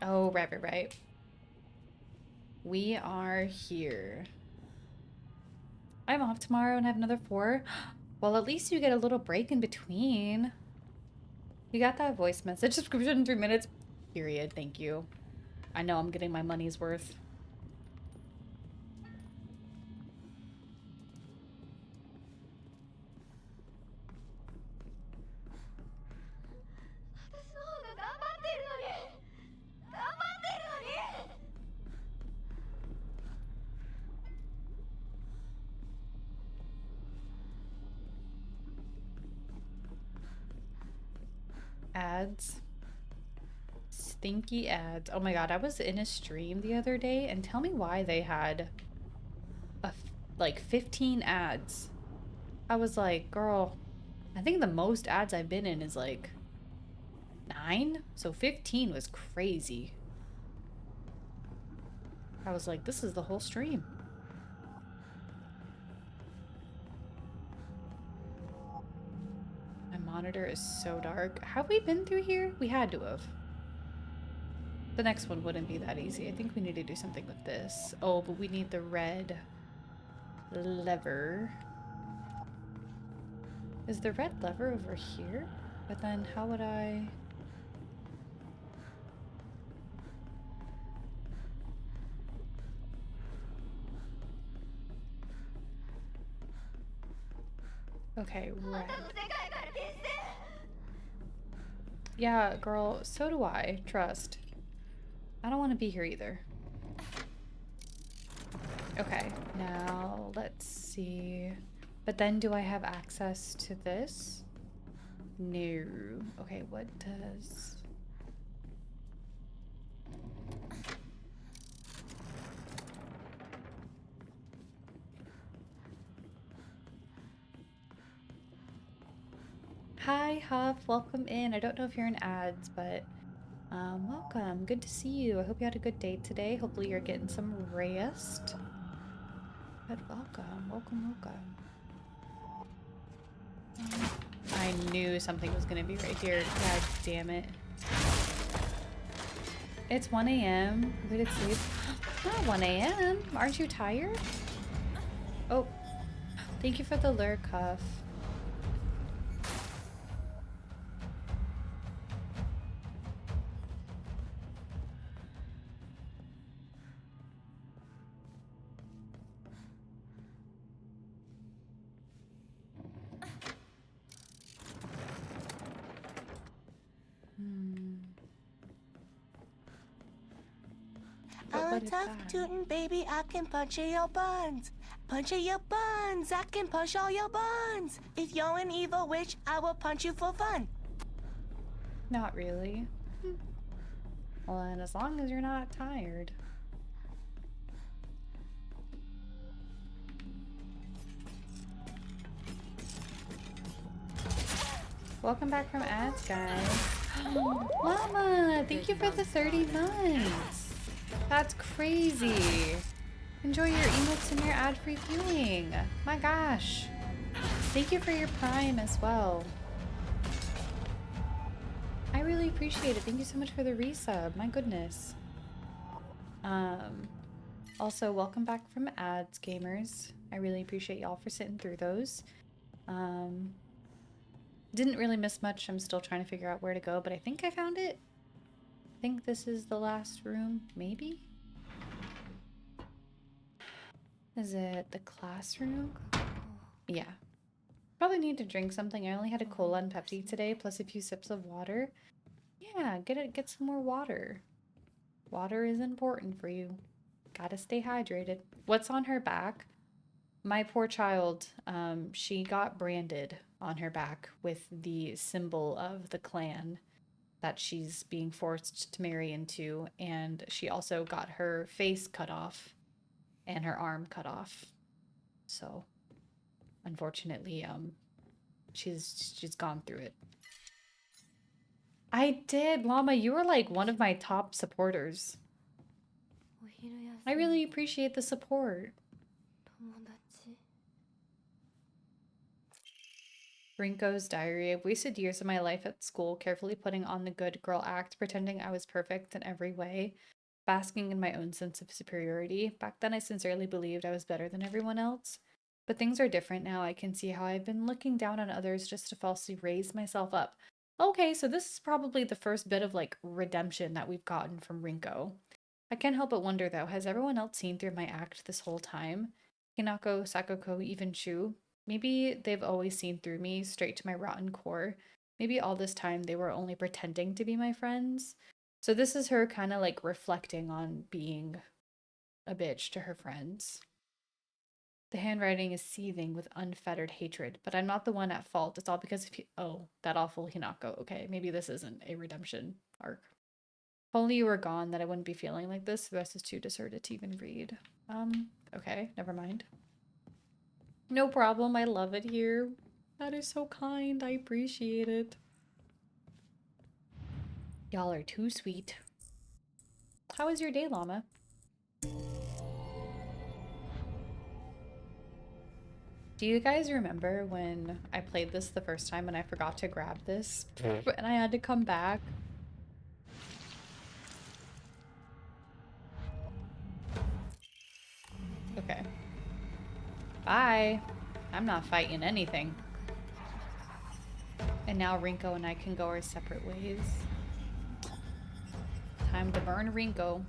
Oh, right, right, right. We are here. I'm off tomorrow and I have another 4. Well, at least you get a little break in between. You got that voice message subscription in 3 minutes. Period. Thank you. I know I'm getting my money's worth. Ads. Stinky ads. Oh my god, I was in a stream the other day and tell me why they had like 15 ads. I was like, girl, I think the most ads I've been in is like 9, so 15 was crazy. I was like, this is the whole stream. My monitor is so dark. Have we been through here? We had to have. The next one wouldn't be that easy. I think we need to do something with this. Oh, but we need the red lever. Is the red lever over here? But then how would I... Okay, red. Yeah, girl, so do I. Trust. I don't want to be here either. Okay, now let's see. But then do I have access to this? No. Okay, what does... Hi, Huff. Welcome in. I don't know if you're in ads, but welcome. Good to see you. I hope you had a good day today. Hopefully you're getting some rest. But welcome, welcome, welcome. I knew something was gonna be right here. God damn it. It's 1 a.m. Who did sleep? Not 1 a.m. Aren't you tired? Oh, thank you for the lure, Cuff. I'm a What is tough that? tootin' baby, I can punch in your buns. Punch in your buns, I can punch all your buns. If you're an evil witch, I will punch you for fun. Not really. Well, and as long as you're not tired. Welcome back from ads, guys. Llama, thank you for the 30 months. That's crazy. Enjoy your emotes and your ad-free viewing. My gosh. Thank you for your Prime as well. I really appreciate it. Thank you so much for the resub. My goodness. Also, welcome back from ads, gamers. I really appreciate y'all for sitting through those. Didn't really miss much. I'm still trying to figure out where to go, but I think I found it. I think this is the last room, maybe? Is it the classroom? Yeah. Probably need to drink something. I only had a cola and Pepsi today, plus a few sips of water. Yeah, get some more water. Water is important for you. Gotta stay hydrated. What's on her back? My poor child, she got branded on her back with the symbol of the clan that she's being forced to marry into, and she also got her face cut off and her arm cut off. So, unfortunately, she's gone through it. I did, Llama. You were like one of my top supporters. I really appreciate the support. Rinko's diary. I've wasted years of my life at school carefully putting on the good girl act, pretending I was perfect in every way, basking in my own sense of superiority. Back then, I sincerely believed I was better than everyone else. But things are different now. I can see how I've been looking down on others just to falsely raise myself up. Okay, so this is probably the first bit of like redemption that we've gotten from Rinko. I can't help but wonder though, has everyone else seen through my act this whole time? Hinako, Sakako, even Shu? Maybe they've always seen through me, straight to my rotten core. Maybe all this time they were only pretending to be my friends. So this is her kind of like reflecting on being a bitch to her friends. The handwriting is seething with unfettered hatred, but I'm not the one at fault. It's all because of oh, that awful Hinako. Okay, maybe this isn't a redemption arc. If only you were gone, that I wouldn't be feeling like this. The rest is too deserted to even read. Okay, never mind. No problem. I love it here. That is so kind. I appreciate it. Y'all are too sweet. How was your day, Llama? Do you guys remember when I played this the first time and I forgot to grab this and I had to come back? Okay. Bye. I'm not fighting anything. And now Rinko and I can go our separate ways. Time to burn Rinko.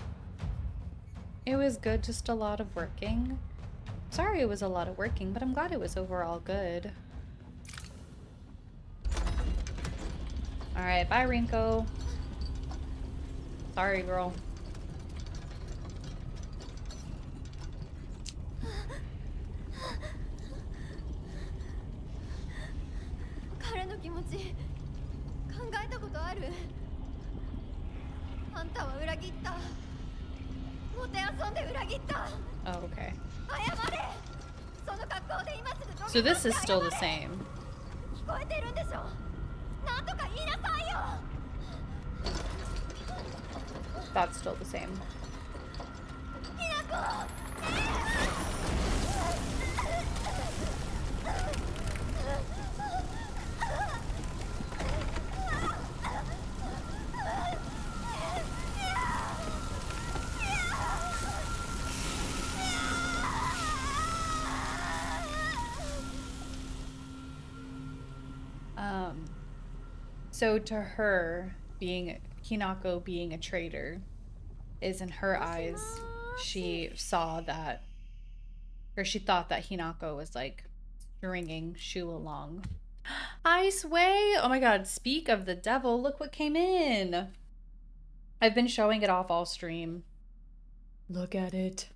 It was good, just a lot of working. Sorry it was a lot of working, but I'm glad it was overall good. Alright, bye Rinko. Sorry, girl. Oh, okay. So this is still the same. That's still the same. So to her, being Hinako being a traitor is in her eyes, she saw that, or she thought that Hinako was like stringing Shu along. Hi, Sway! Oh my god, speak of the devil, look what came in! I've been showing it off all stream. Look at it.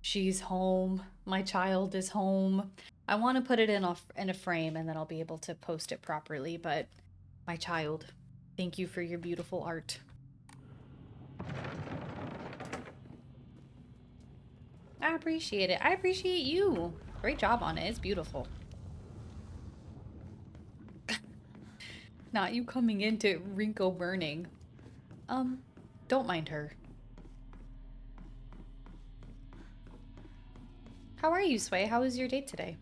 She's home. My child is home. I want to put it in a frame and then I'll be able to post it properly, but my child, thank you for your beautiful art. I appreciate it. I appreciate you. Great job on it. It's beautiful. Not you coming into Rinko burning. Don't mind her. How are you, Sway? How was your date today?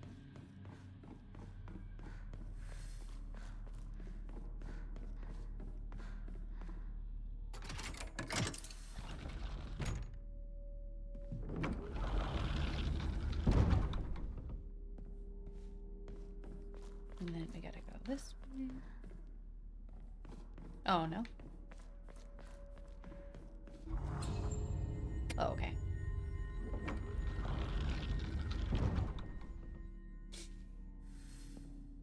And then we gotta go this way. Oh, no. Oh, okay.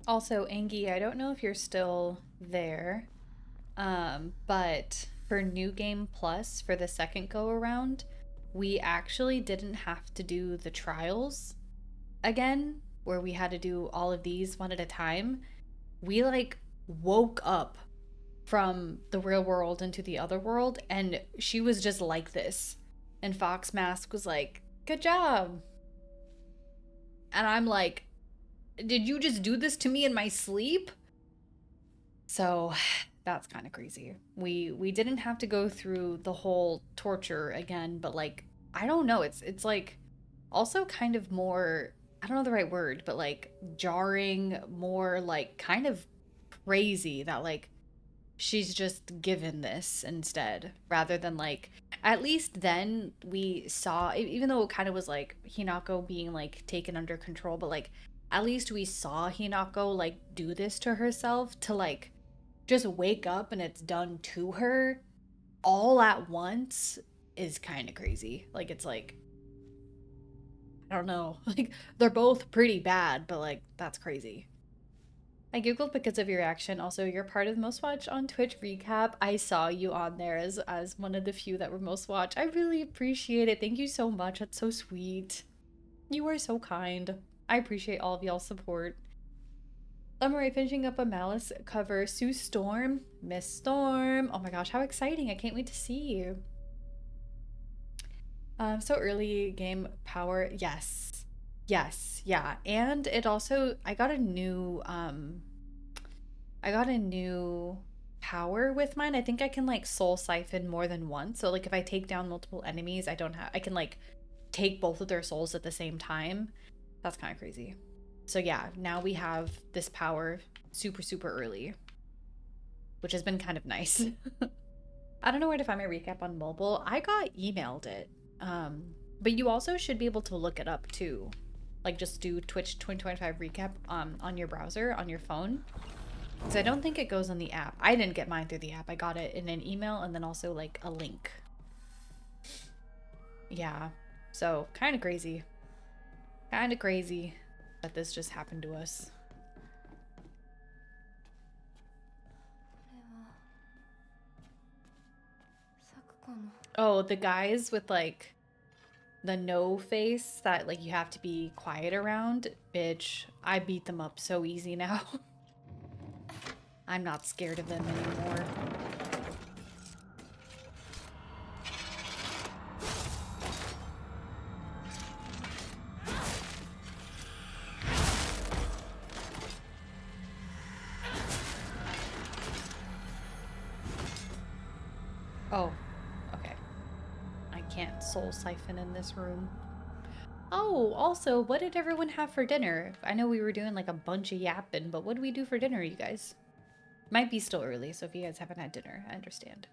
Also, Angie, I don't know if you're still there, but for New Game Plus, for the second go around, we actually didn't have to do the trials again, where we had to do all of these one at a time. We like woke up from the real world into the other world, and she was just like this. And Fox Mask was like, good job. And I'm like, did you just do this to me in my sleep? So that's kind of crazy. We didn't have to go through the whole torture again, but like, I don't know, it's like also kind of more I don't know the right word, but like jarring, more like kind of crazy that like she's just given this instead rather than like at least then we saw even though it kind of was like Hinako being like taken under control, but like at least we saw Hinako like do this to herself to like just wake up and it's done to her all at once is kind of crazy. Like it's like I don't know. Like they're both pretty bad, but like that's crazy. I googled because of your reaction. Also, you're part of the most watched on Twitch recap. I saw you on there as one of the few that were most watched. I really appreciate it. Thank you so much. That's so sweet. You are so kind. I appreciate all of y'all's support. Summer finishing up a Malice cover. Sue Storm, Miss Storm. Oh my gosh, how exciting! I can't wait to see you. So early game power. Yes. Yes, yeah. And it also I got a new power with mine. I think I can like soul siphon more than once. So like if I take down multiple enemies, I can like take both of their souls at the same time. That's kind of crazy. So yeah, now we have this power super super early, which has been kind of nice. I don't know where to find my recap on mobile. I got emailed it. But you also should be able to look it up too. Like just do Twitch 2025 recap on your browser, on your phone. Because I don't think it goes on the app. I didn't get mine through the app. I got it in an email and then also like a link. Yeah. So kind of crazy. Kind of crazy that this just happened to us. Oh, the guys with like the no face that like you have to be quiet around, bitch, I beat them up so easy now. I'm not scared of them anymore. Oh, okay. I can't soul siphon in this room. Oh, also, what did everyone have for dinner? I know we were doing like a bunch of yapping, but what did we do for dinner, you guys? Might be still early, so if you guys haven't had dinner, I understand.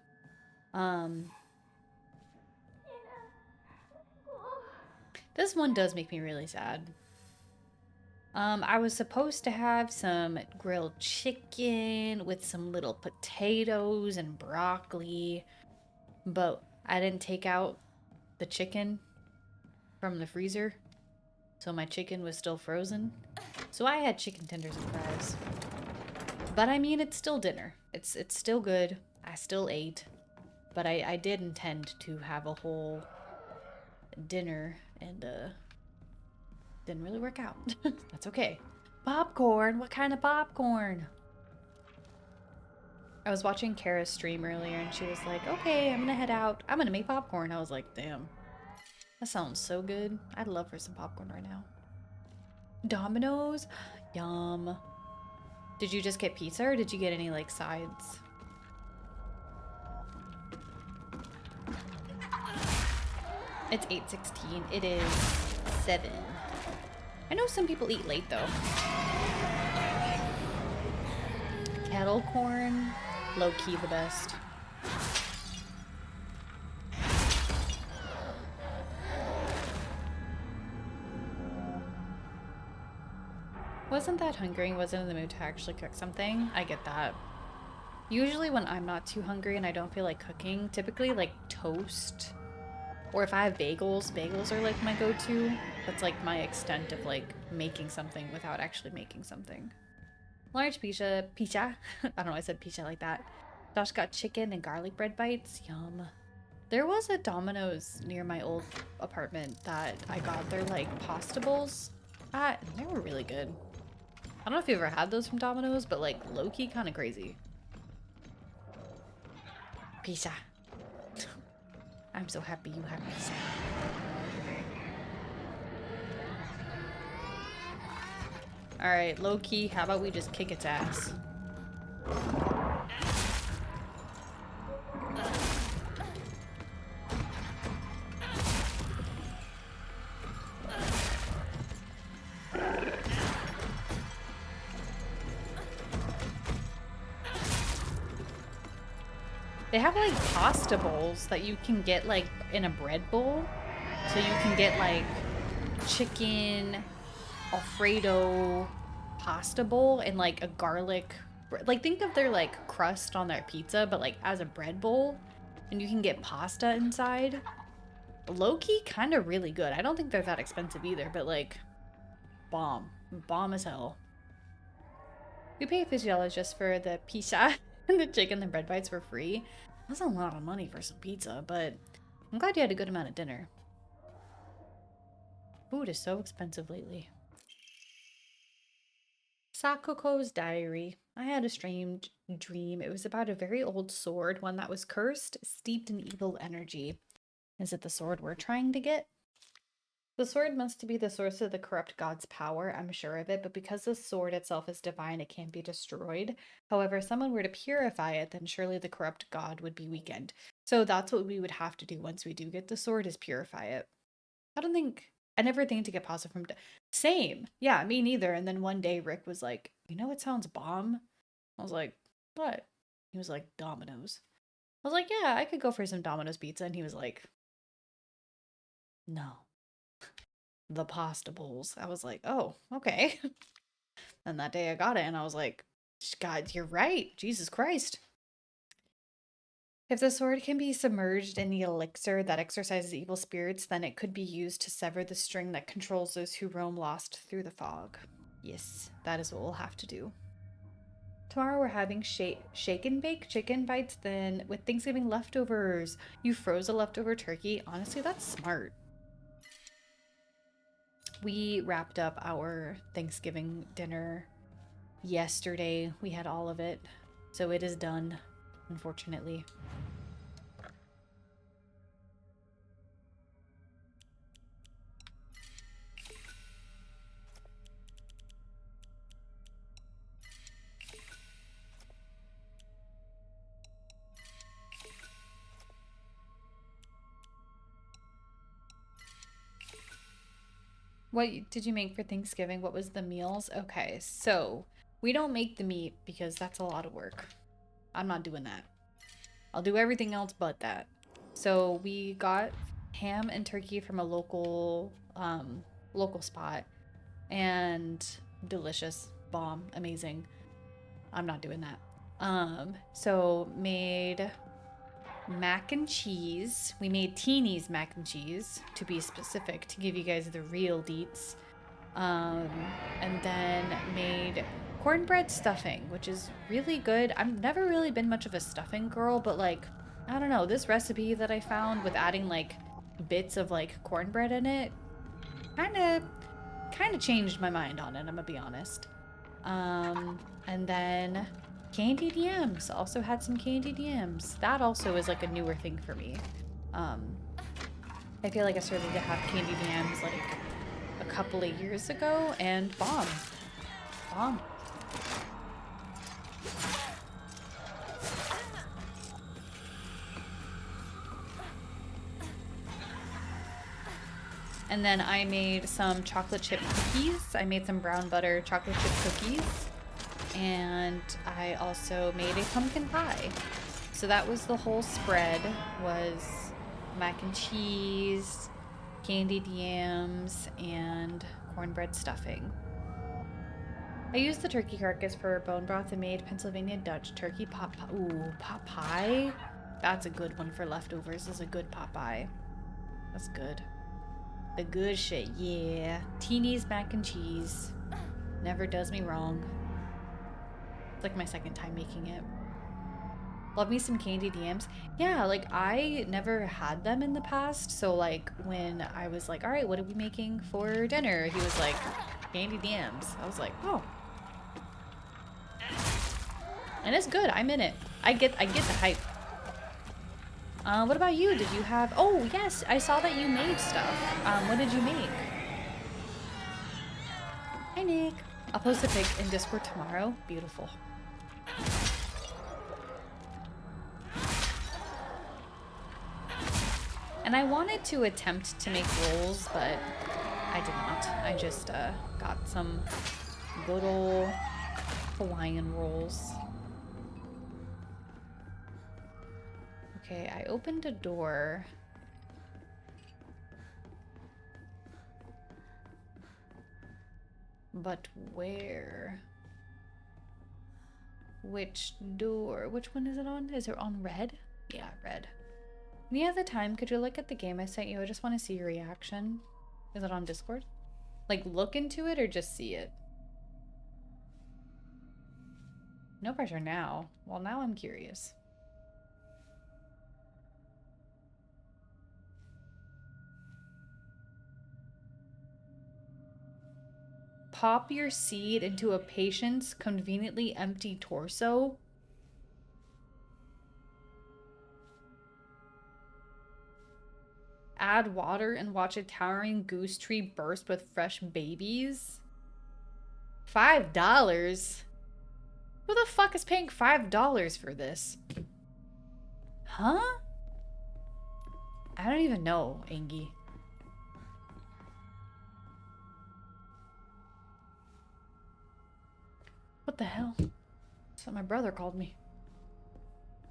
This one does make me really sad. I was supposed to have some grilled chicken with some little potatoes and broccoli, but I didn't take out the chicken from the freezer, so my chicken was still frozen. So I had chicken tenders and fries. But I mean, it's still dinner. It's still good. I still ate. But I did intend to have a whole dinner and didn't really work out. That's okay. Popcorn? What kind of popcorn? I was watching Kara's stream earlier and she was like, okay, I'm gonna head out. I'm gonna make popcorn. I was like, damn. That sounds so good. I'd love for some popcorn right now. Domino's? Yum. Did you just get pizza or did you get any like sides? It's 8:16. It is 7. I know some people eat late though. Kettle corn, low-key the best. Wasn't that hungry and wasn't in the mood to actually cook something? I get that. Usually when I'm not too hungry and I don't feel like cooking, typically like toast. Or if I have bagels, bagels are like my go-to. That's like my extent of like making something without actually making something. Large pizza. I don't know, I said pizza like that. Josh got chicken and garlic bread bites. Yum. There was a Domino's near my old apartment that I got their like pasta bowls at. And they were really good. I don't know if you ever had those from Domino's, but like low-key kind of crazy. Pizza. I'm so happy you have pizza. Alright, low-key, how about we just kick its ass? They have like pasta bowls that you can get like in a bread bowl. So you can get like chicken Alfredo pasta bowl and like a garlic, like think of their like crust on their pizza, but like as a bread bowl, and you can get pasta inside. Low-key kind of really good. I don't think they're that expensive either, but like bomb as hell. We pay $50 just for the pizza and the chicken and bread bites for free. That's a lot of money for some pizza, but I'm glad you had a good amount of dinner. Food is so expensive lately. Sakoko's diary. I had a strange dream. It was about a very old sword, one that was cursed, steeped in evil energy. Is it the sword we're trying to get? The sword must be the source of the corrupt god's power, I'm sure of it, but because the sword itself is divine, it can't be destroyed. However, if someone were to purify it, then surely the corrupt god would be weakened. So that's what we would have to do once we do get the sword, is purify it. I never think to get pasta from... Same. Yeah, me neither. And then one day Rick was like, you know what sounds bomb? I was like, what? He was like, Domino's. I was like, yeah, I could go for some Domino's pizza. And he was like, no. The pasta bowls. I was like, oh, okay. And that day I got it and I was like, God, you're right. Jesus Christ. If the sword can be submerged in the elixir that exorcises evil spirits, then it could be used to sever the string that controls those who roam lost through the fog. Yes, that is what we'll have to do. Tomorrow we're having shake and bake chicken bites then with Thanksgiving leftovers. You froze a leftover turkey. Honestly, that's smart. We wrapped up our Thanksgiving dinner yesterday. We had all of it. So it is done, unfortunately. What did you make for Thanksgiving? What was the meals? Okay, so we don't make the meat because that's a lot of work. I'm not doing that. I'll do everything else but that. So we got ham and turkey from a local spot, and delicious, bomb, amazing. I'm not doing that. So made mac and cheese. We made Teeny's mac and cheese, to be specific, to give you guys the real deets. And then made cornbread stuffing, which is really good. I've never really been much of a stuffing girl, but like, I don't know, this recipe that I found with adding like bits of like cornbread in it kind of changed my mind on it, I'm gonna be honest. And then candied yams. Also had some candied yams. That also is like a newer thing for me. I feel like I started to have candied yams like a couple of years ago, and bomb. And then I made some chocolate chip cookies. I made some brown butter chocolate chip cookies. And I also made a pumpkin pie. So that was the whole spread, was mac and cheese, candied yams, and cornbread stuffing. I used the turkey carcass for bone broth and made Pennsylvania Dutch turkey pot pie. Ooh, pot pie? That's a good one for leftovers. This is a good pot pie. That's good. The good shit, yeah. Teeny's mac and cheese. Never does me wrong. It's like my second time making it. Love me some candied yams. Yeah, like I never had them in the past. So like when I was like, all right, what are we making for dinner? He was like, candied yams. I was like, oh. And it's good. I'm in it. I get the hype. What about you? Did you have... Oh, yes. I saw that you made stuff. What did you make? Hi, Nick. I'll post a pic in Discord tomorrow. Beautiful. And I wanted to attempt to make rolls, but I did not. I just got some good old Hawaiian rolls. Okay, I opened a door. But where? Which door? Which one is it on? Is it on red? Yeah, red. Any other time, could you look at the game I sent you? I just want to see your reaction. Is it on Discord? Like, look into it or just see it? No pressure now. Well, now I'm curious. Pop your seed into a patient's conveniently empty torso. Add water and watch a towering goose tree burst with fresh babies. $5? Who the fuck is paying $5 for this? Huh? I don't even know, Angie. What the hell? That's what my brother called me.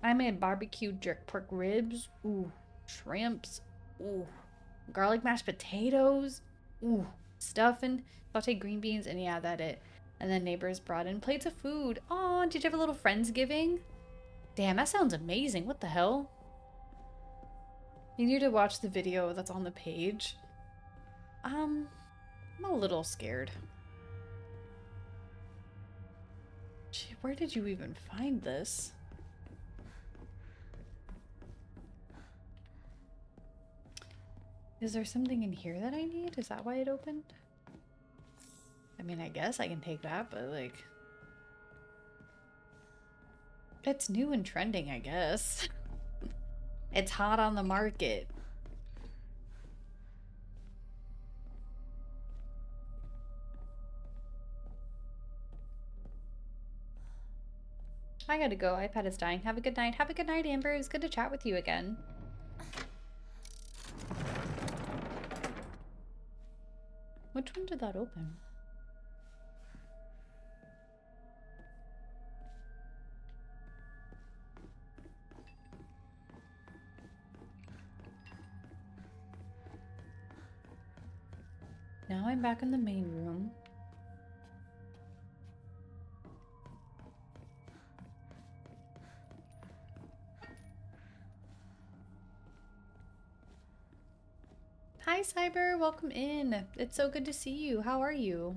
I made barbecue jerk pork ribs. Ooh. Shrimps. Ooh. Garlic mashed potatoes. Ooh. Stuffing. Sauteed green beans. And yeah, that it. And then neighbors brought in plates of food. Oh, did you have a little Friendsgiving? Damn, that sounds amazing. What the hell? You need to watch the video that's on the page. I'm a little scared. Gee, where did you even find this? Is there something in here that I need? Is that why it opened? I mean, I guess I can take that, but like... It's new and trending, I guess. It's hot on the market. I gotta go. iPad is dying. Have a good night. Have a good night, Amber. It was good to chat with you again. Which one did that open? Now I'm back in the main room. Hi, Cyber. Welcome in. It's so good to see you. How are you?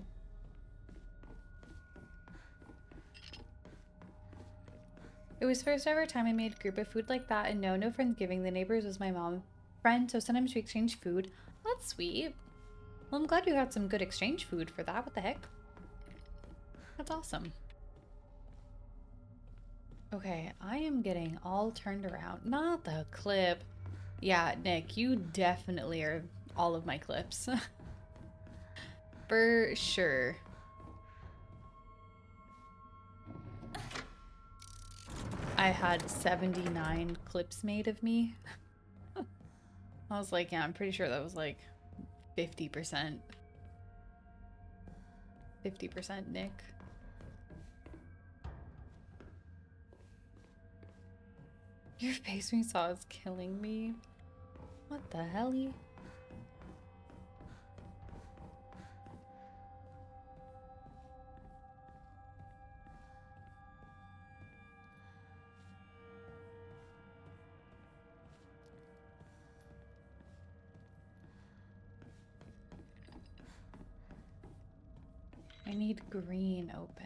It was first ever time I made a group of food like that, and no Friendsgiving. The neighbors was my mom friend, so sometimes we exchange food. That's sweet. Well, I'm glad you got some good exchange food for that. What the heck? That's awesome. Okay, I am getting all turned around. Not the clip. Yeah, Nick, you definitely are all of my clips. For sure. I had 79 clips made of me. I was like, yeah, I'm pretty sure that was like 50%. 50% Nick. Your face when you saw is killing me. What the hell? I need green open.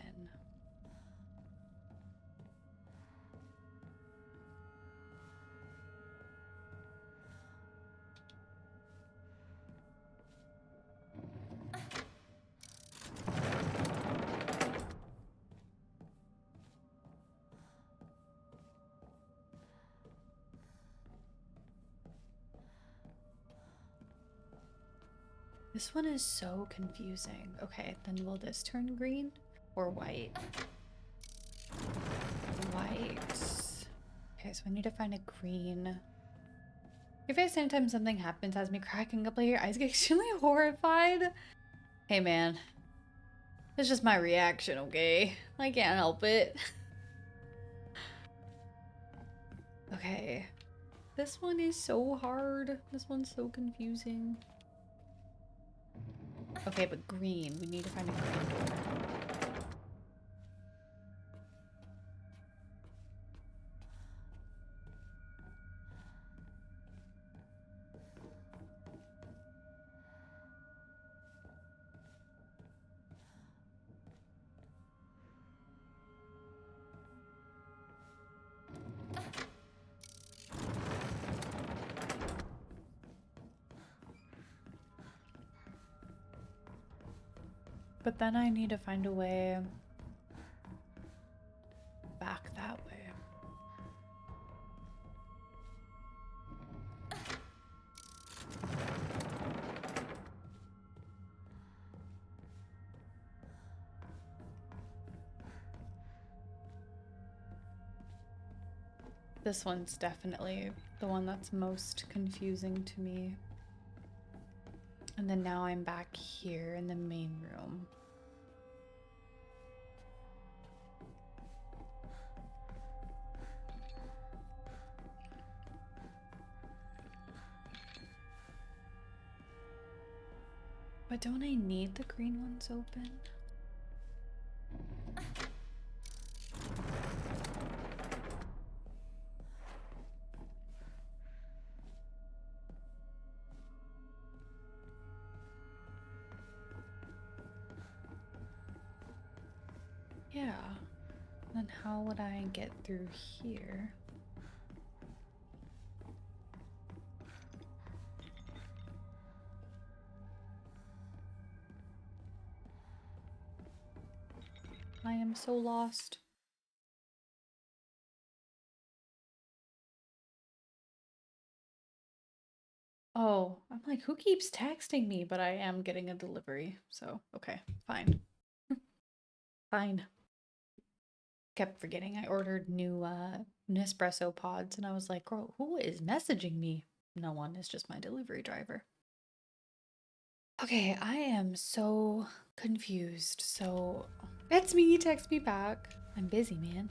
This one is so confusing. Okay, then will this turn green or white? White. Okay, so I need to find a green. Your face anytime something happens has me cracking up, like your eyes get extremely horrified. Hey man, it's just my reaction, okay? I can't help it. Okay. This one is so hard. This one's so confusing. Okay, but green. We need to find a green door. But then I need to find a way back that way. This one's definitely the one that's most confusing to me. And then now I'm back here in the main room. But don't I need the green ones open? Yeah. Then how would I get through here? I am so lost. Oh, I'm like, who keeps texting me? But I am getting a delivery, so okay, fine. Fine. Kept forgetting I ordered new Nespresso pods, and I was like, girl, who is messaging me? No one, it's just my delivery driver. Okay, I am so confused. So, it's me, text me back. I'm busy, man.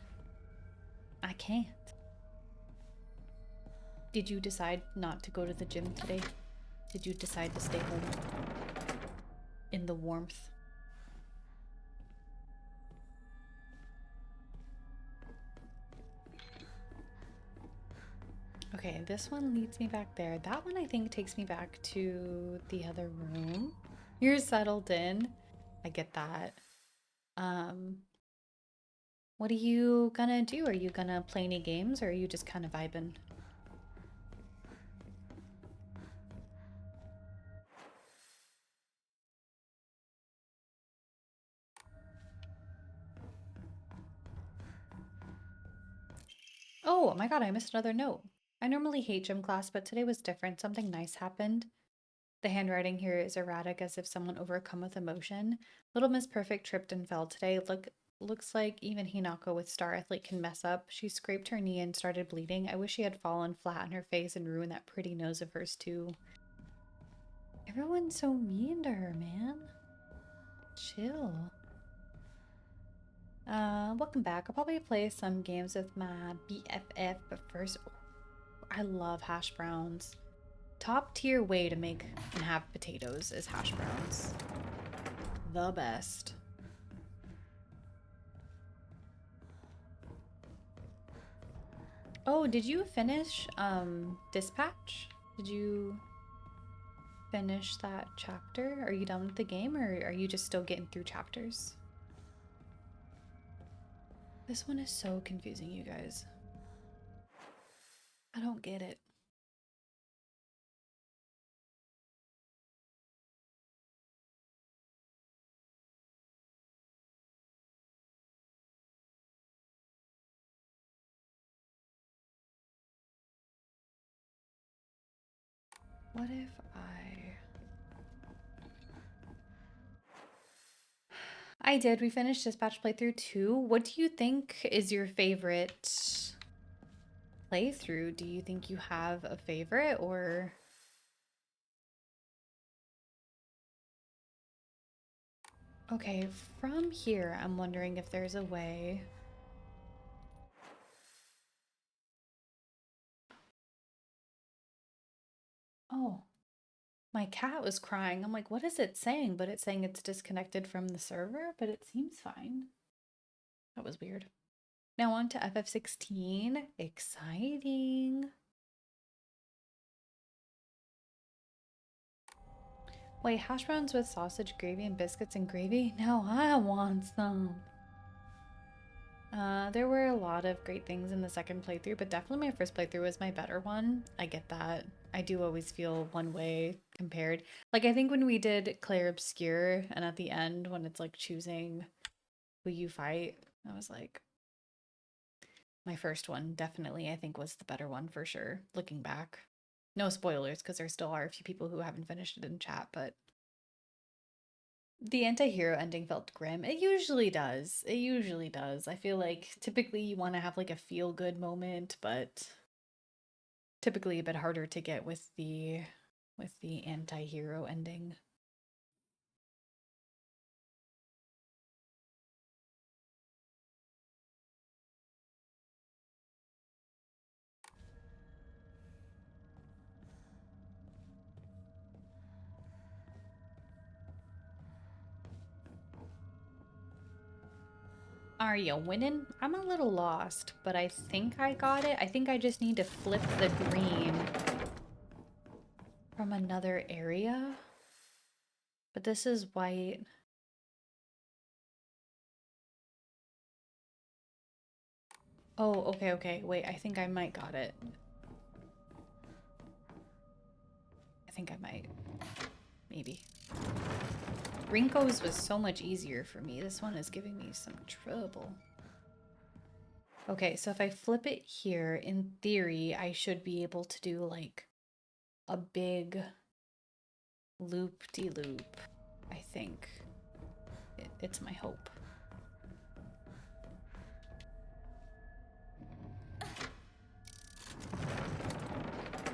I can't. Did you decide not to go to the gym today? Did you decide to stay home in the warmth? Okay, this one leads me back there. That one I think takes me back to the other room. You're settled in. I get that. What are you gonna do? Are you gonna play any games or are you just kind of vibing? Oh my god, I missed another note. I normally hate gym class, but today was different. Something nice happened. The handwriting here is erratic as if someone overcome with emotion. Little Miss Perfect tripped and fell today. Looks like even Hinako with Star Athlete can mess up. She scraped her knee and started bleeding. I wish she had fallen flat on her face and ruined that pretty nose of hers too. Everyone's so mean to her, man. Chill. Welcome back. I'll probably play some games with my BFF, but first, I love hash browns. Top tier way to make and have potatoes is hash browns. The best. Oh, did you finish Dispatch? Did you finish that chapter? Are you done with the game or are you just still getting through chapters? This one is so confusing, you guys. I don't get it. What if I did. We finished Dispatch playthrough 2. What do you think is your favorite playthrough? Do you think you have a favorite or... Okay, from here, I'm wondering if there's a way... Oh, my cat was crying. I'm like, what is it saying? But it's saying it's disconnected from the server, but it seems fine. That was weird. Now on to FF16. Exciting. Wait, hash browns with sausage gravy and biscuits and gravy? Now I want some. There were a lot of great things in the second playthrough, but definitely my first playthrough was my better one. I get that. I do always feel one way compared. Like, I think when we did Claire Obscure, and at the end, when it's like choosing who you fight, I was like, my first one definitely, I think, was the better one for sure, looking back. No spoilers, because there still are a few people who haven't finished it in chat, but the anti-hero ending felt grim. It usually does. It usually does. I feel like typically you want to have like a feel-good moment, but typically a bit harder to get with the anti-hero ending. Are you winning? I'm a little lost, but I think I got it. I think I just need to flip the green from another area. But this is white. Oh, okay, okay. Wait, I think I might got it. I think I might. Maybe. Rinko's was so much easier for me. This one is giving me some trouble. Okay, so if I flip it here, in theory, I should be able to do like a big loop-de-loop, I think. It's my hope.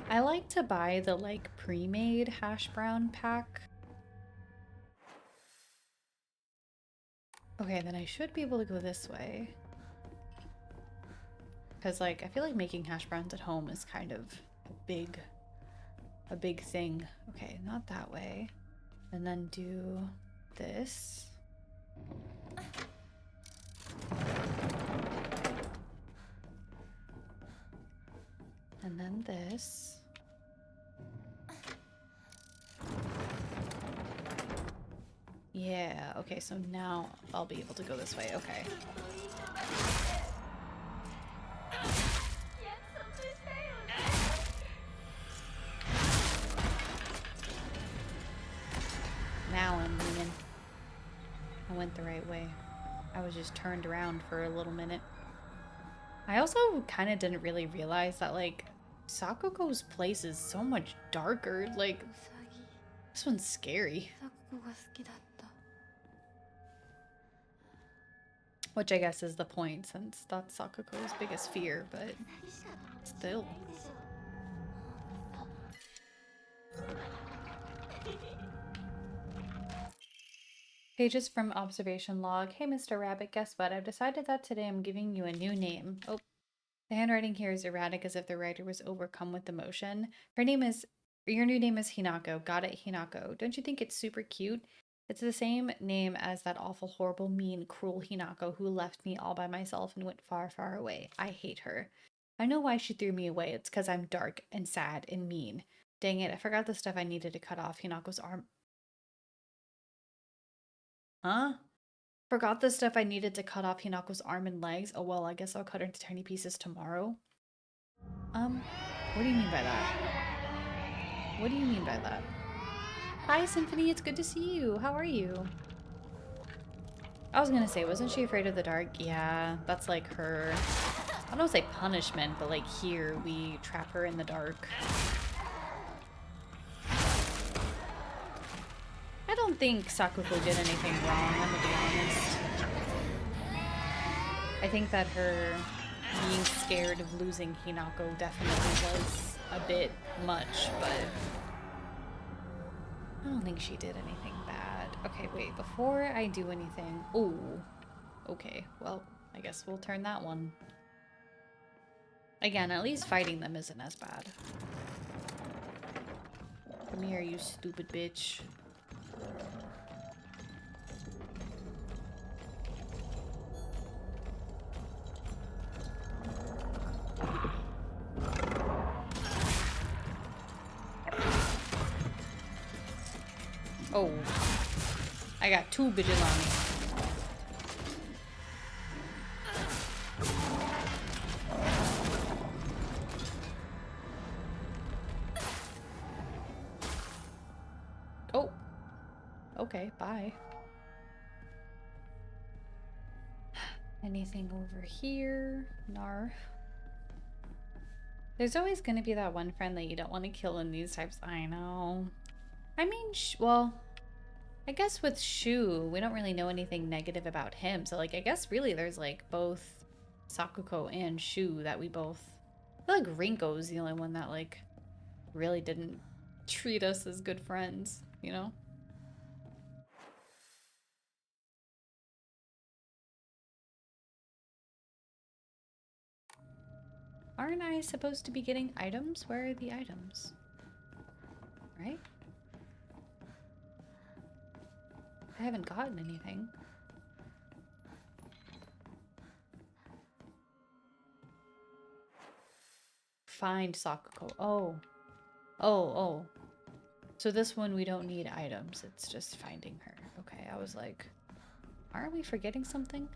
I like to buy the like pre-made hash brown pack. Okay, then I should be able to go this way. Because like, I feel like making hash browns at home is kind of a big thing. Okay, not that way. And then do this. And then this. Yeah, okay, so now I'll be able to go this way. Okay. Now I'm winning. I went the right way. I was just turned around for a little minute. I also kind of didn't really realize that, like, Sakuko's place is so much darker. Like, this one's scary. Which I guess is the point, since that's Sakuko's biggest fear, but still. Pages from observation log. Hey, Mr. Rabbit, guess what? I've decided that today I'm giving you a new name. Oh, the handwriting here is erratic, as if the writer was overcome with emotion. Your new name is Hinako. Got it, Hinako. Don't you think it's super cute? It's the same name as that awful, horrible, mean, cruel Hinako who left me all by myself and went far, far away. I hate her. I know why she threw me away. It's because I'm dark and sad and mean. Dang it, I forgot the stuff I needed to cut off Hinako's arm. Huh? Forgot the stuff I needed to cut off Hinako's arm and legs. Oh well, I guess I'll cut her into tiny pieces tomorrow. What do you mean by that? What do you mean by that? Hi, Symphony, it's good to see you. How are you? I was gonna say, wasn't she afraid of the dark? Yeah, that's like her, I don't say punishment, but like here we trap her in the dark. I don't think Sakuko did anything wrong, I'm gonna be honest. I think that her being scared of losing Hinako definitely was a bit much, but I don't think she did anything bad. Okay, wait, before I do anything... Oh, okay, well, I guess we'll turn that one. Again, at least fighting them isn't as bad. Come here, you stupid bitch. Oh. I got 2 bitches on me. Oh. Okay, bye. Anything over here? Nar. There's always going to be that one friend that you don't want to kill in these types. I know. I mean, well, I guess with Shu, we don't really know anything negative about him. So, like, I guess really there's, like, both Sakuko and Shu that we both... I feel like Rinko's the only one that, like, really didn't treat us as good friends, you know? Aren't I supposed to be getting items? Where are the items? Right? I haven't gotten anything. Find Sakuko. Oh. Oh. So this one we don't need items. It's just finding her. Okay, I was like, aren't we forgetting something?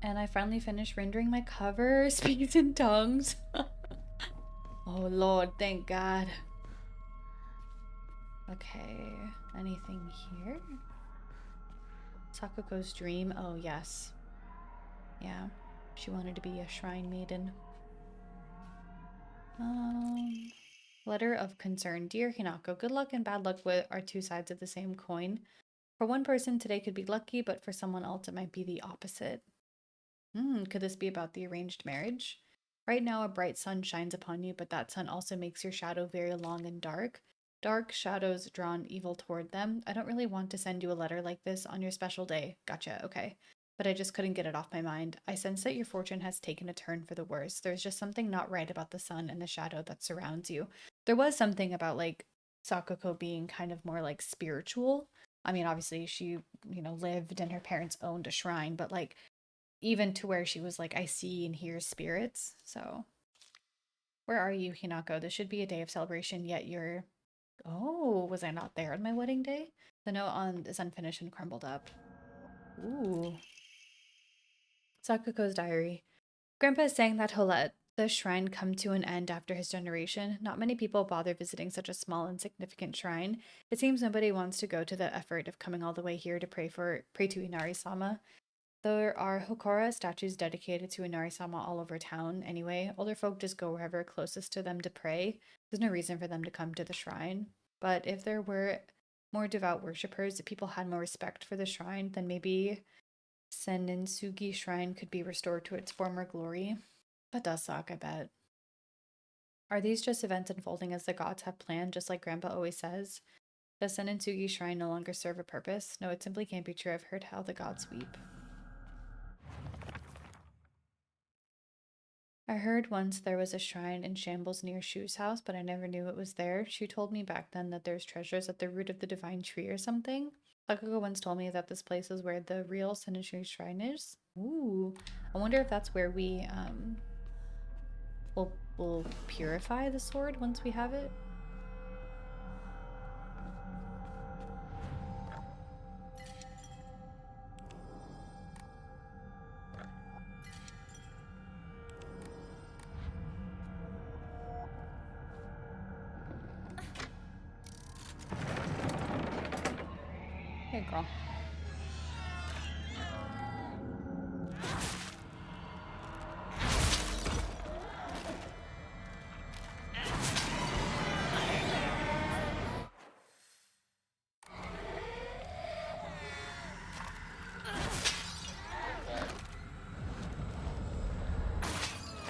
And I finally finished rendering my cover. Speaks in tongues. Oh Lord, thank God. Okay, anything here? Sakuko's dream. Oh, yes. Yeah, she wanted to be a shrine maiden. Letter of concern. Dear Hinako, good luck and bad luck are 2 sides of the same coin. For one person, today could be lucky, but for someone else, it might be the opposite. Could this be about the arranged marriage? Right now, a bright sun shines upon you, but that sun also makes your shadow very long and dark. Dark shadows drawn evil toward them. I don't really want to send you a letter like this on your special day. Gotcha, okay. But I just couldn't get it off my mind. I sense that your fortune has taken a turn for the worse. There's just something not right about the sun and the shadow that surrounds you. There was something about, like, Sakuko being kind of more, like, spiritual. I mean, obviously she, you know, lived and her parents owned a shrine, but, like, even to where she was like, I see and hear spirits. So, where are you, Hinako? This should be a day of celebration, yet you're... Oh, was I not there on my wedding day? The note is unfinished and crumbled up. Ooh. Sakuko's diary. Grandpa is saying that he'll let the shrine come to an end after his generation. Not many people bother visiting such a small, insignificant shrine. It seems nobody wants to go to the effort of coming all the way here to pray to Inari-sama. There are Hokora statues dedicated to Inari-sama all over town anyway. Older folk just go wherever closest to them to pray. There's no reason for them to come to the shrine. But if there were more devout worshippers, if people had more respect for the shrine, then maybe Senninsugi Shrine could be restored to its former glory. That does suck, I bet. Are these just events unfolding as the gods have planned, just like Grandpa always says? Does Senninsugi Shrine no longer serve a purpose? No, it simply can't be true. I've heard how the gods weep. I heard once there was a shrine in shambles near Shu's house, but I never knew it was there. Shu told me back then that there's treasures at the root of the divine tree or something. Sakuko once told me that this place is where the real Senninsugi Shrine is. Ooh. I wonder if that's where we, will purify the sword once we have it. Hey, girl.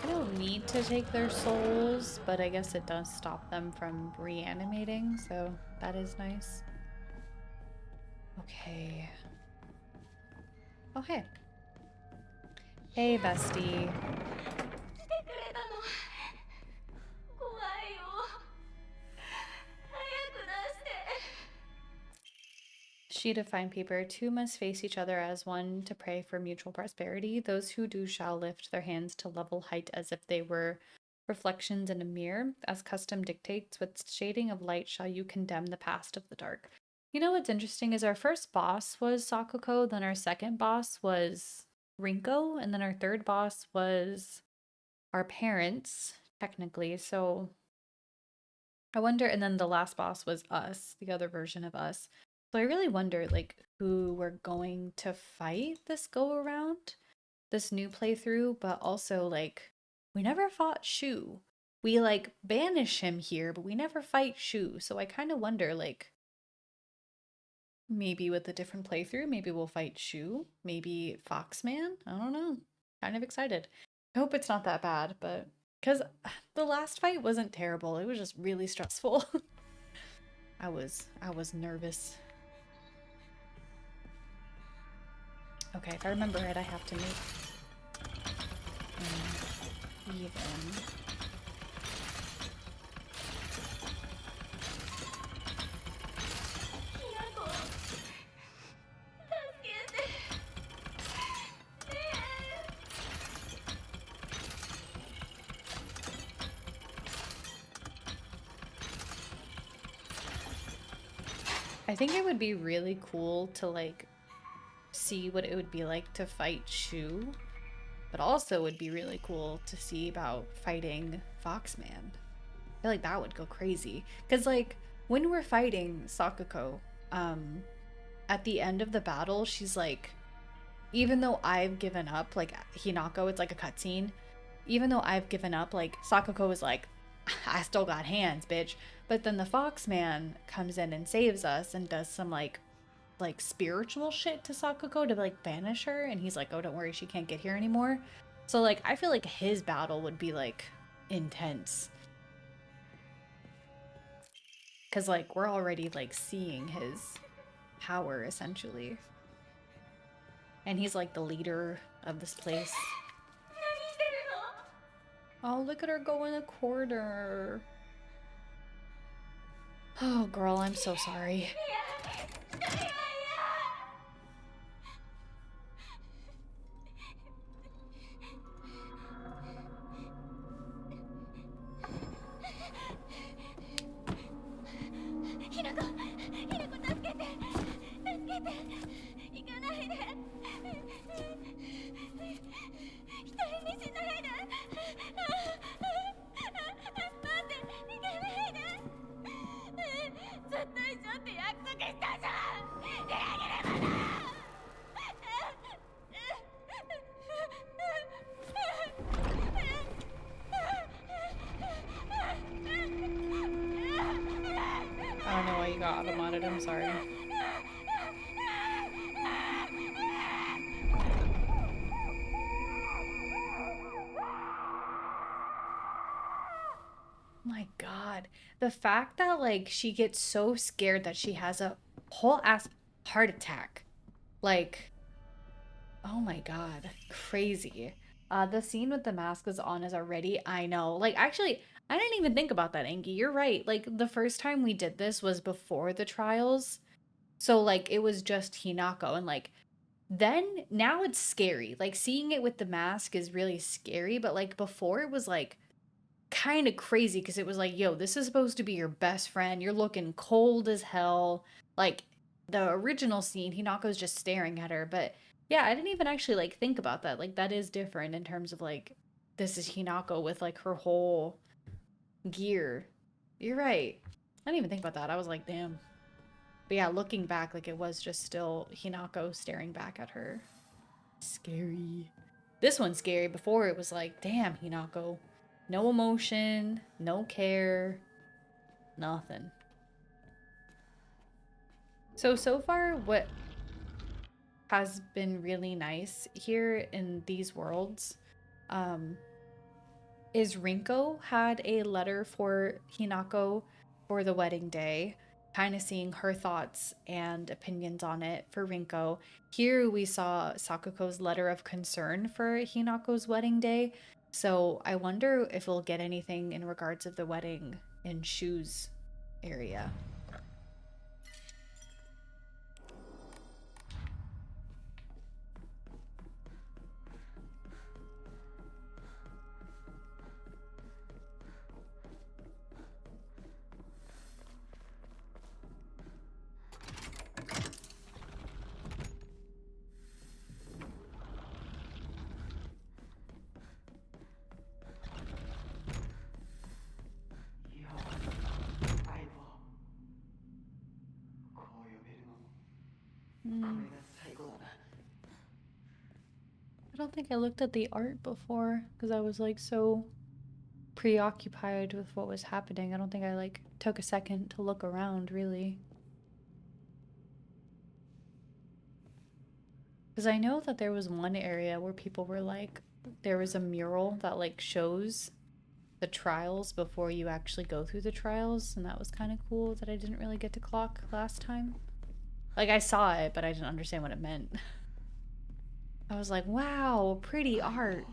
I don't need to take their souls, but I guess it does stop them from reanimating, so that is nice. Okay. Oh, hey. Hey, bestie. sheet of fine paper, two must face each other as one to pray for mutual prosperity. Those who do shall lift their hands to level height as if they were reflections in a mirror. As custom dictates, with shading of light shall you condemn the past of the dark. You know what's interesting is our first boss was Sakuko, then our second boss was Rinko, and then our third boss was our parents, technically. So I wonder, and then the last boss was us, the other version of us. So I really wonder, like, who we're going to fight this go around, this new playthrough, but also, like, we never fought Shu. We, like, banish him here, but we never fight Shu. So I kind of wonder, like, maybe with a different playthrough, maybe we'll fight Shu, maybe Foxman. I don't know. Kind of excited. I hope it's not that bad, but because the last fight wasn't terrible, it was just really stressful. I was nervous. Okay, if I remember right, I have to make even. I think it would be really cool to like see what it would be like to fight Shu, but also would be really cool to see about fighting Foxman. I feel like that would go crazy. Because like when we're fighting Sakuko, at the end of the battle, she's like, even though I've given up, like Hinako, it's like a cutscene. Even though I've given up, like Sakuko is like, I still got hands, bitch. But then the Foxman comes in and saves us and does some like spiritual shit to Sakuko to like banish her, and he's like, oh, don't worry, she can't get here anymore. So like I feel like his battle would be like intense, because like we're already like seeing his power essentially, and he's like the leader of this place. Oh, look at her go in a corner. Oh girl, I'm so sorry. I don't know why you got automated, I'm sorry. My God, the fact that like she gets so scared that she has a whole ass heart attack, like, oh my God, crazy. The scene with the mask is on is already, I know. Like, actually, I didn't even think about that, Angie. You're right. Like, the first time we did this was before the trials. So, like, it was just Hinako. And, like, then now it's scary. Like, seeing it with the mask is really scary. But, like, before it was, like, kind of crazy because it was like, yo, this is supposed to be your best friend. You're looking cold as hell. Like, the original scene, Hinako's just staring at her. But yeah, I didn't even actually like think about that. Like, that is different in terms of like, this is Hinako with like her whole gear. You're right. I didn't even think about that. I was like, damn. But yeah, looking back, like it was just still Hinako staring back at her. Scary. This one's scary. Before it was like, damn, Hinako. No emotion, no care, nothing. So far, what has been really nice here in these worlds is Rinko had a letter for Hinako for the wedding day, kind of seeing her thoughts and opinions on it for Rinko. Here we saw Sakuko's letter of concern for Hinako's wedding day. So I wonder if we'll get anything in regards of the wedding in Shu's area. I don't think I looked at the art before because I was like so preoccupied with what was happening. I don't think I like took a second to look around really. Because I know that there was one area where people were like, there was a mural that like shows the trials before you actually go through the trials, and that was kind of cool that I didn't really get to clock last time. Like I saw it, but I didn't understand what it meant. I was like, wow, pretty art.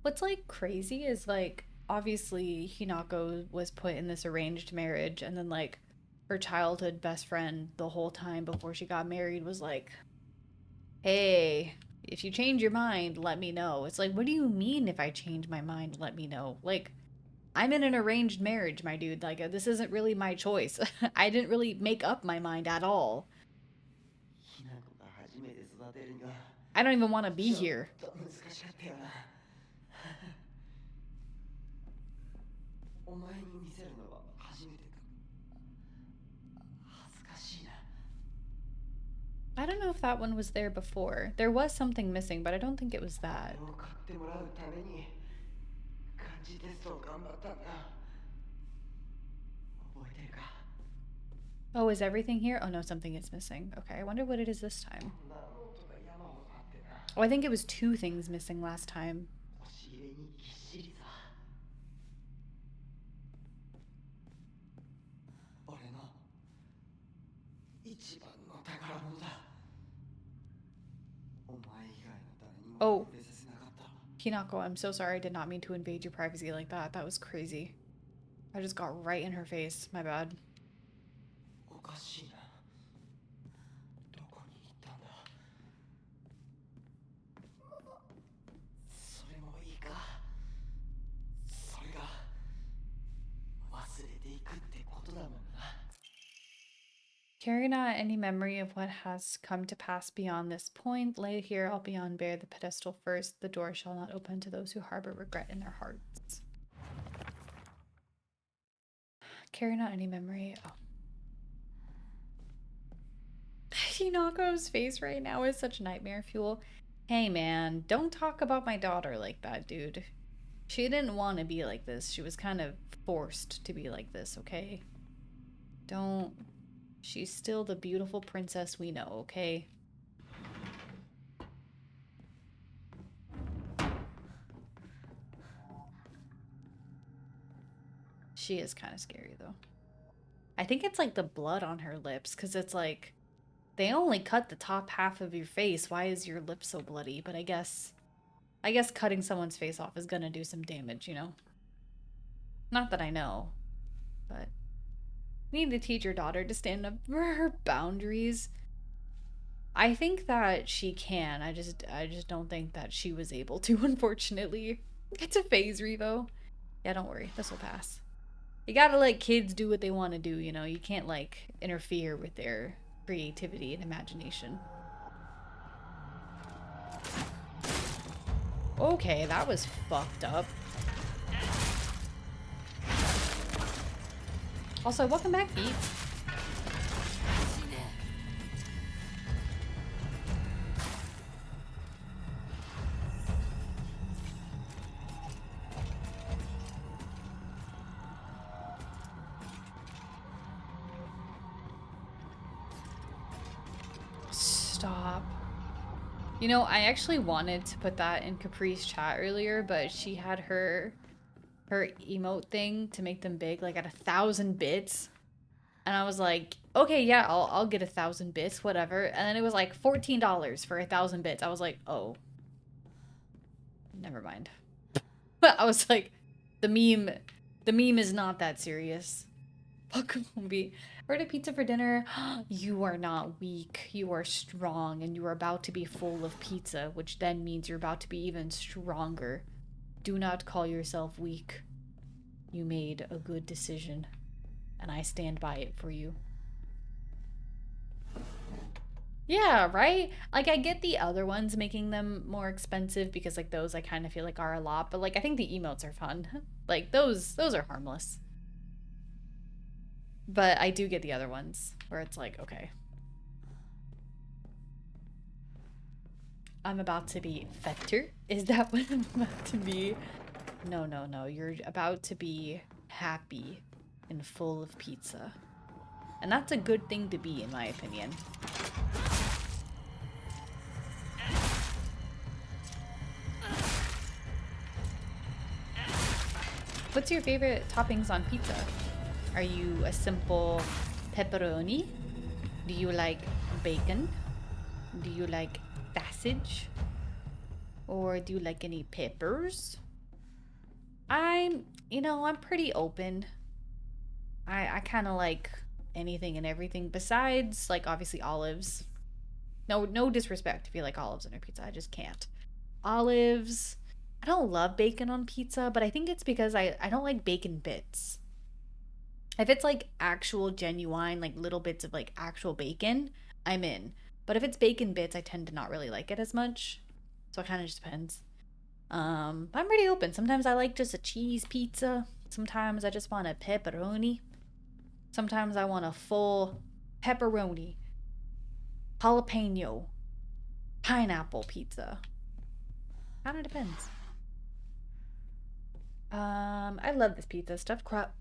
What's like crazy is like obviously Hinako was put in this arranged marriage, and then like her childhood best friend the whole time before she got married was like, hey, if you change your mind, let me know. It's like, what do you mean if I change my mind, let me know? Like, I'm in an arranged marriage, my dude. Like, this isn't really my choice. I didn't really make up my mind at all. I don't even want to be here. I don't know if that one was there before. There was something missing, but I don't think it was that. Oh, is everything here? Oh no, something is missing. Okay, I wonder what it is this time. Oh, I think it was 2 things missing last time. Oh, Hinako, I'm so sorry. I did not mean to invade your privacy like that. That was crazy. I just got right in her face. My bad. Carry not any memory of what has come to pass beyond this point. Lay here, I'll be on bear the pedestal first. The door shall not open to those who harbor regret in their hearts. Carry not any memory. Oh. Hinako's face right now is such nightmare fuel. Hey man, don't talk about my daughter like that, dude. She didn't want to be like this. She was kind of forced to be like this, okay? Don't. She's still the beautiful princess we know, okay? She is kind of scary, though. I think it's like the blood on her lips, because it's like, they only cut the top half of your face. Why is your lip so bloody? But I guess cutting someone's face off is gonna do some damage, you know? Not that I know, but you need to teach your daughter to stand up for her boundaries. I think that she can. I just don't think that she was able to, unfortunately. It's a phase, Revo. Yeah, don't worry. This will pass. You gotta let kids do what they want to do, you know? You can't, like, interfere with their creativity and imagination. Okay, that was fucked up. Also, welcome back, Pete. Stop. You know, I actually wanted to put that in Capri's chat earlier, but she had her emote thing to make them big, like at 1,000 bits. And I was like, okay, yeah, I'll get 1,000 bits, whatever. And then it was like $14 for 1,000 bits. I was like, oh, never mind. But I was like, the meme is not that serious. Fuck Mombi. Ordered pizza for dinner. You are not weak. You are strong, and you are about to be full of pizza, which then means you're about to be even stronger. Do not call yourself weak. You made a good decision, and I stand by it for you. Yeah, right? Like I get the other ones making them more expensive because like those I kind of feel like are a lot, but like I think the emotes are fun. Like those are harmless. But I do get the other ones where it's like, okay, I'm about to be fetter. Is that what I'm about to be? No, no, no. You're about to be happy and full of pizza. And that's a good thing to be, in my opinion. What's your favorite toppings on pizza? Are you a simple pepperoni? Do you like bacon? Do you like sausage? Or do you like any peppers? I'm pretty open. I kind of like anything and everything besides like obviously olives. No disrespect if you like olives on your pizza. I just can't. Olives. I don't love bacon on pizza, but I think it's because I don't like bacon bits. If it's like actual genuine like little bits of like actual bacon, I'm in. But if it's bacon bits, I tend to not really like it as much. So it kind of just depends. I'm pretty open. Sometimes I like just a cheese pizza. Sometimes I just want a pepperoni. Sometimes I want a full pepperoni, jalapeno, pineapple pizza. Kind of depends. I love this pizza. Stuffed crust.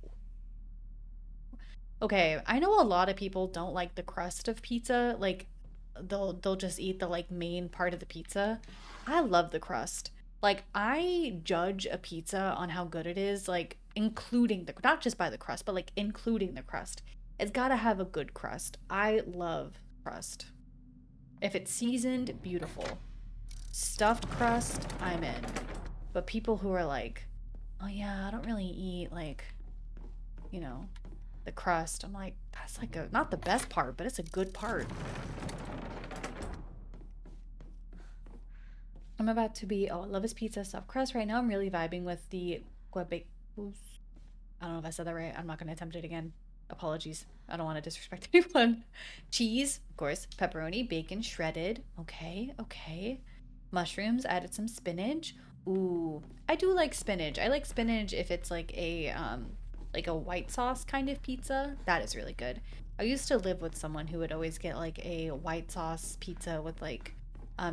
Okay, I know a lot of people don't like the crust of pizza. Like they'll just eat the like main part of the pizza. I love the crust. Like I judge a pizza on how good it is, like including the not just by the crust, but like including the crust. It's got to have a good crust. I love crust. If it's seasoned, beautiful. Stuffed crust, I'm in. But people who are like, "Oh yeah, I don't really eat like, you know, the crust." I'm like, that's like a not the best part, but it's a good part. I'm about to be I love his pizza stuffed crust. Right now I'm really vibing with the Quebec. I don't know if I said that right. I'm not gonna attempt it again. Apologies. I don't want to disrespect anyone. Cheese, of course, pepperoni, bacon, shredded. Okay, okay. Mushrooms, added some spinach. Ooh, I do like spinach. I like spinach if it's like a white sauce kind of pizza. That is really good. I used to live with someone who would always get like a white sauce pizza with like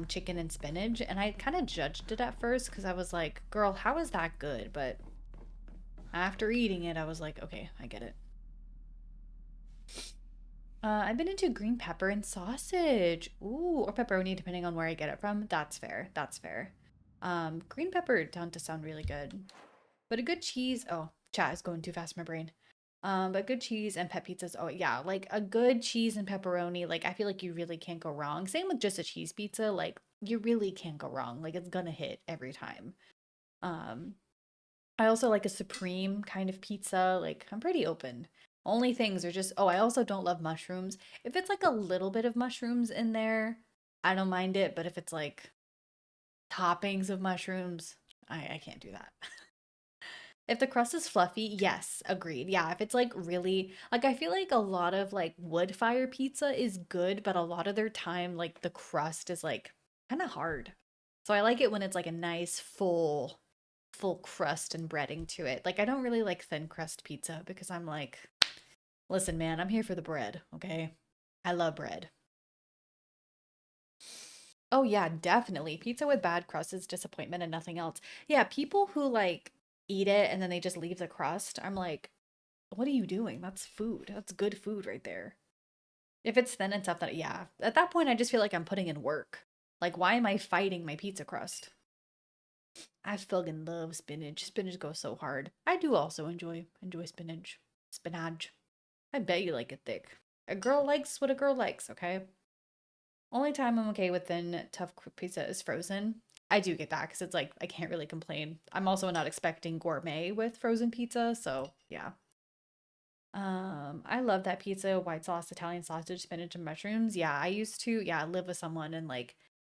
chicken and spinach, and I kind of judged it at first because I was like, "Girl, how is that good?" But after eating it, I was like, "Okay, I get it." I've been into green pepper and sausage. Ooh, or pepperoni, depending on where I get it from. That's fair. That's fair. Green pepper down to sound really good. But a good cheese. Oh, chat is going too fast in my brain. But good cheese and pep pizzas. Oh yeah, like a good cheese and pepperoni. Like I feel like you really can't go wrong. Same with just a cheese pizza. Like you really can't go wrong. Like it's gonna hit every time. Um, I also like a supreme kind of pizza. Like I'm pretty open. Only things are just I also don't love mushrooms. If it's like a little bit of mushrooms in there, I don't mind it, but if it's like toppings of mushrooms, I can't do that. If the crust is fluffy, yes, agreed. Yeah, if it's like really like I feel like a lot of like wood fire pizza is good, but a lot of their time like the crust is like kind of hard. So I like it when it's like a nice full crust and breading to it. Like I don't really like thin crust pizza because I'm like, listen, man, I'm here for the bread, okay? I love bread. Oh yeah, definitely. Pizza with bad crust is disappointment and nothing else. Yeah, people who like eat it and then they just leave the crust, I'm like, what are you doing? That's food. That's good food right there. If it's thin and stuff that yeah, at that point I just feel like I'm putting in work. Like why am I fighting my pizza crust? I fucking love spinach. Spinach goes so hard. I do also enjoy spinach. Spinach. I bet you like it thick. A girl likes what a girl likes, okay? Only time I'm okay with thin, tough pizza is frozen. I do get that because it's like I can't really complain. I'm also not expecting gourmet with frozen pizza, so yeah. I love that pizza, white sauce, Italian sausage, spinach, and mushrooms. Yeah, I used to, yeah, live with someone and like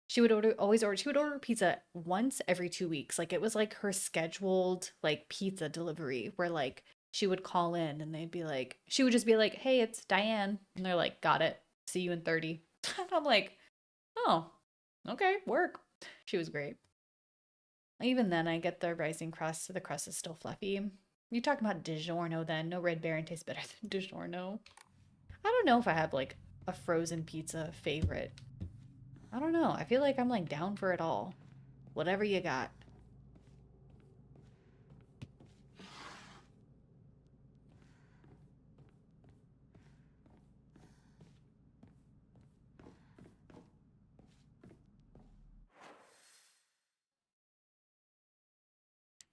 she would order pizza once every 2 weeks. Like it was like her scheduled like pizza delivery where like she would call in and they'd be like, she would just be like, "Hey, it's Diane." And they're like, "Got it. See you in 30." I'm like, oh, okay, work. She was great. Even then, I get the rising crust, so the crust is still fluffy. You talking about DiGiorno then? No, Red Baron tastes better than DiGiorno. I don't know if I have like a frozen pizza favorite. I don't know. I feel like I'm like down for it all. Whatever you got.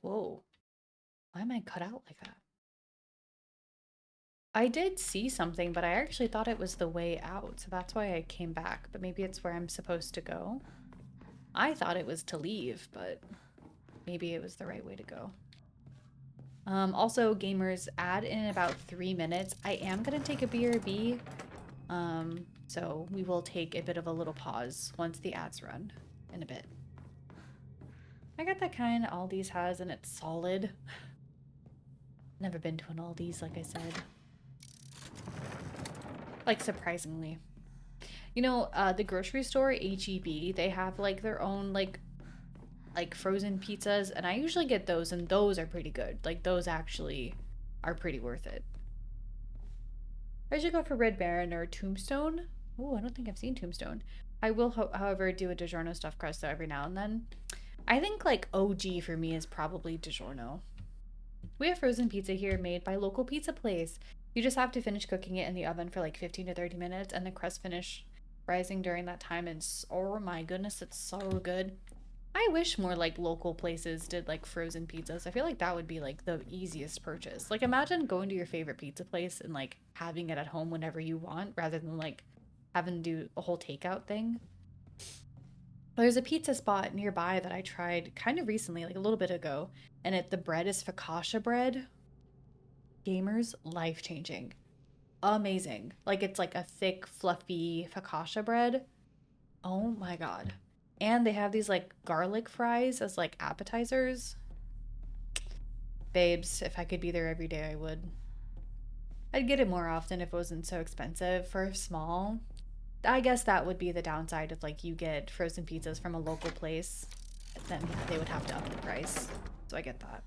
Whoa. Why am I cut out like that? I did see something, but I actually thought it was the way out, so that's why I came back. But maybe it's where I'm supposed to go. I thought it was to leave, but maybe it was the right way to go. Also, gamers, add in about 3 minutes. I am going to take a BRB, so we will take a bit of a little pause once the ads run in a bit. I got that kind Aldi's has, and it's solid. Never been to an Aldi's, like I said. Like, surprisingly. You know, the grocery store, H-E-B, they have, like, their own, like frozen pizzas, and I usually get those, and those are pretty good. Like, those actually are pretty worth it. I should go for Red Baron or Tombstone. Oh, I don't think I've seen Tombstone. I will, however, do a DiGiorno stuffed crust though every now and then. I think, like, OG for me is probably DiGiorno. We have frozen pizza here made by local pizza place. You just have to finish cooking it in the oven for like 15 to 30 minutes, and the crust finish rising during that time, and oh my goodness, it's so good. I wish more like local places did like frozen pizzas. I feel like that would be like the easiest purchase. Like, imagine going to your favorite pizza place and like having it at home whenever you want, rather than like having to do a whole takeout thing. There's a pizza spot nearby that I tried kind of recently, like a little bit ago, and the bread is focaccia bread. Gamers, life-changing. Amazing. Like, it's like a thick, fluffy focaccia bread. Oh my god. And they have these like garlic fries as like appetizers. Babes, if I could be there every day, I would. I'd get it more often if it wasn't so expensive for small. I guess that would be the downside if like you get frozen pizzas from a local place. Then yeah, they would have to up the price. So I get that.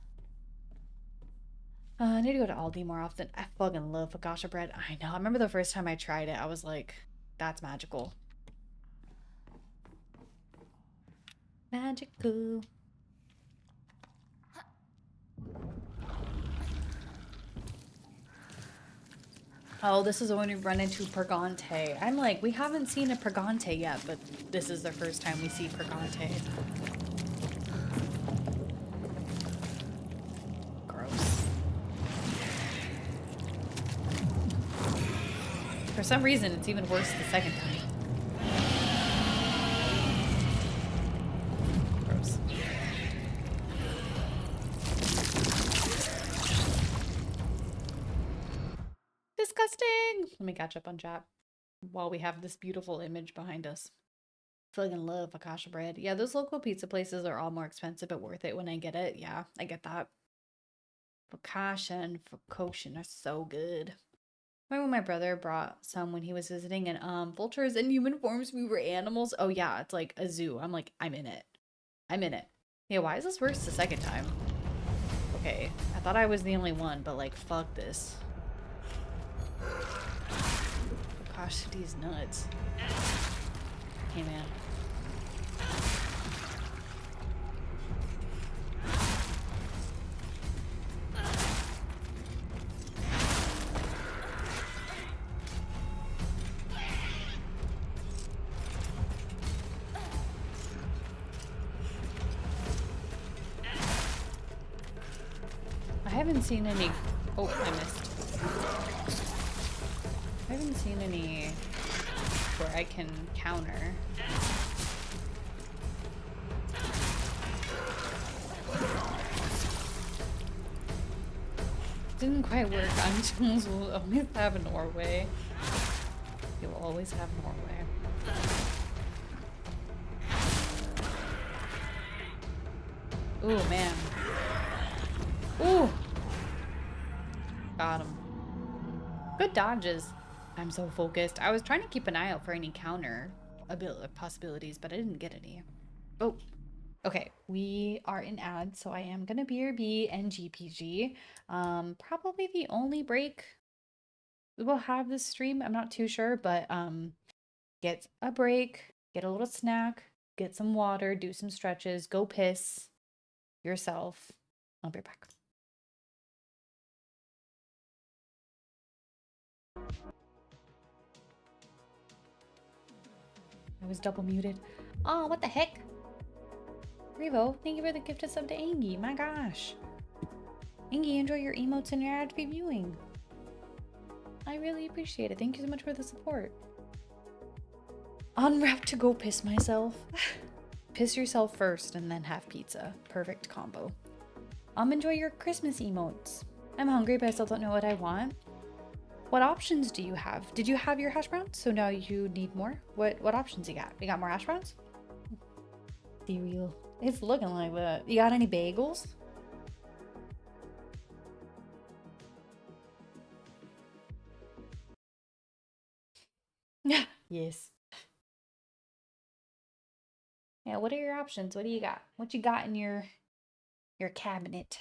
I need to go to Aldi more often. I fucking love focaccia bread. I know. I remember the first time I tried it, I was like, that's magical. Magical. Oh, this is when we run into Purgante. I'm like, we haven't seen a Purgante yet, but this is the first time we see Purgante. Gross. For some reason, it's even worse the second time. Gross. Disgusting! Let me catch up on chat while we have this beautiful image behind us. Fucking love focaccia bread. Yeah, those local pizza places are all more expensive but worth it when I get it. Yeah, I get that. Focaccia and focaccia are so good. Remember when my brother brought some when he was visiting, and vultures in human forms, we were animals? Oh yeah, it's like a zoo. I'm like, I'm in it. I'm in it. Yeah, why is this worse the second time? Okay, I thought I was the only one, but like, fuck this. Gosh, these nuts. Hey, man. I haven't seen any... Oh, I missed. I haven't seen any where I can counter. Didn't quite work on tools. We'll always have Norway. You'll always have Norway. Ooh, man. Ooh! Got him. Good dodges. I'm so focused. I was trying to keep an eye out for any counter possibilities, but I didn't get any. Oh, okay. We are in ads, so I am gonna BRB and GPG. Probably the only break we'll have this stream. I'm not too sure, but get a break, get a little snack, get some water, do some stretches, go piss yourself. I'll be right back. I was double muted. Oh, what the heck? Revo, thank you for the gifted sub to Angie. My gosh. Angie, enjoy your emotes and your ad viewing. I really appreciate it. Thank you so much for the support. Unwrap to go piss myself. Piss yourself first and then have pizza. Perfect combo. Enjoy your Christmas emotes. I'm hungry, but I still don't know what I want. What options do you have? Did you have your hash browns? So now you need more? What options you got? You got more hash browns? Cereal. It's looking like that. You got any bagels? Yeah. Yes. Yeah, what are your options? What do you got? What you got in your cabinet?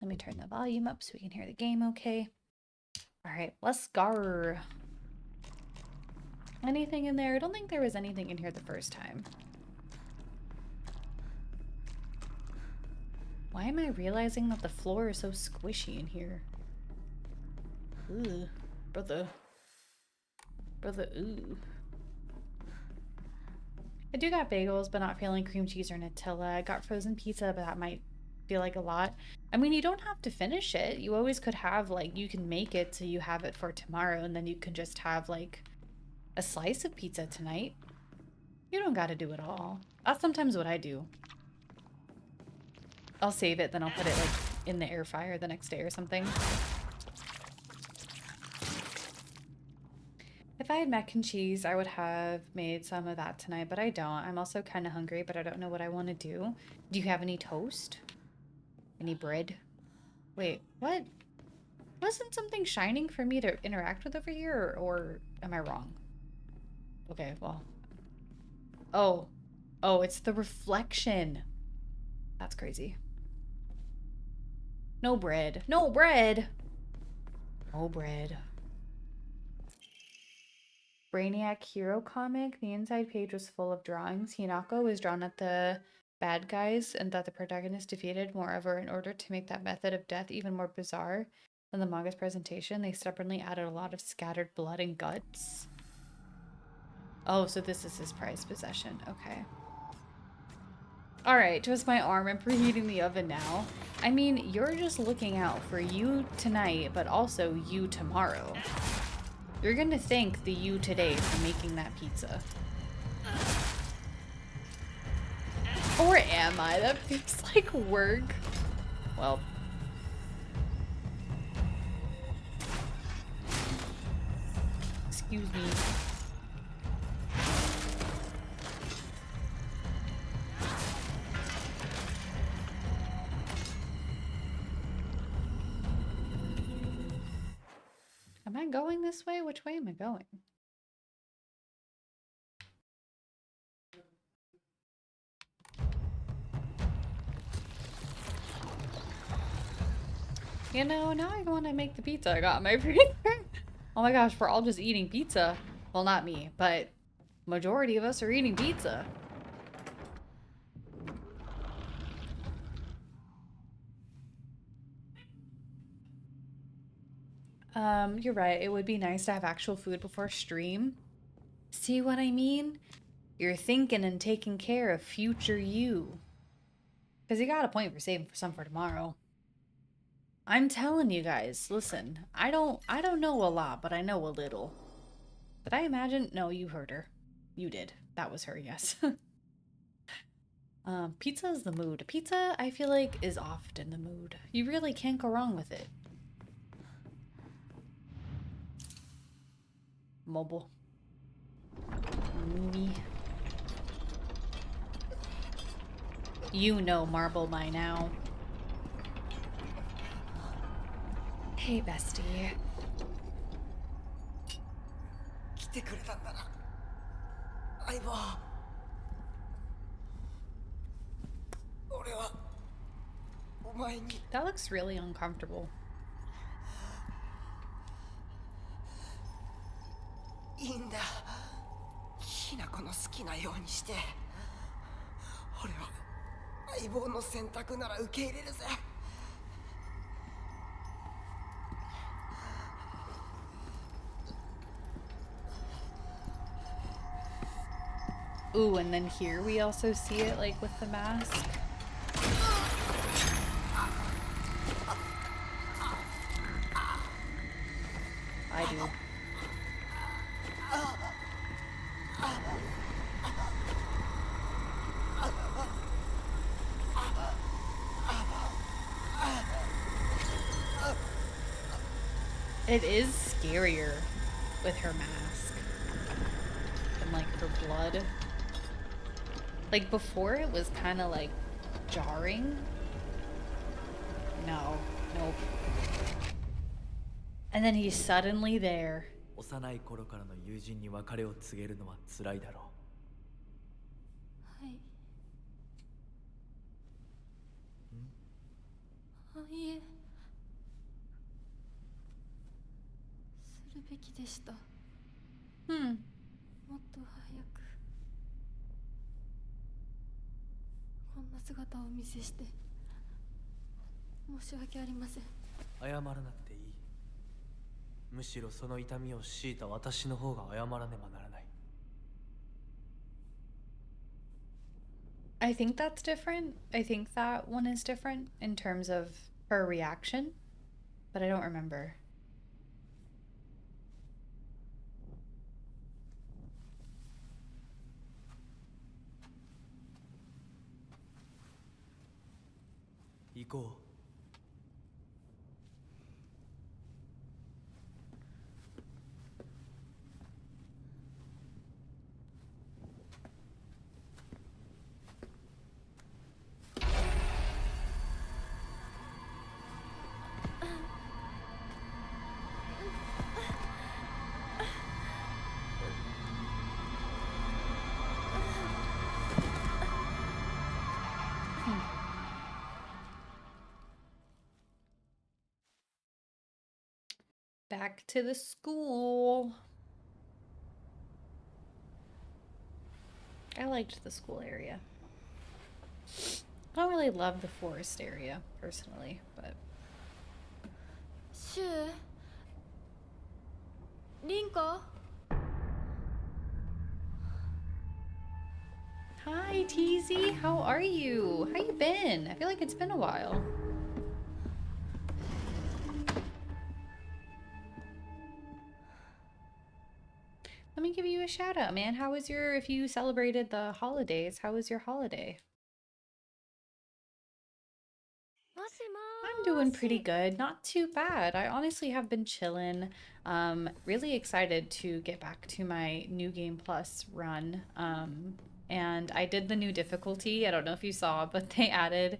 Let me turn the volume up so we can hear the game okay. All right, let's go. Anything in there? I don't think there was anything in here the first time. Why am I realizing that the floor is so squishy in here? Ooh, brother. Brother, ooh. I do got bagels, but not feeling cream cheese or Nutella. I got frozen pizza, but that might feel like a lot. I mean, you don't have to finish it. You always could have, like, you can make it so you have it for tomorrow, and then you can just have, like, a slice of pizza tonight. You don't gotta do it all. That's sometimes what I do. I'll save it, then I'll put it, like, in the air fryer the next day or something. If I had mac and cheese, I would have made some of that tonight, but I don't. I'm also kind of hungry, but I don't know what I want to do. Do you have any toast? Any bread? Wait, what? Wasn't something shining for me to interact with over here, or am I wrong? Okay, well. Oh. Oh, it's the reflection. That's crazy. No bread. No bread! No bread. Brainiac Hero comic, the inside page was full of drawings. Hinako was drawn at the bad guys and that the protagonist defeated. Moreover, in order to make that method of death even more bizarre than the manga's presentation, they stubbornly added a lot of scattered blood and guts. Oh, so this is his prized possession. Okay. Alright, twist my arm and preheating the oven now. I mean, you're just looking out for you tonight, but also you tomorrow. You're gonna thank the you today for making that pizza. Or am I? That feels like work. Well. Excuse me. Am I going this way? Which way am I going? You know, now I want to make the pizza I got in my freezer. Oh my gosh, we're all just eating pizza. Well, not me, but majority of us are eating pizza. You're right. It would be nice to have actual food before stream. See what I mean? You're thinking and taking care of future you. Because you got a point for saving for some for tomorrow. I'm telling you guys, listen, I don't know a lot, but I know a little. Did I imagine? No, you heard her. You did. That was her, yes. Pizza is the mood. Pizza, I feel like, is often the mood. You really can't go wrong with it. Mobile. Me. You know Marble by now. Hey, bestie. 来てくれたんだな相棒。俺はお前に That looks really uncomfortable. いいんだ。ひな子の好きなようにして。俺は相棒の選択なら受け入れるぜ。Ooh, and then here we also see it, like, with the mask. I do. It is scarier with her mask and, like, her blood. Like, before it was kind of, like, jarring. No. Nope. And then he's suddenly there. 幼い頃からの友人に別れを告げるのは辛いだろはい。あ、いえ。するべきでした。Hmm. もっと早く。こんな姿をお見せして。申し訳ありません。謝らなくていい。むしろその痛みを強いた私の方が謝らねばならない。I think that's different. I think that one is different in terms of her reaction, but I don't remember. 行こう。Back to the school. I liked the school area. I don't really love the forest area, personally, but... シュウ。リンコ。 Hi, Teasy. How are you? How you been? I feel like it's been a while. Let me give you a shout out, man. How was your, if you celebrated the holidays, how was your holiday? I'm doing pretty good. Not too bad. I honestly have been chilling. Really excited to get back to my New Game Plus run. And I did the new difficulty. I don't know if you saw, but they added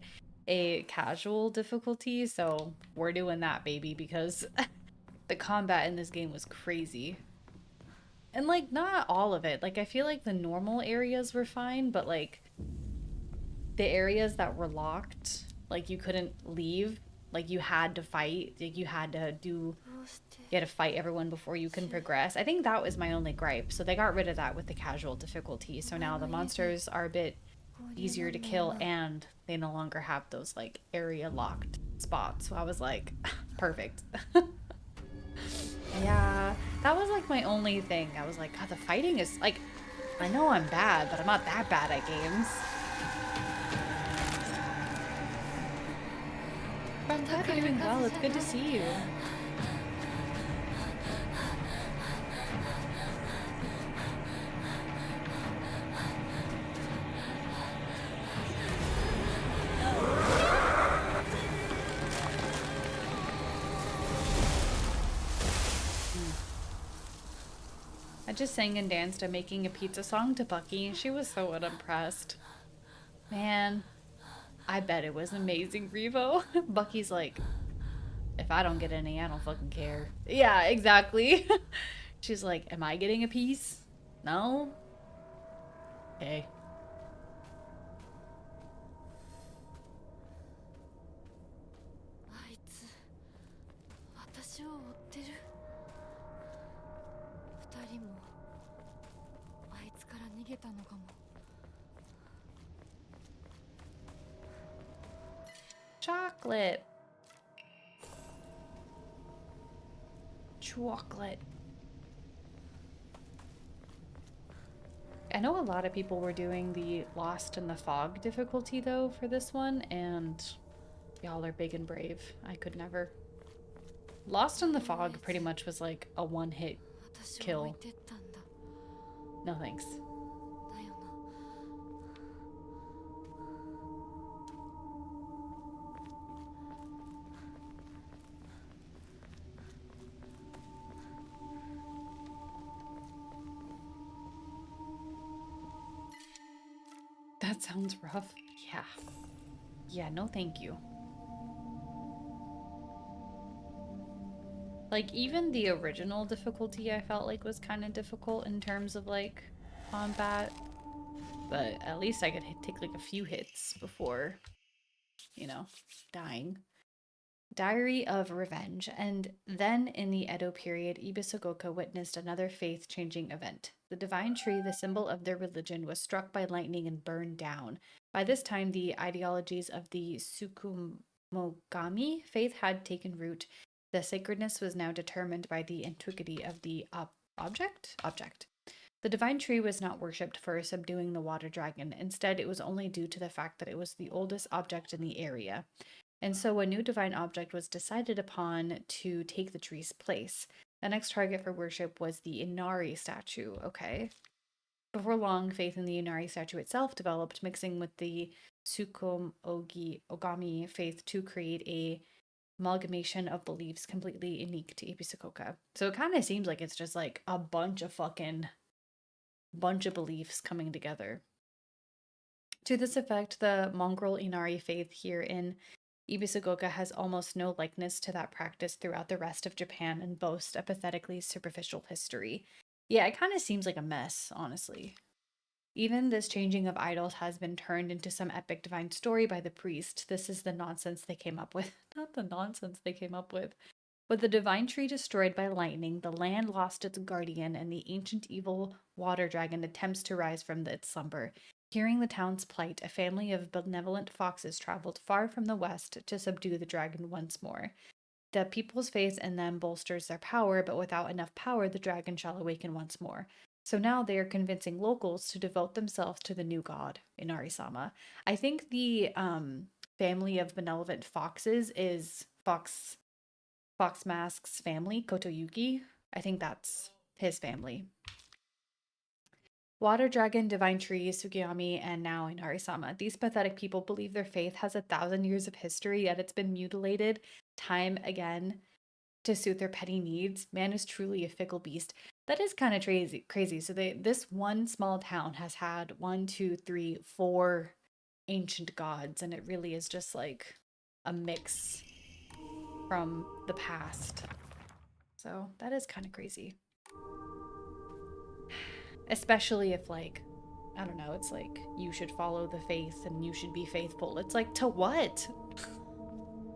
a casual difficulty. So we're doing that, baby, because the combat in this game was crazy. And, like, not all of it. Like, I feel like the normal areas were fine, but, like, the areas that were locked, like, you couldn't leave. Like, you had to fight. Like, you had to do... You had to fight everyone before you can progress. I think that was my only gripe. So they got rid of that with the casual difficulty. So now the monsters are a bit easier to kill, and they no longer have those, like, area locked spots. So I was like, perfect. Yeah, that was like my only thing. I was like, God, the fighting is like, I know I'm bad, but I'm not that bad at games. I'm glad you're doing well. It's good to see you. I just sang and danced to Making a Pizza song to Bucky, and she was so unimpressed. Man, I bet it was amazing, Revo. Bucky's like, If I don't get any, I don't fucking care. Yeah, exactly. She's like, am I getting a piece? No? Okay. あいつ私を追ってる。二人もあいつから逃げたのかも。 Chocolate. Chocolate. I know a lot of people were doing the Lost in the Fog difficulty though for this one, and y'all are big and brave. I could never. Lost in the Fog pretty much was like a one-hit 私を置いてったんだ。 no thanks. だよな。 That sounds rough. Yeah. Yeah, no thank you. Like, even the original difficulty I felt like was kind of difficult in terms of, like, combat. But at least I could take, like, a few hits before, you know, dying. Diary of Revenge. And then in the Edo period, Ibusagoka witnessed another faith-changing event. The divine tree, the symbol of their religion, was struck by lightning and burned down. By this time, the ideologies of the Tsukumogami faith had taken root. The sacredness was now determined by the antiquity of the object. The divine tree was not worshipped for subduing the water dragon. Instead, it was only due to the fact that it was the oldest object in the area. And so a new divine object was decided upon to take the tree's place. The next target for worship was the Inari statue. Okay. Before long, faith in the Inari statue itself developed, mixing with the Tsukumogami faith to create a amalgamation of beliefs completely unique to Ibusagoka. So it kind of seems like it's just like a bunch of beliefs coming together. To this effect, the Mongol Inari faith here in Ibusagoka has almost no likeness to that practice throughout the rest of Japan and boasts a pathetically superficial history. Yeah, it kind of seems like a mess, honestly. Even this changing of idols has been turned into some epic divine story by the priest. This is the nonsense they came up with. Not the nonsense they came up with. With the divine tree destroyed by lightning, the land lost its guardian, and the ancient evil water dragon attempts to rise from its slumber. Hearing the town's plight, a family of benevolent foxes traveled far from the west to subdue the dragon once more. The people's faith in them bolsters their power, but without enough power, the dragon shall awaken once more. So now they are convincing locals to devote themselves to the new god, Inari-sama. I think the family of benevolent foxes is Fox Mask's family, Kotoyuki. I think that's his family. Water Dragon, Divine Tree, Sugiyami, and now Inari-sama. These pathetic people believe their faith has 1,000 years of history, yet it's been mutilated time again to suit their petty needs. Man is truly a fickle beast. That is kind of crazy. So this one small town has had 1, 2, 3, 4 ancient gods, and it really is just like a mix from the past. So that is kind of crazy. Especially if, like, I don't know, it's like, you should follow the faith and you should be faithful. It's like, to what?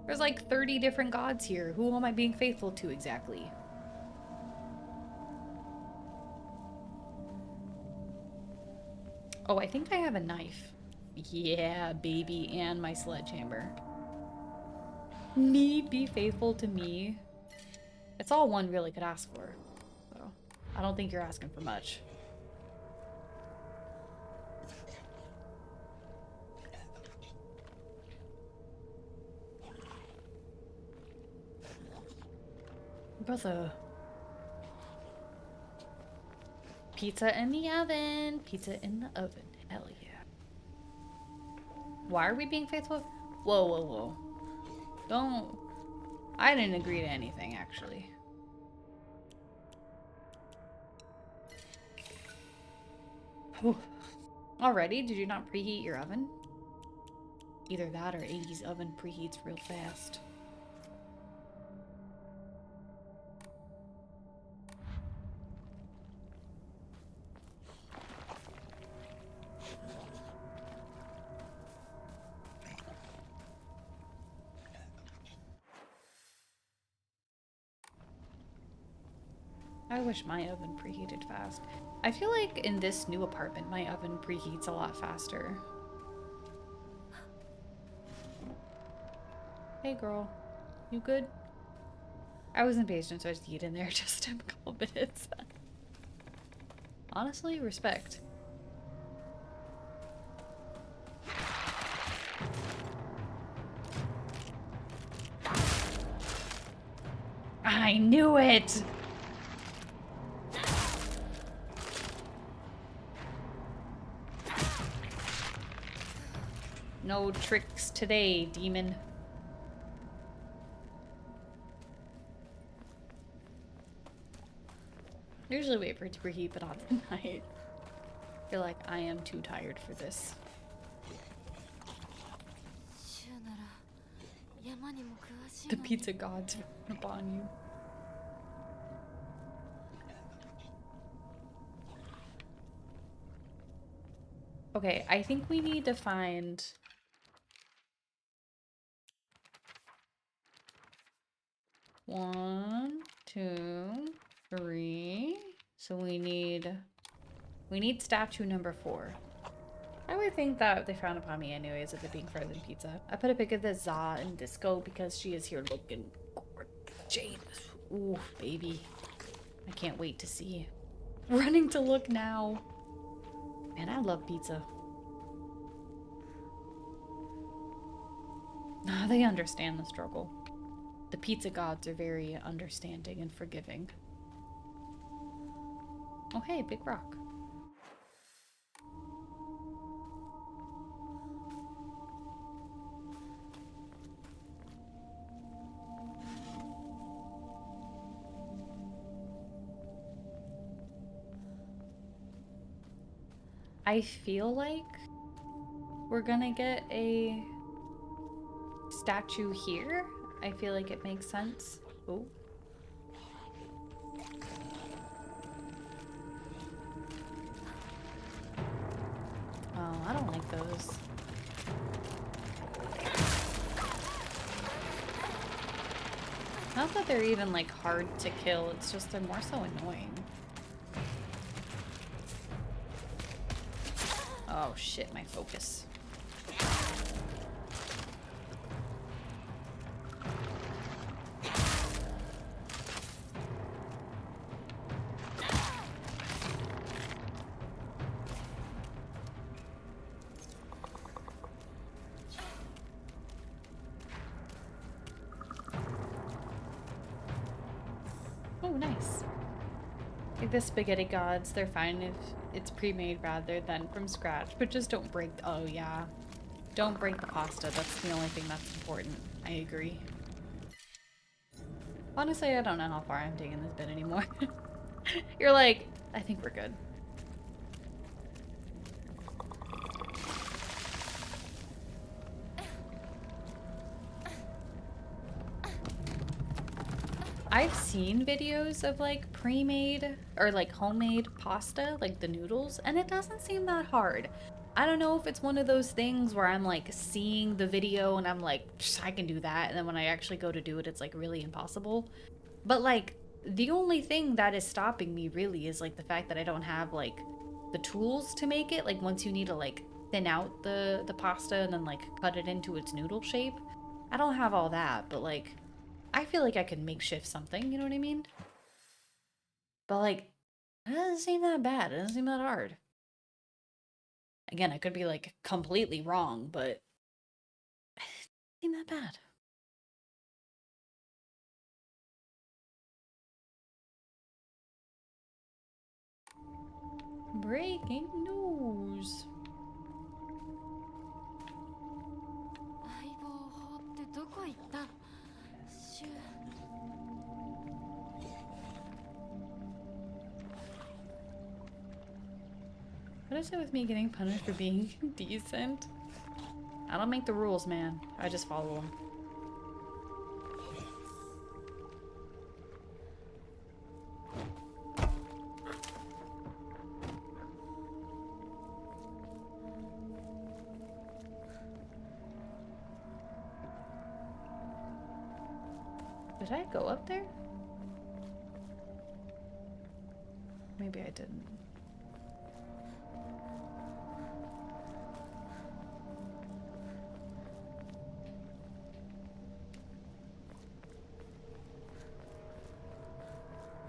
There's like 30 different gods here. Who am I being faithful to exactly? Oh, I think I have a knife. Yeah, baby, and my sledgehammer. Me be faithful to me. It's all one really could ask for. So, I don't think you're asking for much. Brother. Pizza in the oven. Pizza in the oven. Hell yeah. Why are we being faithful? Whoa, whoa, whoa. Don't. I didn't agree to anything, actually. Whew. Already? Did you not preheat your oven? Either that or 80's oven preheats real fast. I wish my oven preheated fast. I feel like in this new apartment, my oven preheats a lot faster. Hey girl, you good? I was impatient, so I just eat in there just a couple minutes. Honestly, respect. I knew it! No tricks today, demon. I usually wait for it to preheat, but on tonight. I feel like I am too tired for this. シュウなら山にも詳しい The のに pizza gods run upon you. Okay, I think we need to find... One, two, three. So we need statue number 4. I would think that they frown upon me anyways with it being frozen pizza. I put a pic of the Za and Disco because she is here looking gorgeous. Ooh, baby. I can't wait to see. Running to look now. Man, I love pizza. They understand the struggle. The pizza gods are very understanding and forgiving. Oh hey, big rock. I feel like we're gonna get a statue here. I feel like it makes sense. Oh. Oh, I don't like those. Not that they're even like hard to kill, it's just they're more so annoying. Oh shit, my focus. Oh, nice. Like the spaghetti gods, they're fine if it's pre-made rather than from scratch, but just don't break. Oh yeah, don't break the pasta. That's the only thing that's important. I agree. Honestly, I don't know how far I'm taking this bit anymore. You're like, I think we're good. I've seen videos of like pre-made or like homemade pasta, like the noodles, and it doesn't seem that hard. I don't know if it's one of those things where I'm like seeing the video and I'm like, I can do that. And then when I actually go to do it, it's like really impossible. But like the only thing that is stopping me really is like the fact that I don't have like the tools to make it. Like once you need to like thin out the pasta and then like cut it into its noodle shape. I don't have all that, but like I feel like I could makeshift something, you know what I mean? But like, it doesn't seem that bad. It doesn't seem that hard. Again, I could be like completely wrong, but it doesn't seem that bad. Breaking news. 相棒法ってどこ行ったシュウ What is it with me getting punished for being decent? I don't make the rules, man. I just follow them. Did I go up there? Maybe I didn't.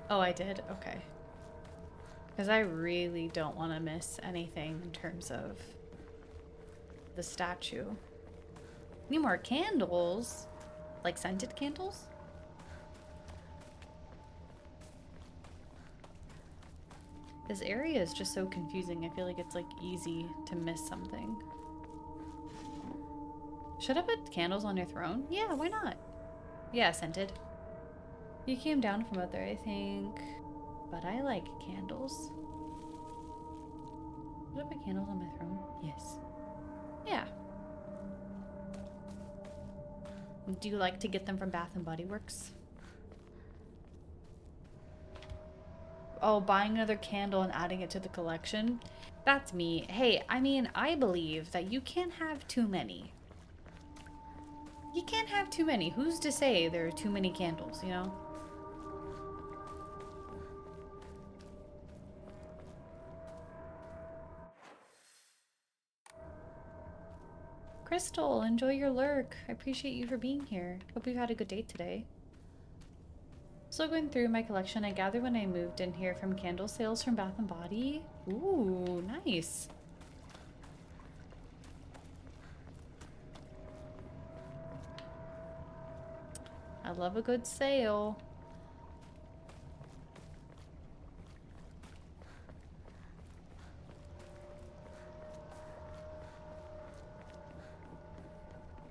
Oh, I did? Okay. Because I really don't want to miss anything in terms of the statue. Need more candles? Like scented candles? This area is just so confusing. I feel like it's like easy to miss something. Should I put candles on your throne? Yeah, why not? Yeah, scented. You came down from out there, I think. But I like candles. Should I put candles on my throne? Yes. Yeah. Do you like to get them from Bath and Body Works? Oh, buying another candle and adding it to the collection? That's me. Hey, I mean, I believe that you can't have too many. You can't have too many. Who's to say there are too many candles, you know? Crystal, enjoy your lurk. I appreciate you for being here. Hope you've had a good day today. So going through my collection, I gathered when I moved in here from candle sales from Bath & Body. Ooh, nice. I love a good sale.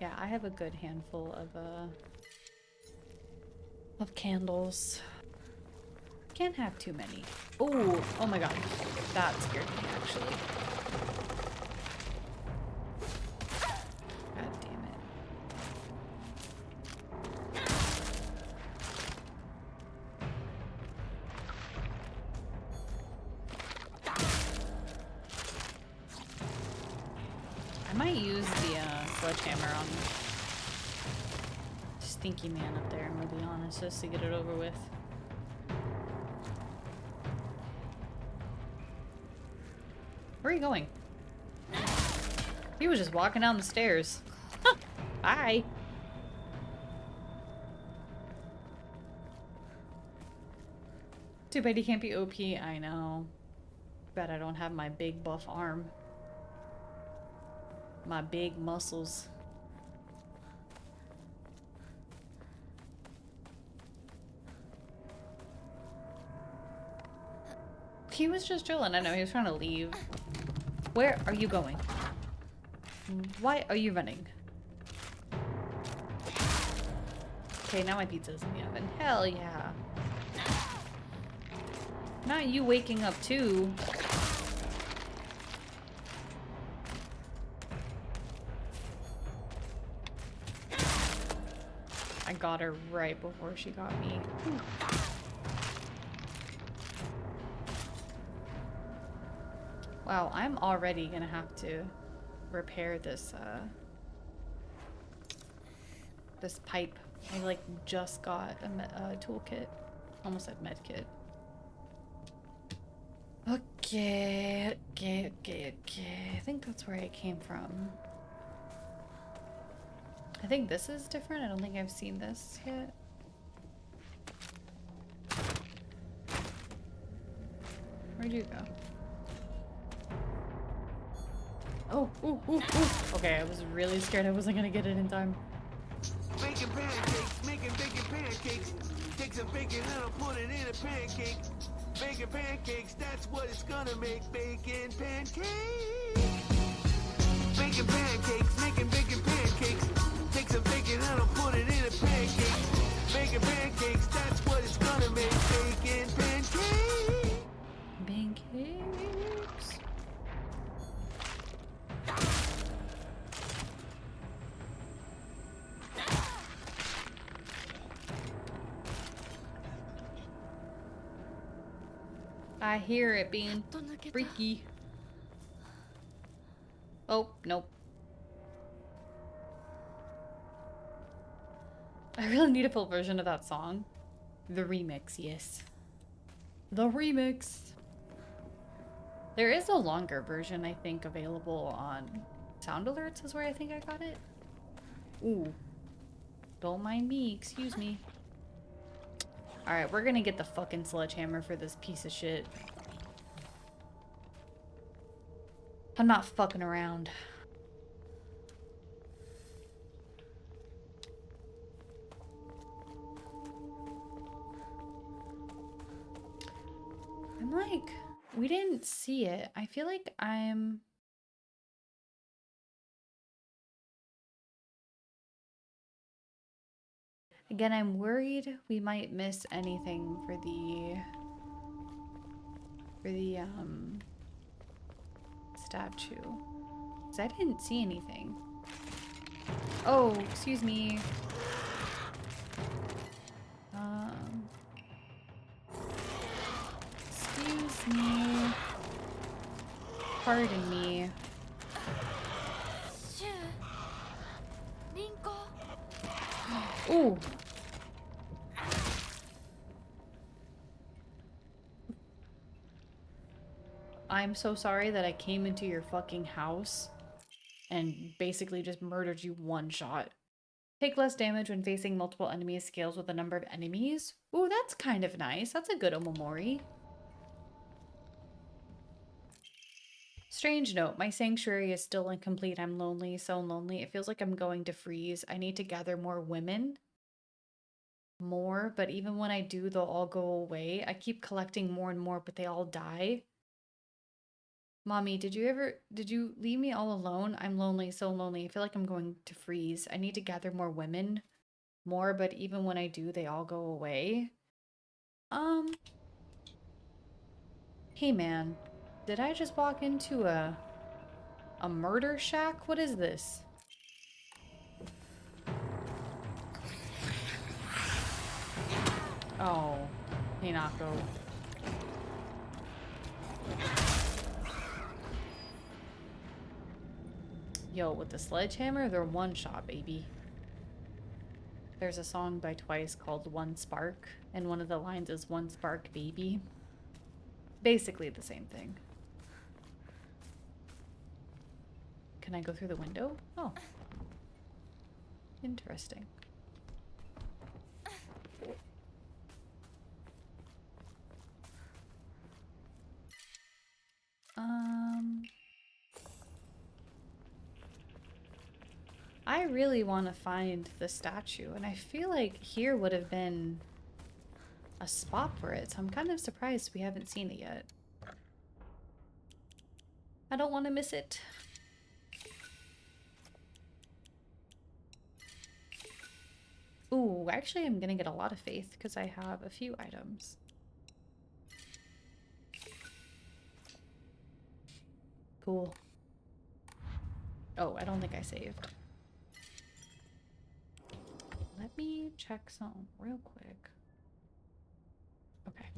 Yeah, I have a good handful of candles. Can't have too many. Ooh, oh my god. That scared me actually. God damn it. I might use the sledgehammer on Stinky Man up there, I'm gonna be honest, just to get it over with. Where are you going? He was just walking down the stairs. Huh. Bye. Too bad he can't be OP. I know. Bet I don't have my big buff arm. My big muscles. He was just chilling. I know, he was trying to leave. Where are you going? Why are you running? Okay, now my pizza's in the oven. Hell yeah. Not you waking up too. I got her right before she got me. Whew. Wow, I'm already gonna have to repair this, this pipe. I, like, just got a toolkit. Almost said medkit. Okay. I think that's where I came from. I think this is different. I don't think I've seen this yet. Where'd you go? Oh, ooh. Okay, I was really scared I wasn't gonna get it in time. Making pancakes, making bacon pancakes. Take some bacon and I'll put it in a pancake. Making pancakes, that's what it's gonna make. Bacon pancakes. Making pancakes, making bacon pancakes. Take some bacon and I'll put it in a pancake. Making pancakes, that's what it's gonna make. Bacon pancakes. Pancakes. I hear it being freaky. Oh, nope. I really need a full version of that song. The remix, yes. The remix. There is a longer version, I think, available on Sound Alerts is where I think I got it. Ooh. Don't mind me, excuse me. Alright, we're gonna get the fucking sledgehammer for this piece of shit. I'm not fucking around. I'm like, we didn't see it. I feel like I'm... Again, I'm worried we might miss anything for the statue. 'Cause I didn't see anything. Oh, excuse me. Excuse me. Pardon me. シュウリンコ Ooh. I'm so sorry that I came into your fucking house and basically just murdered you one shot. Take less damage when facing multiple enemies, scales with the number of enemies. Ooh, that's kind of nice. That's a good Omamori. Strange note, my sanctuary is still incomplete. I'm lonely, so lonely. It feels like I'm going to freeze. I need to gather more women. More, but even when I do, they'll all go away. I keep collecting more and more, but they all die. Mommy, did you leave me all alone? I'm lonely, so lonely. I feel like I'm going to freeze. I need to gather more women. More, but even when I do, they all go away. Hey man, did I just walk into a murder shack? What is this? Oh, Hinako. Yo, with the sledgehammer, they're one shot, baby. There's a song by Twice called One Spark, and one of the lines is One Spark, baby. Basically the same thing. Can I go through the window? Oh. Interesting. I really want to find the statue, and I feel like here would have been a spot for it, so I'm kind of surprised we haven't seen it yet. I don't want to miss it. Ooh, actually I'm gonna get a lot of faith because I have a few items. Cool. Oh, I don't think I saved. Let me check something real quick. Okay.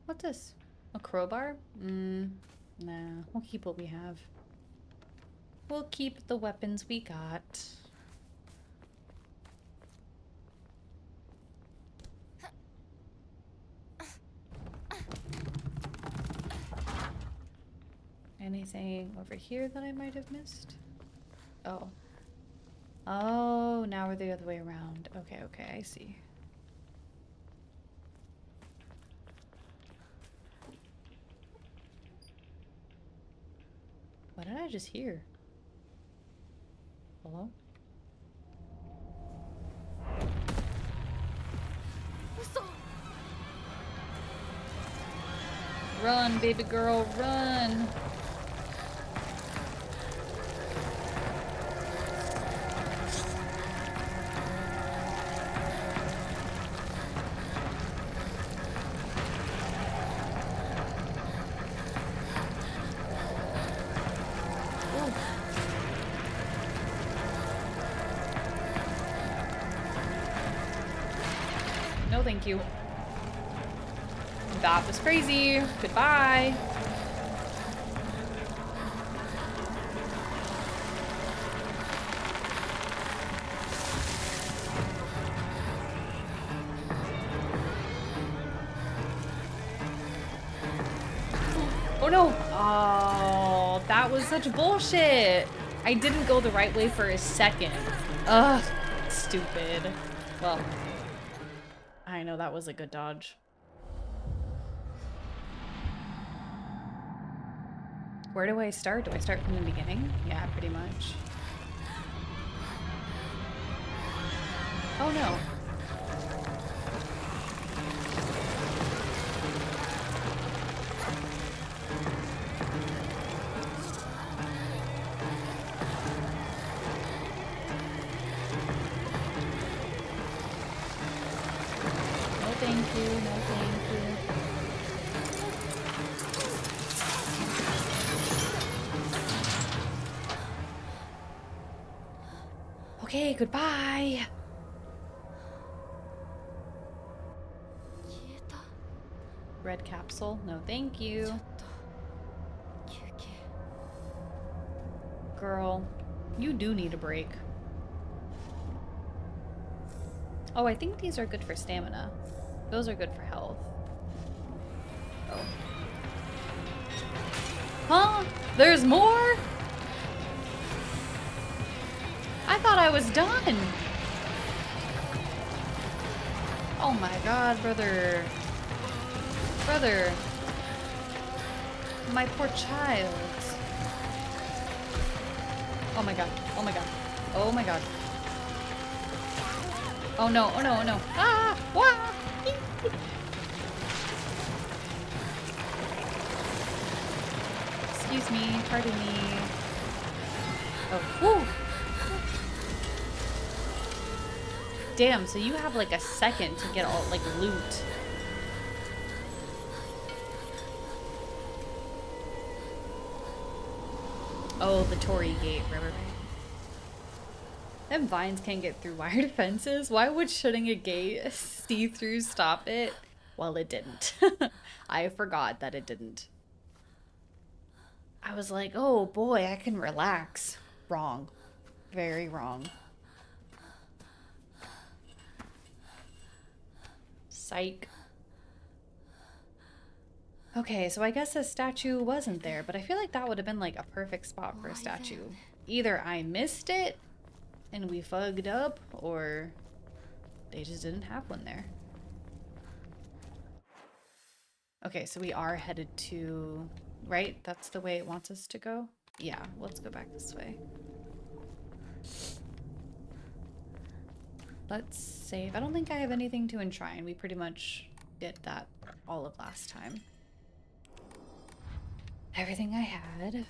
What's this? A crowbar? Nah, we'll keep what we have. We'll keep the weapons we got. Anything over here that I might have missed? Oh. Oh, now we're the other way around. Okay, okay, I see. What did I just hear? Hello? Run, baby girl, run! No, thank you. That was crazy. Goodbye. was such bullshit. I didn't go the right way for a second. Ugh, stupid. Well, I know that was a good dodge. Where do I start? Do I start from the beginning? Yeah, pretty much. Oh no. No thank you, no thank you. Okay, goodbye. 消えた。 Red capsule? No thank ちょ you. っと休憩。 Girl, you do need a break. Oh, I think these are good for stamina. Those are good for health. Oh. Huh? There's more? I thought I was done. Oh my god, brother. Brother. My poor child. Oh my god. Oh my god. Oh my god. Oh no. Oh no. Oh no. Ah! Wah! Excuse me. Pardon me. Oh. Woo! Damn, so you have like a second to get all like loot. Oh, the Torii Gate, river. Them vines can't get through wired fences. Why would shutting a gate see-through stop it? Well, it didn't. I forgot that it didn't. I was like, oh boy, I can relax. Wrong. Very wrong. Psych. Okay, so I guess a statue wasn't there, but I feel like that would have been like a perfect spot for a statue. Either I missed it and we fugged up, or they just didn't have one there. Okay, so we are headed to... Right? That's the way it wants us to go? Yeah, let's go back this way. Let's save. I don't think I have anything to enshrine. We pretty much did that all of last time. Everything I had.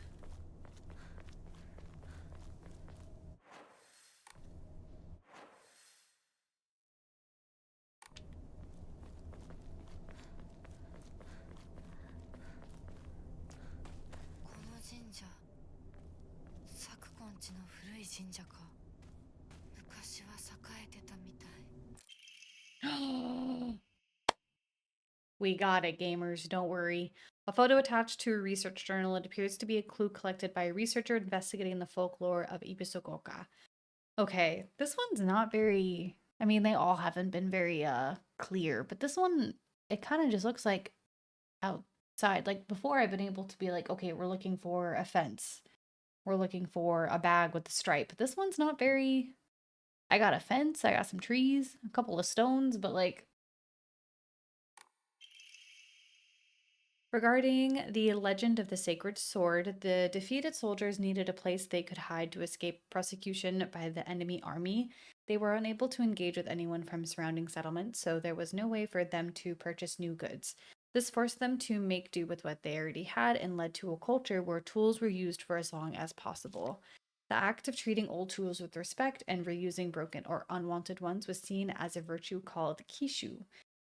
We got it, gamers. Don't worry. A photo attached to a research journal. It appears to be a clue collected by a researcher investigating the folklore of Ibisu-Goka. Okay, this one's not very... I mean, they all haven't been very clear, but this one, it kind of just looks like outside. Like, before I've been able to be like, okay, we're looking for a fence. We're looking for a bag with a stripe. But this one's not very... I got a fence, I got some trees, a couple of stones, but like... Regarding the legend of the Sacred Sword, the defeated soldiers needed a place they could hide to escape prosecution by the enemy army. They were unable to engage with anyone from surrounding settlements, so there was no way for them to purchase new goods. This forced them to make do with what they already had and led to a culture where tools were used for as long as possible. The act of treating old tools with respect and reusing broken or unwanted ones was seen as a virtue called kishu.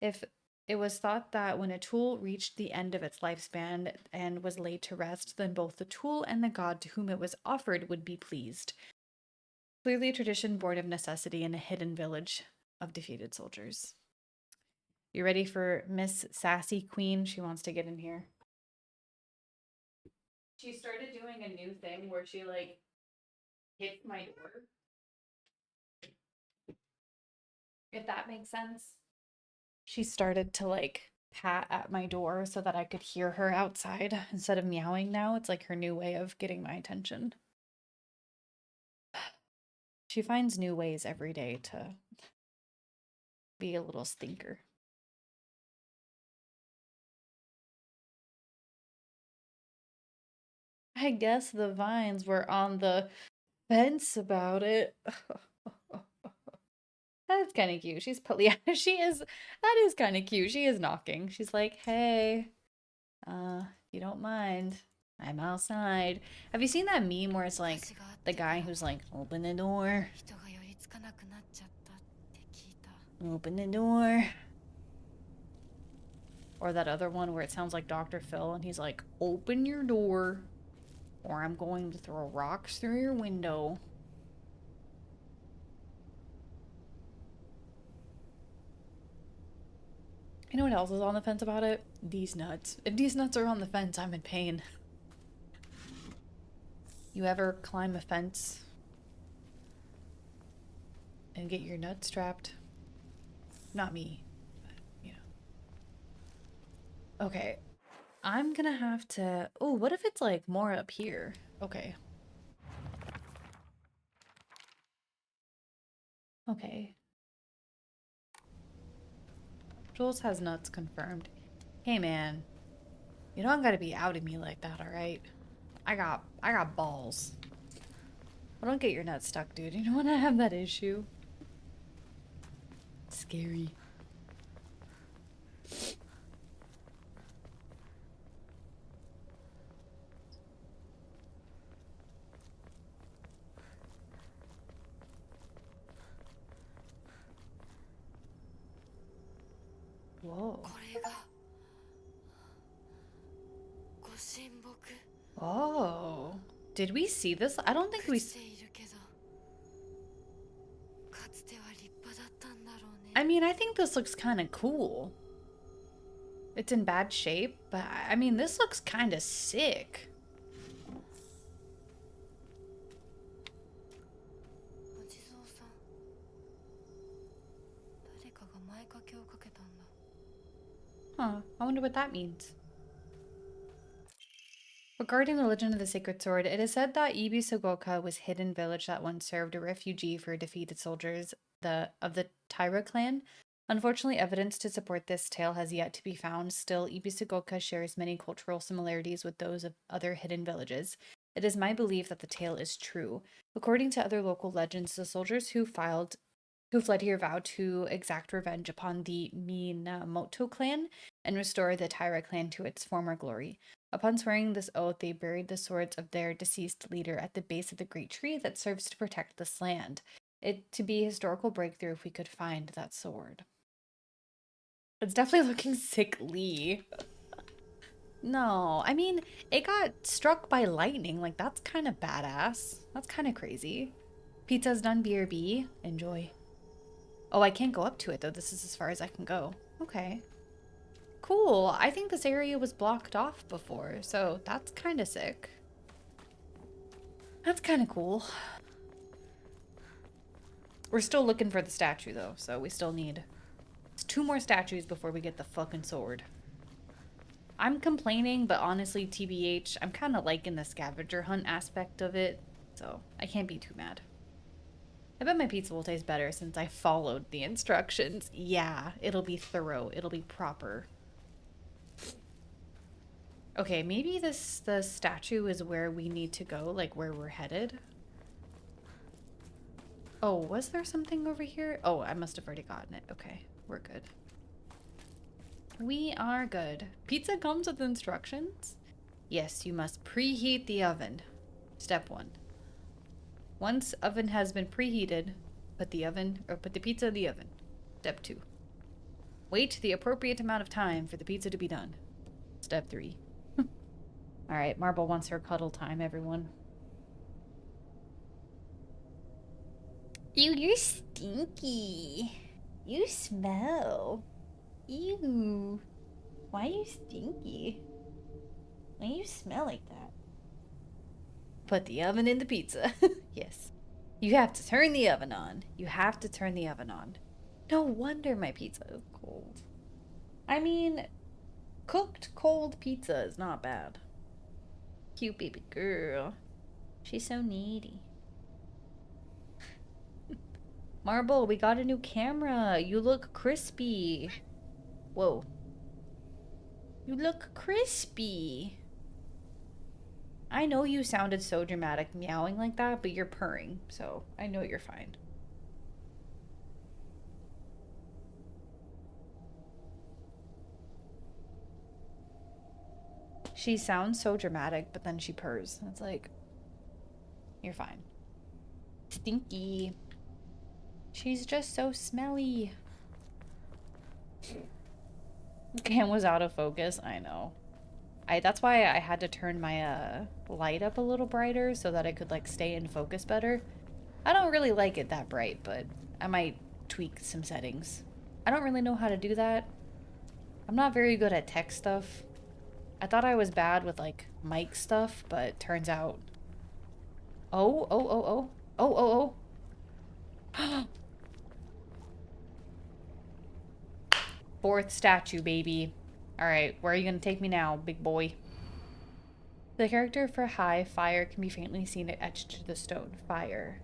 If it was thought that when a tool reached the end of its lifespan and was laid to rest, then both the tool and the god to whom it was offered would be pleased. Clearly a tradition born of necessity in a hidden village of defeated soldiers. You ready for Miss Sassy Queen? She wants to get in here. She started doing a new thing where she like hits my door. If that makes sense. She started to like pat at my door so that I could hear her outside instead of meowing now. It's like her new way of getting my attention. She finds new ways every day to be a little stinker. I guess the vines were on the fence about it. That's kind of cute. She's yeah, she is. That is kind of cute. She is knocking. She's like, "Hey, you don't mind? I'm outside." Have you seen that meme where it's like the guy who's like, "Open the door, 人が寄りつかなくなっちゃったって聞いた。 open the door," or that other one where it sounds like Dr. Phil and he's like, "Open your door, or I'm going to throw rocks through your window." You know what else is on the fence about it? These nuts. If these nuts are on the fence, I'm in pain. You ever climb a fence and get your nuts trapped? Not me, but you know. Okay, I'm gonna have to. Oh, what if it's like more up here? Okay. Okay. Jules has nuts confirmed. Hey man, you don't gotta be outing me like that, alright? I got balls. I don't get your nuts stuck, dude. You know when I have that issue? Scary. Whoa. これがご神木 Oh. Did we see this? I don't think we 朽ちているけどかつては立派だったんだろうね。 I mean, I think this looks kind of cool. It's in bad shape, but I mean, this looks kind of sick. お地蔵さん誰かが前掛けをかけたんだ。 Huh, I wonder what that means. Regarding the legend of the Sacred Sword, it is said that Ibi-Sogoka was a hidden village that once served a refugee for defeated soldiers of the Taira clan. Unfortunately, evidence to support this tale has yet to be found. Still, Ibi-Sogoka shares many cultural similarities with those of other hidden villages. It is my belief that the tale is true. According to other local legends, the soldiers who fled here vowed to exact revenge upon the Minamoto clan and restore the Taira clan to its former glory. Upon swearing this oath, they buried the swords of their deceased leader at the base of the great tree that serves to protect this land. It to be a historical breakthrough if we could find that sword. It's definitely looking sickly. No, I mean, it got struck by lightning. Like, that's kind of badass. That's kind of crazy. Pizza's done, BRB. Enjoy. Oh, I can't go up to it, though. This is as far as I can go. Okay. Cool. I think this area was blocked off before, so that's kind of sick. That's kind of cool. We're still looking for the statue, though, so we still need 2 more statues before we get the fucking sword. I'm complaining, but honestly, TBH, I'm kind of liking the scavenger hunt aspect of it, so I can't be too mad. I bet my pizza will taste better since I followed the instructions. Yeah, it'll be thorough. It'll be proper. Okay, maybe the statue is where we need to go, like where we're headed. Oh, was there something over here? Oh, I must have already gotten it. Okay, we're good. We are good. Pizza comes with instructions? Yes, you must preheat the oven. Step 1. Once oven has been preheated, put the pizza in the oven. Step 2. Wait the appropriate amount of time for the pizza to be done. Step 3. Alright, Marble wants her cuddle time, everyone. You're stinky. You smell. Ew. Why are you stinky? Why do you smell like that? Put the oven in the pizza. Yes. You have to turn the oven on. You have to turn the oven on. No wonder my pizza is cold. I mean, Cooked cold pizza is not bad. Cute baby girl. She's so needy. Marble, we got a new camera. You look crispy. Whoa. You look crispy. I know you sounded so dramatic meowing like that, but you're purring, so I know you're fine. She sounds so dramatic, but then she purrs. It's like, you're fine. Stinky. She's just so smelly. Cam was out of focus. I know. That's why I had to turn my light up a little brighter so that I could like stay in focus better. I don't really like it that bright, but I might tweak some settings. I don't really know how to do that. I'm not very good at tech stuff. I thought I was bad with like mic stuff, but turns out. Oh. Fourth statue, baby. Alright, where are you gonna take me now, big boy? The character for high fire can be faintly seen etched to the stone. Fire.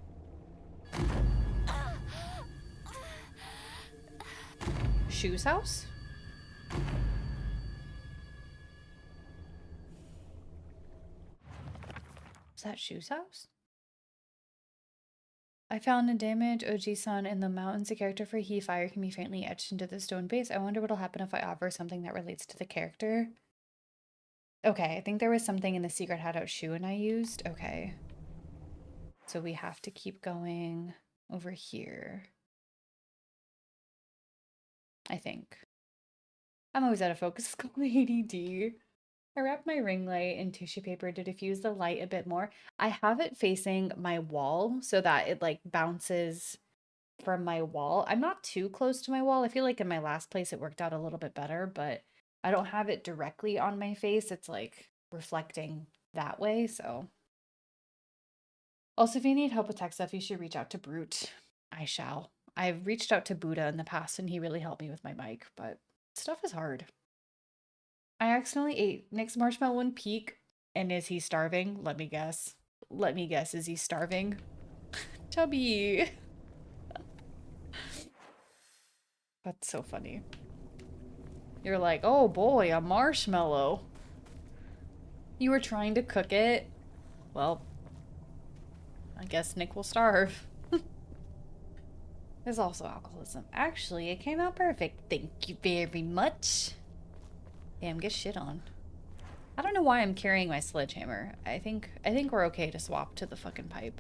Shoe's house? Is that Shoe's house? I found a damaged Oji-san in the mountains. The character for he fire can be faintly etched into the stone base. I wonder what'll happen if I offer something that relates to the character. Okay, I think there was something in the secret hideout shoe and I used. Okay. So we have to keep going over here. I think. I'm always out of focus. It's called ADD. I wrapped my ring light in tissue paper to diffuse the light a bit more. I have it facing my wall so that it like bounces from my wall. I'm not too close to my wall. I feel like in my last place it worked out a little bit better, but I don't have it directly on my face. It's like reflecting that way, so. Also, if you need help with tech stuff, you should reach out to Brute. I shall. I've reached out to Buddha in the past and he really helped me with my mic, but stuff is hard. I accidentally ate Nick's marshmallow in Peak. And is he starving? Let me guess. Let me guess, is he starving? Chubby. That's so funny. You're like, oh boy, a marshmallow. You were trying to cook it? Well, I guess Nick will starve. There's also alcoholism. Actually, it came out perfect. Thank you very much. Damn, get shit on. I don't know why I'm carrying my sledgehammer. I think we're okay to swap to the fucking pipe.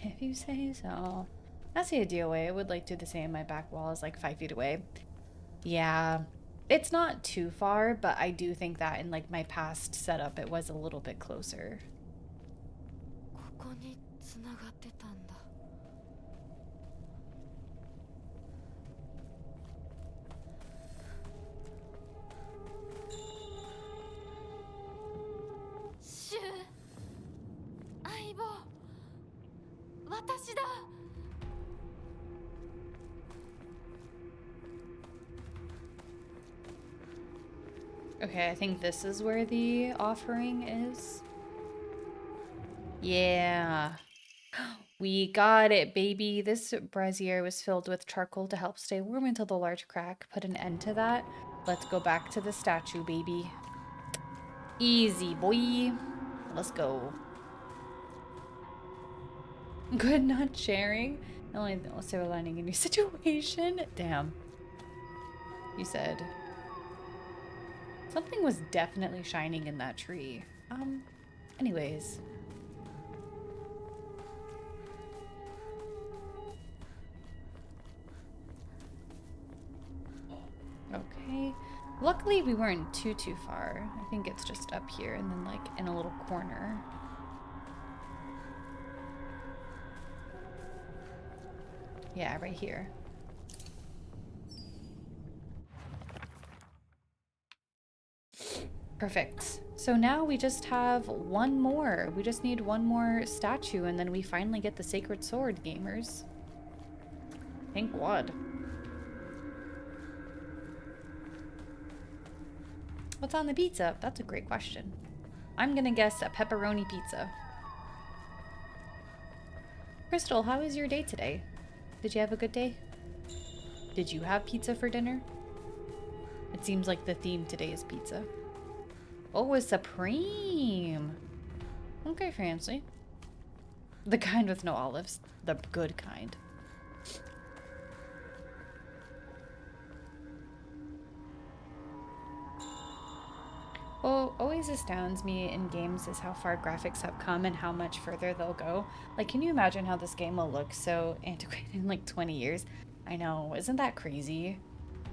If you say so. That's the ideal way. I would like to do the same. My back wall is like 5 feet away. Yeah. It's not too far, but I do think that in like my past setup it was a little bit closer. ここに繋がってたんだ。シュウ、相棒、私だ。Okay, I think this is where the offering is. Yeah. We got it, baby. This brazier was filled with charcoal to help stay warm until the large crack put an end to that. Let's go back to the statue, baby. Easy, boy. Let's go. Good not sharing. Only silver lining in your situation. Damn. You said... Something was definitely shining in that tree. Anyways. Okay. Luckily, we weren't too far. I think it's just up here and then like in a little corner. Yeah, right here. Perfect. So now we just have one more. We just need one more statue and then we finally get the sacred sword, gamers. Thank God. What's on the pizza? That's a great question. I'm gonna guess a pepperoni pizza. Crystal, how was your day today? Did you have a good day? Did you have pizza for dinner? It seems like the theme today is pizza. Oh, a supreme. Okay, fancy. The kind with no olives. The good kind. What always astounds me in games is how far graphics have come and how much further they'll go. Like, can you imagine how this game will look so antiquated in like 20 years? I know, isn't that crazy?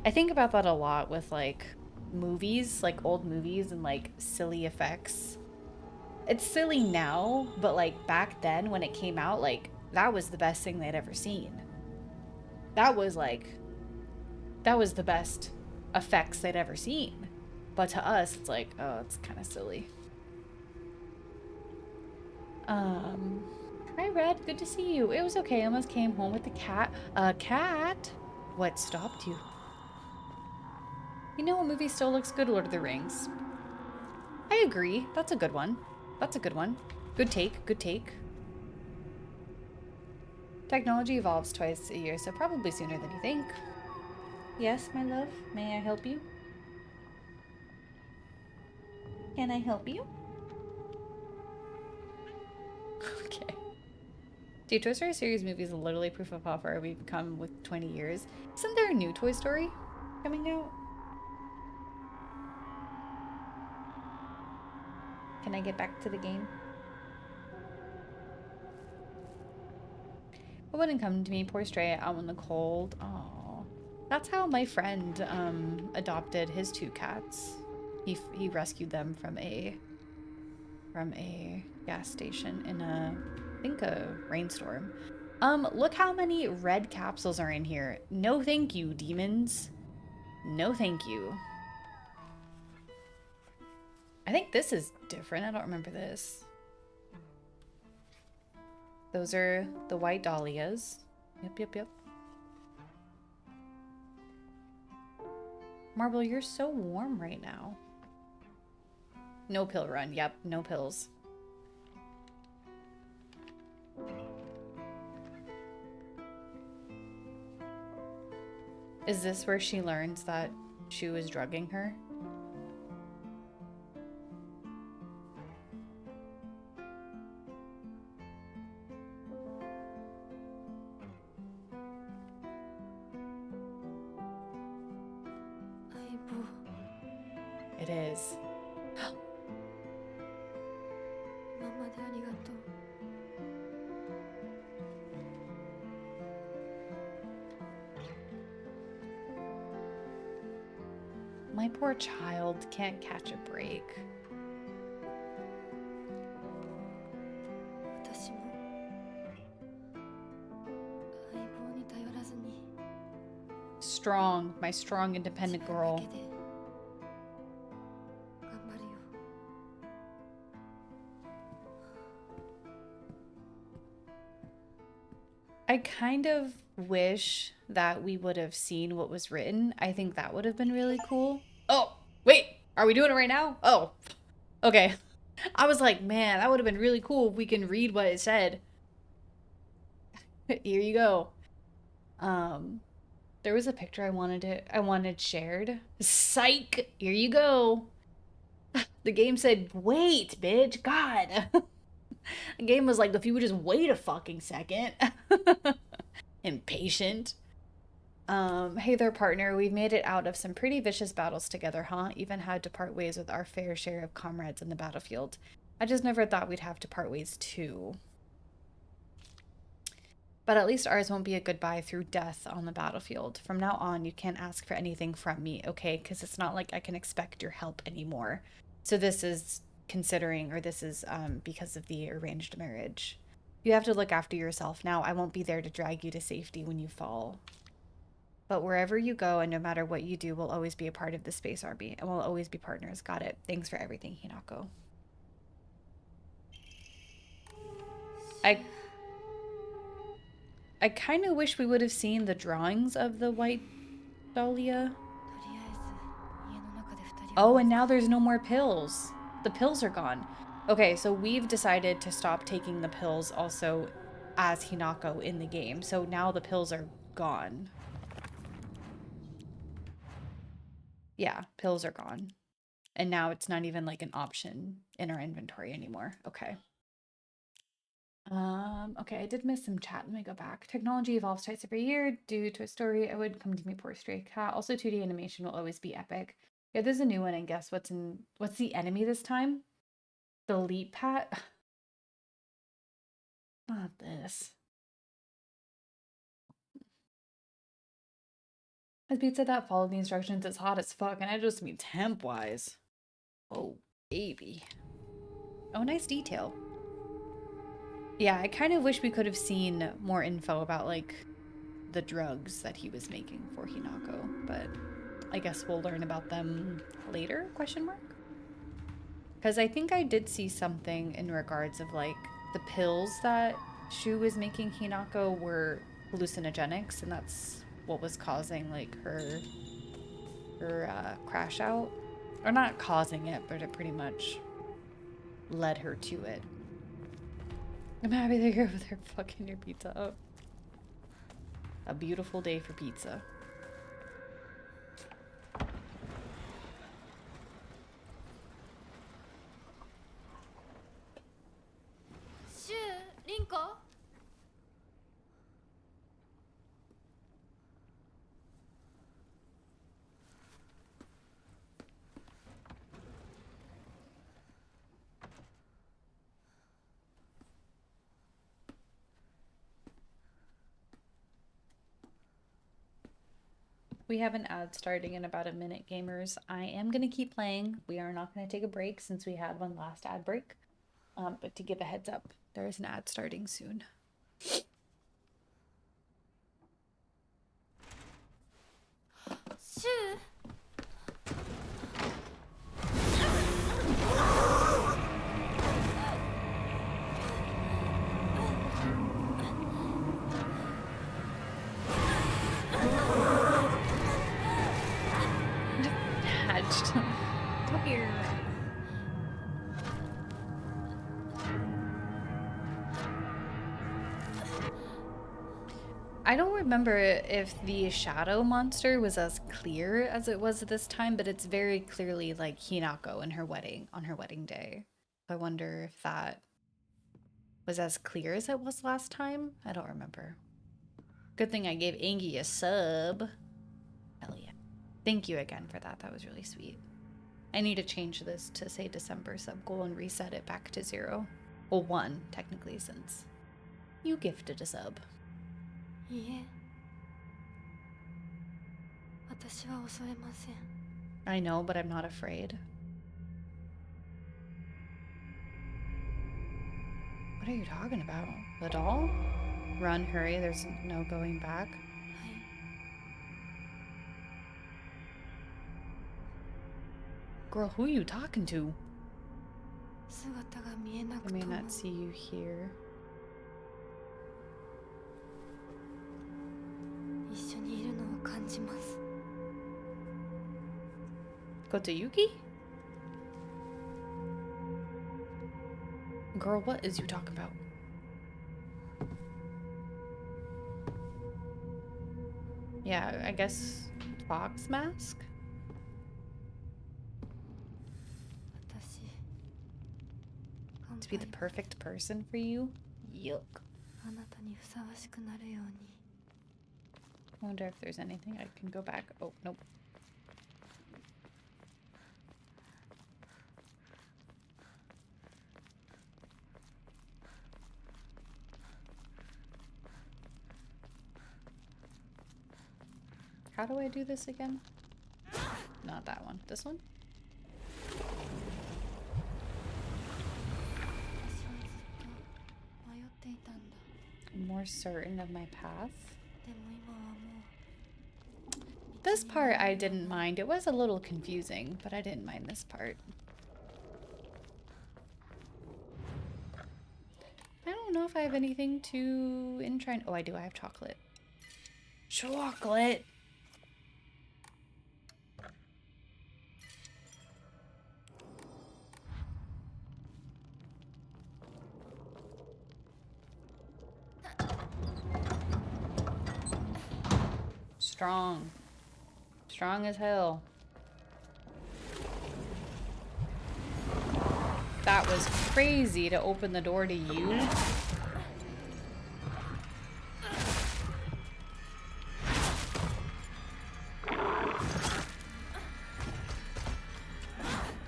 I think about that a lot with like movies, like old movies and like silly effects. It's silly now, but like back then when it came out, like that was the best thing they'd ever seen. That was the best effects they'd ever seen. But to us, it's like, oh, it's kind of silly. Hi, Red. Good to see you. It was okay. I almost came home with the cat. A cat? What stopped you? You know, a movie still looks good, Lord of the Rings. I agree. That's a good one. That's a good one. Good take. Good take. Technology evolves twice a year, so probably sooner than you think. Yes, my love. May I help you? Can I help you? Okay. Dude, Toy Story series movies are literally proof of how far we've come with 20 years. Isn't there a new Toy Story coming out? Can I get back to the game? It wouldn't come to me, poor stray, out in the cold. Oh, that's how my friend adopted his 2 cats. He rescued them from a gas station in I think a rainstorm. Look how many red capsules are in here. No thank you, demons. No thank you. I think this is different. I don't remember this. Those are the white dahlias. Yep. Marble, you're so warm right now. No pill run. Yep, no pills. Is this where she learns that Shu is drugging her? It is. 今までありがとう。 My poor child can't catch a break. 私も相棒に頼らずに Strong, my strong, independent 自分 girl. だけで頑張るよ。 I kind of wish that we would have seen what was written. I think that would have been really cool. Oh, wait, are we doing it right now? Oh, okay. I was like, man, that would have been really cool if we can read what it said. Here you go. There was a picture I wanted shared. Psych, here you go. The game said, wait, bitch, God. The game was like, if you would just wait a fucking second. Impatient. Hey there, partner. We've made it out of some pretty vicious battles together, huh? Even had to part ways with our fair share of comrades in the battlefield. I just never thought we'd have to part ways too. But at least ours won't be a goodbye through death on the battlefield. From now on, you can't ask for anything from me, okay? Because it's not like I can expect your help anymore. So this is considering, or this is because of the arranged marriage. You have to look after yourself now. I won't be there to drag you to safety when you fall. But wherever you go and no matter what you do, we'll always be a part of the Space Army. And we'll always be partners. Got it. Thanks for everything, Hinako. I kind of wish we would have seen the drawings of the white dahlia. とりあえず家の中で2人 Oh, and now there's no more pills. The pills are gone. Okay, so we've decided to stop taking the pills also as Hinako in the game. So now the pills are gone. Yeah, pills are gone. And now it's not even like an option in our inventory anymore. Okay. Okay, I did miss some chat. Let me go back. Technology evolves twice every year. Due to a story, I would come to me poor stray cat. Also, 2D animation will always be epic. Yeah, there's a new one, and guess what's the enemy this time? The leap pat. Not this. A pizza that followed the instructions is hot as fuck, and I just mean temp-wise. Oh, baby. Oh, nice detail. Yeah, I kind of wish we could have seen more info about, like, the drugs that he was making for Hinako, but I guess we'll learn about them later, question mark? Because I think I did see something in regards of, like, the pills that Shu was making Hinako were hallucinogenics, and that's what was causing, like, her crash out. Or not causing it, but it pretty much led her to it. I'm happy that you're over there fucking your pizza up. A beautiful day for pizza. Shu, Rinko? We have an ad starting in about a minute, gamers. I am going to keep playing. We are not going to take a break since we had one last ad break. But to give a heads up, there is an ad starting soon. Shu? Hatched. Come here. I don't remember if the shadow monster was as clear as it was this time, but it's very clearly like Hinako and her wedding on her wedding day. I wonder if that was as clear as it was last time. I don't remember. Good thing I gave Angie a sub. Hell yeah. Thank you again for that. That was really sweet. I need to change this to say December sub goal and reset it back to 0. Well, 1 technically, since you gifted a sub. いいえ。私は恐れません。 I know, but I'm not afraid. What are you talking about? The doll? Run, hurry, there's no going back. はい。 Girl, who are you talking to? 姿が見えな I く may とも not see you here. 一緒にいるのを感じます。 Kotayuki? Girl, what is you talking about? Yeah, I guess fox mask? 私 To be the perfect person for you? Yuck. あなたにふさわしくなるように I wonder if there's anything I can go back. Oh, nope. How do I do this again? Not that one. This one? 私はずっと迷っていたんだ I'm more certain of my path. でも今はもう This part I didn't mind. It was a little confusing, but I didn't mind this part. I don't know if I have anything to enshrine. Oh, I do. I have chocolate. Chocolate! strong. Strong as hell. That was crazy to open the door to you.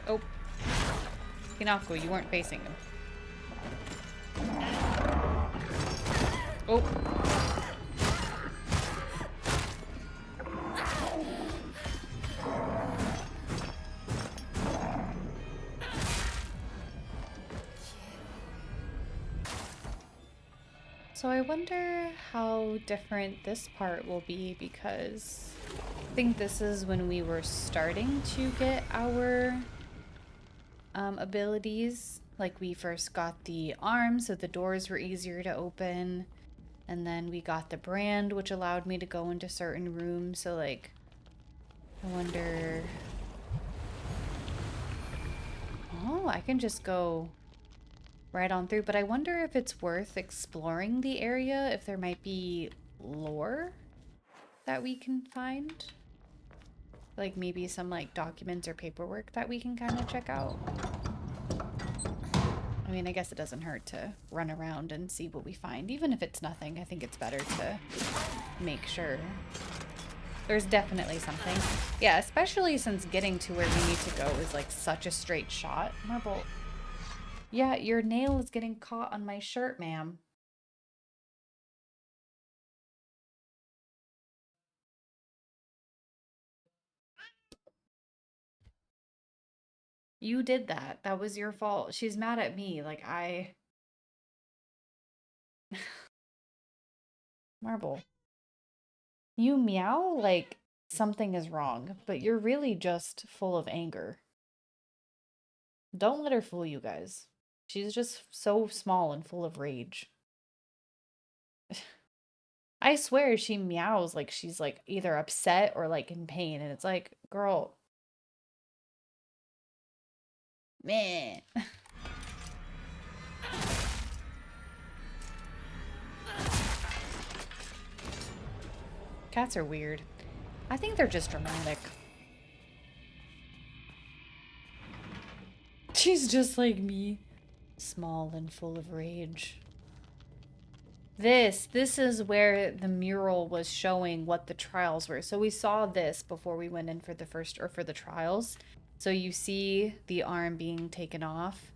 Oh. Hinako, you weren't facing him. Oh. So I wonder how different this part will be, because I think this is when we were starting to get our abilities. Like, we first got the arm, so the doors were easier to open. And then we got the brand, which allowed me to go into certain rooms. So, like, I wonder... Oh, I can just go right on through. But I wonder if it's worth exploring the area, if there might be lore that we can find. Like, maybe some, like, documents or paperwork that we can kind of check out. I mean, I guess it doesn't hurt to run around and see what we find. Even if it's nothing, I think it's better to make sure. There's definitely something. Yeah, especially since getting to where we need to go is like such a straight shot. Marble. Yeah, your nail is getting caught on my shirt, ma'am. You did that. That was your fault. She's mad at me. Like, Marble. You meow like something is wrong, but you're really just full of anger. Don't let her fool you guys. She's just so small and full of rage. I swear she meows like she's like either upset or like in pain, and it's like, girl. Meh. Cats are weird. I think they're just dramatic. She's just like me. Small and full of rage. This is where the mural was showing what the trials were. So we saw this before we went in for the first, or for the trials. So you see the arm being taken off.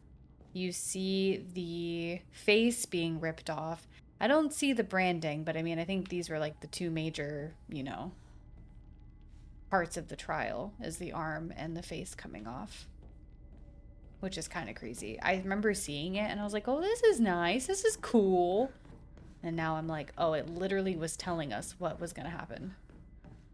You see the face being ripped off. I don't see the branding, but I mean, I think these were like the two major, you know, parts of the trial, is the arm and the face coming off. Which is kind of crazy. I remember seeing it and I was like, oh, this is nice. This is cool. And now I'm like, oh, it literally was telling us what was going to happen.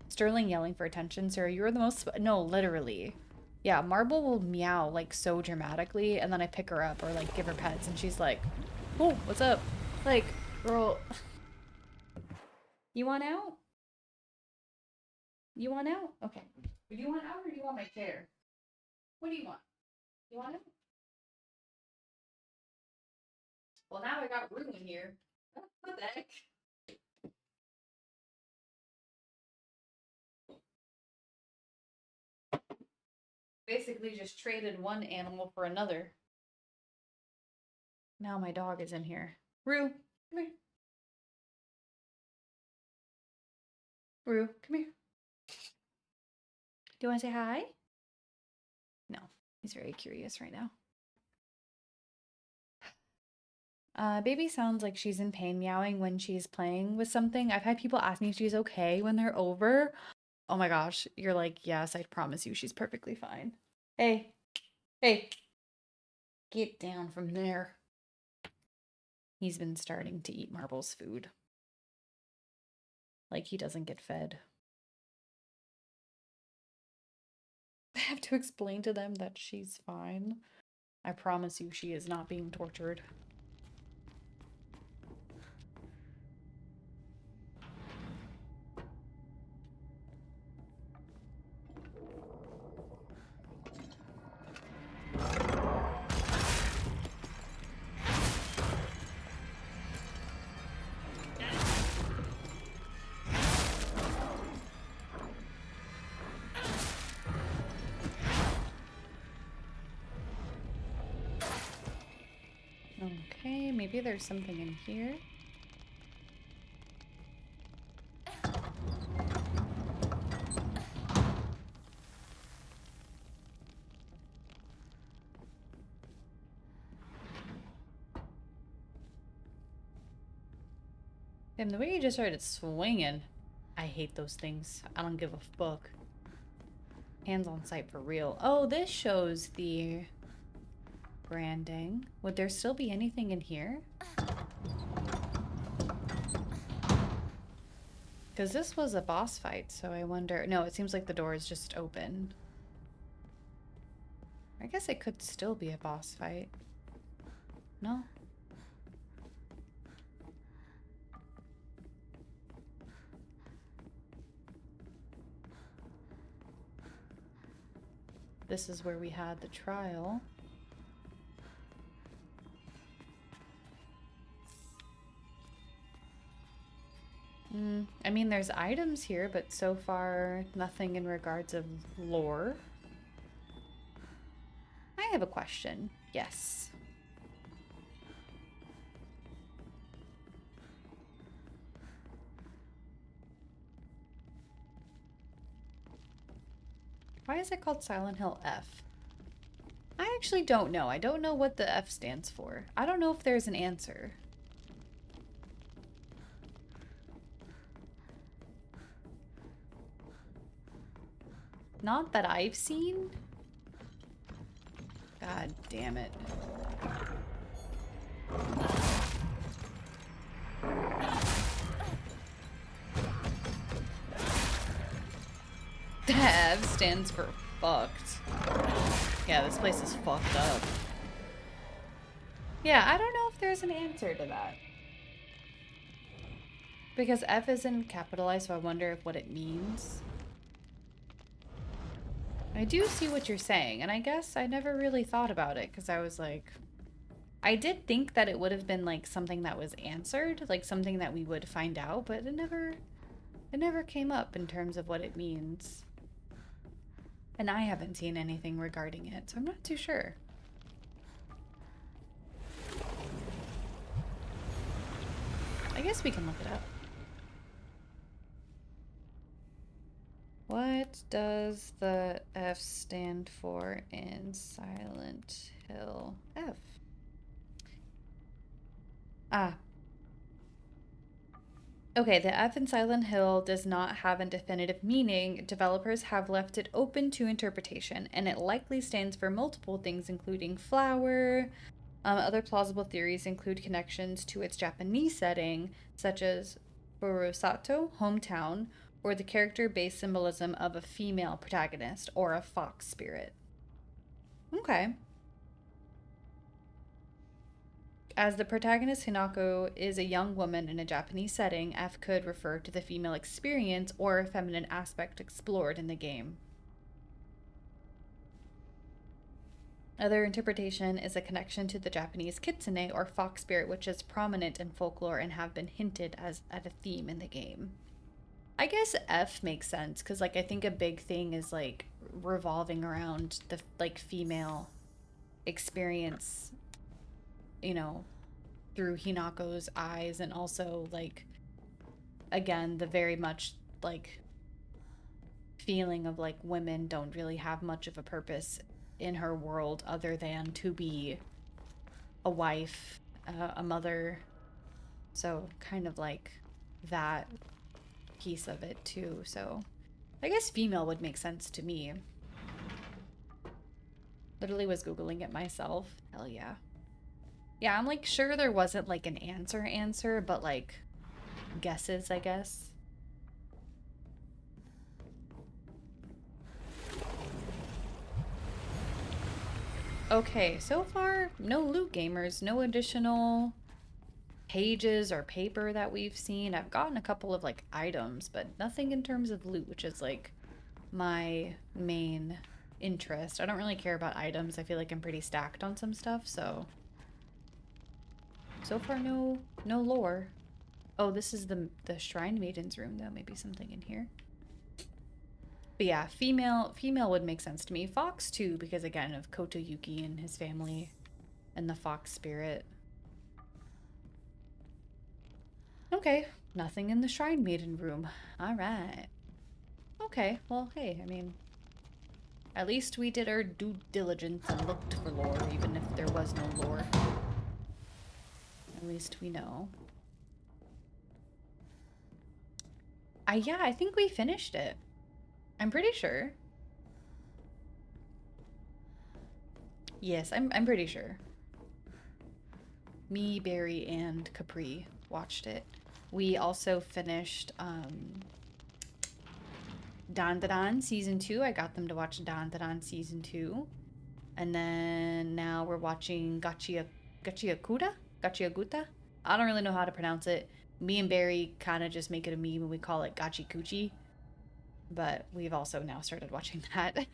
Sterling yelling for attention. Sarah, you're the most... No, literally. Yeah, Marble will meow like so dramatically, and then I pick her up or like give her pets and she's like, oh, what's up? Like, girl, you want out? You want out? Okay. Do you want out or do you want my chair? What do you want? You want it? Well, now I got room in here. What the heck? Basically just traded one animal for another. Now my dog is in here. Rue, come here. Rue, come here. Do you want to say hi? No, he's very curious right now. Baby sounds like she's in pain, meowing when she's playing with something. I've had people ask me if she's okay when they're over. Oh my gosh, you're like, yes, I promise you she's perfectly fine. Hey, hey, get down from there. He's been starting to eat Marble's food. Like he doesn't get fed. I have to explain to them that she's fine. I promise you she is not being tortured. Okay, maybe there's something in here. And the way you just started swinging, I hate those things. I don't give a fuck. Hands on sight for real. Oh, this shows the branding. Would there still be anything in here? Because this was a boss fight, so I wonder... No, it seems like the door is just open. I guess it could still be a boss fight. No? This is where we had the trial. I mean, there's items here, but so far, nothing in regards of lore. I have a question. Yes. Why is it called Silent Hill F? I actually don't know. I don't know what the F stands for. I don't know if there's an answer. Not that I've seen. God damn it. The F stands for fucked. Yeah, this place is fucked up. Yeah, I don't know if there's an answer to that. Because F isn't capitalized, so I wonder if what it means. I do see what you're saying, and I guess I never really thought about it, because I was like... I did think that it would have been, like, something that was answered, like, something that we would find out, but it never came up in terms of what it means. And I haven't seen anything regarding it, so I'm not too sure. I guess we can look it up. What does the F stand for in Silent Hill F? Ah. Okay, the F in Silent Hill does not have a definitive meaning. Developers have left it open to interpretation, and it likely stands for multiple things, including flower. Other plausible theories include connections to its Japanese setting, such as Furusato, hometown, or the character-based symbolism of a female protagonist or a fox spirit. Okay. As the protagonist Hinako is a young woman in a Japanese setting, F could refer to the female experience or a feminine aspect explored in the game. Other interpretation is a connection to the Japanese kitsune or fox spirit, which is prominent in folklore and have been hinted at a theme in the game. I guess F makes sense because, like, I think a big thing is, like, revolving around the, like, female experience, you know, through Hinako's eyes, and also, like, again, the very much, like, feeling of, like, women don't really have much of a purpose in her world other than to be a wife, a mother. So, kind of like that piece of it too. So I guess female would make sense to me. Literally was Googling it myself. Hell yeah. Yeah, I'm like sure there wasn't like an answer, but like guesses, I guess. Okay, so far no loot gamers, no additional pages or paper that we've seen. I've gotten a couple of like items, but nothing in terms of loot, which is like my main interest. I don't really care about items. I feel like I'm pretty stacked on some stuff, so far no lore. Oh, this is the Shrine Maiden's room though. Maybe something in here. But yeah, female would make sense to me. Fox too, because again of Kotoyuki and his family and the fox spirit. Okay, nothing in the Shrine Maiden room. Alright. Okay, well, hey, I mean, at least we did our due diligence and looked for lore, even if there was no lore. At least we know. Yeah, I think we finished it. I'm pretty sure. Yes, I'm pretty sure. Me, Barry, and Capri watched it. We also finished Dandadan Season 2. I got them to watch Dandadan Season 2. And then now we're watching Gachiakuta? Gachiaguta? I don't really know how to pronounce it. Me and Barry kind of just make it a meme and we call it Gachikuchi. But we've also now started watching that.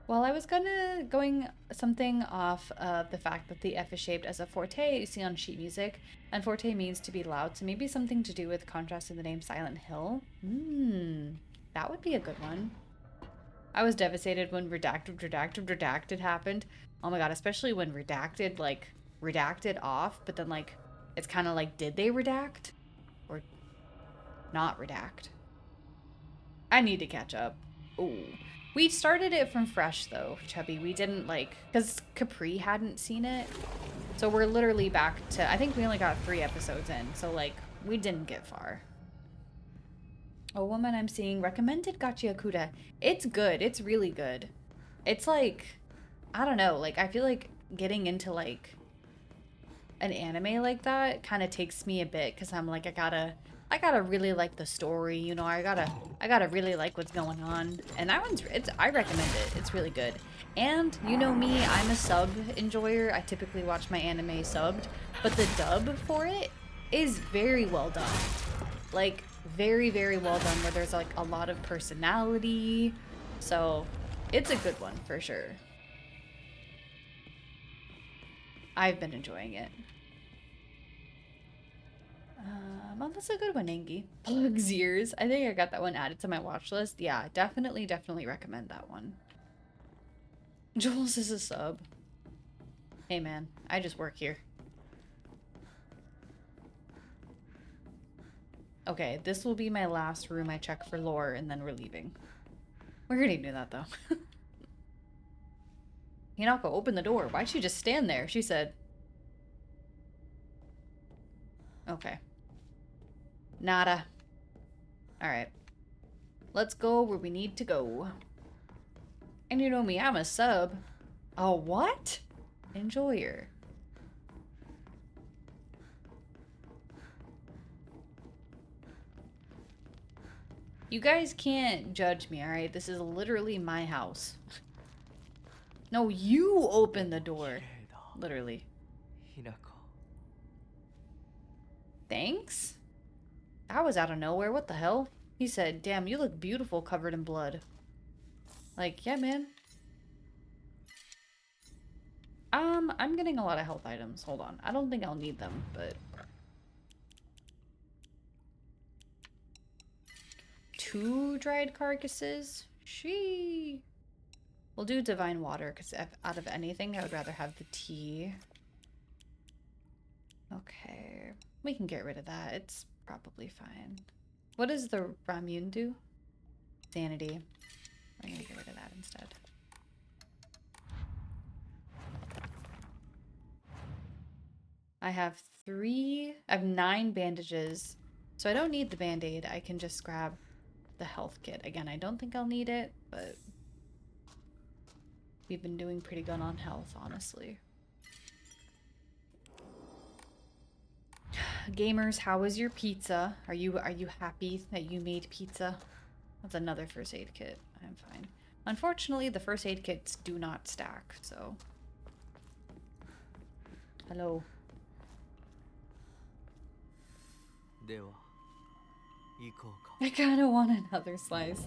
Well, I was going something off of the fact that the F is shaped as a forte you see on sheet music, and forte means to be loud, so maybe something to do with contrasting the name Silent Hill? That would be a good one. I was devastated when redacted happened. Oh my god, especially when redacted, like, redacted off, but then, like, it's kind of like, did they redact? Or not redact? I need to catch up. Ooh. We started it from fresh, though, Chubby. We didn't, like... Because Capri hadn't seen it. So we're literally back to... I think we only got 3 episodes in. So, like, we didn't get far. A woman I'm seeing recommended Gachiakuta. It's good. It's really good. It's, like... I don't know. Like, I feel like getting into, like... an anime like that kind of takes me a bit. Because I'm like, I gotta really like the story, you know. I gotta really like what's going on, and that one's I recommend it. It's really good. And you know me, I'm a sub enjoyer. I typically watch my anime subbed, but the dub for it is very well done. Like very, very well done, where there's like a lot of personality. So it's a good one for sure. I've been enjoying it. Well, that's a good one, Angie. Pug's Ears. I think I got that one added to my watch list. Yeah, definitely recommend that one. Jules is a sub. Hey, man. I just work here. Okay, this will be my last room I check for lore, and then we're leaving. We already knew that, though. Hinako, open the door. Why'd she just stand there? She said... Okay. Nada. Alright. Let's go where we need to go. And you know me, I'm a sub. Oh, what? Enjoyer. You guys can't judge me, alright? This is literally my house. No, you open the door. Literally. Thanks? That was out of nowhere. What the hell? He said, damn, you look beautiful covered in blood. Like, yeah, man. I'm getting a lot of health items. Hold on. I don't think I'll need them, but... 2 dried carcasses? We'll do divine water, because out of anything, I would rather have the tea. Okay. We can get rid of that. It's probably fine. What does the Ramune do? Sanity. We're gonna get rid of that instead. I have 9 bandages. So I don't need the band-aid. I can just grab the health kit. Again, I don't think I'll need it, but we've been doing pretty good on health, honestly. Gamers, how was your pizza? Are you happy that you made pizza? That's another first aid kit. I'm fine. Unfortunately, the first aid kits do not stack, so... Hello. I kind of want another slice.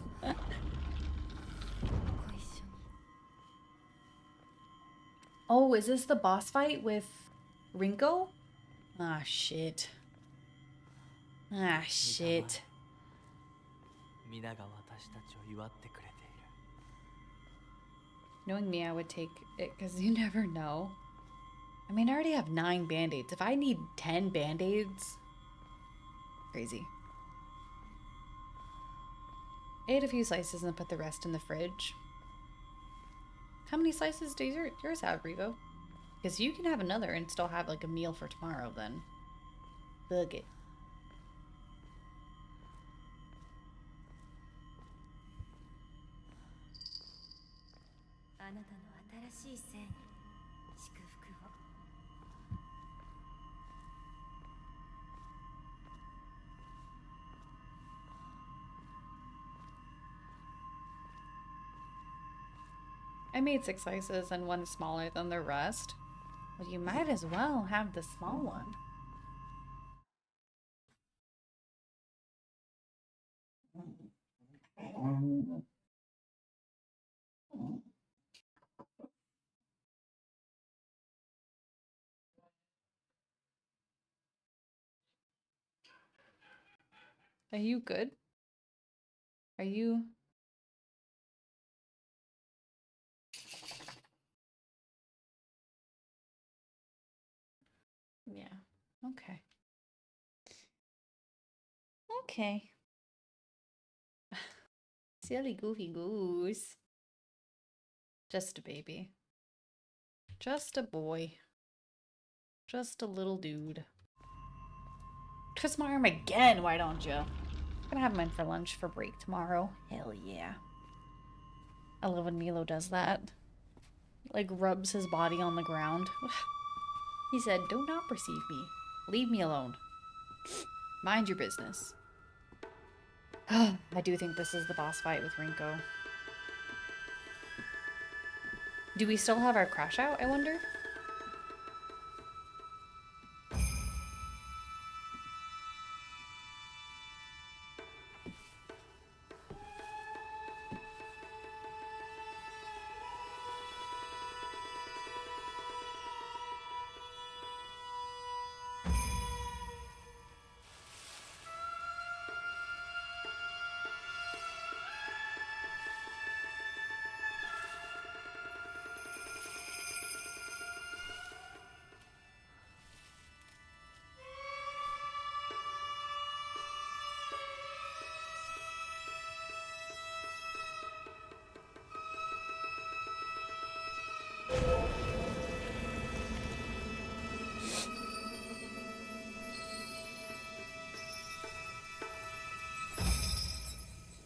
Oh, is this the boss fight with Rinko? Ah, shit. Ah, shit. Knowing me, I would take it because you never know. I mean, I already have 9 band-aids. If I need 10 band-aids, crazy. Ate a few slices and put the rest in the fridge. How many slices do yours have, Revo? Because you can have another and still have like a meal for tomorrow then. Bug it. I made 6 slices and one is smaller than the rest. Well, you might as well have the small one. Are you good? Are you? Yeah. Okay. Okay. Silly goofy goose. Just a baby. Just a boy. Just a little dude. Twist my arm again, why don't you? I'm gonna have mine for lunch for break tomorrow. Hell yeah. I love when Milo does that. Like rubs his body on the ground. He said, "Do not perceive me. Leave me alone. Mind your business." I do think this is the boss fight with Rinko. Do we still have our crash out, I wonder?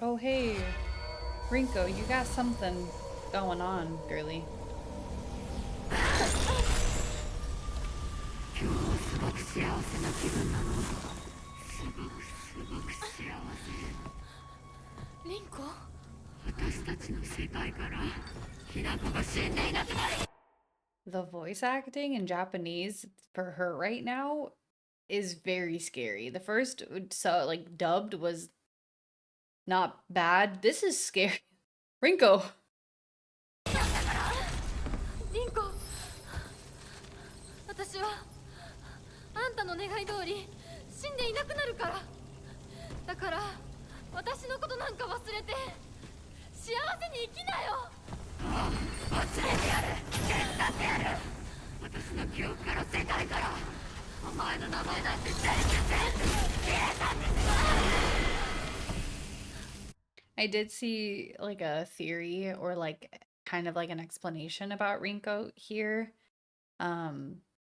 Oh, hey. Rinko, you got something going on, girly. Rinko? The voice acting in Japanese for her right now is very scary. The first, so like dubbed, was not bad. This is scary. Rinko. リンコ私はあんたの願い通り死んでいなくなるからだから私のことなんか忘れて幸せに生きなよ忘れてやる手伝ってやる私の記憶から世界からお前の名前なんて全部消えたんです I did see like a theory or like kind of like an explanation about Rinko here.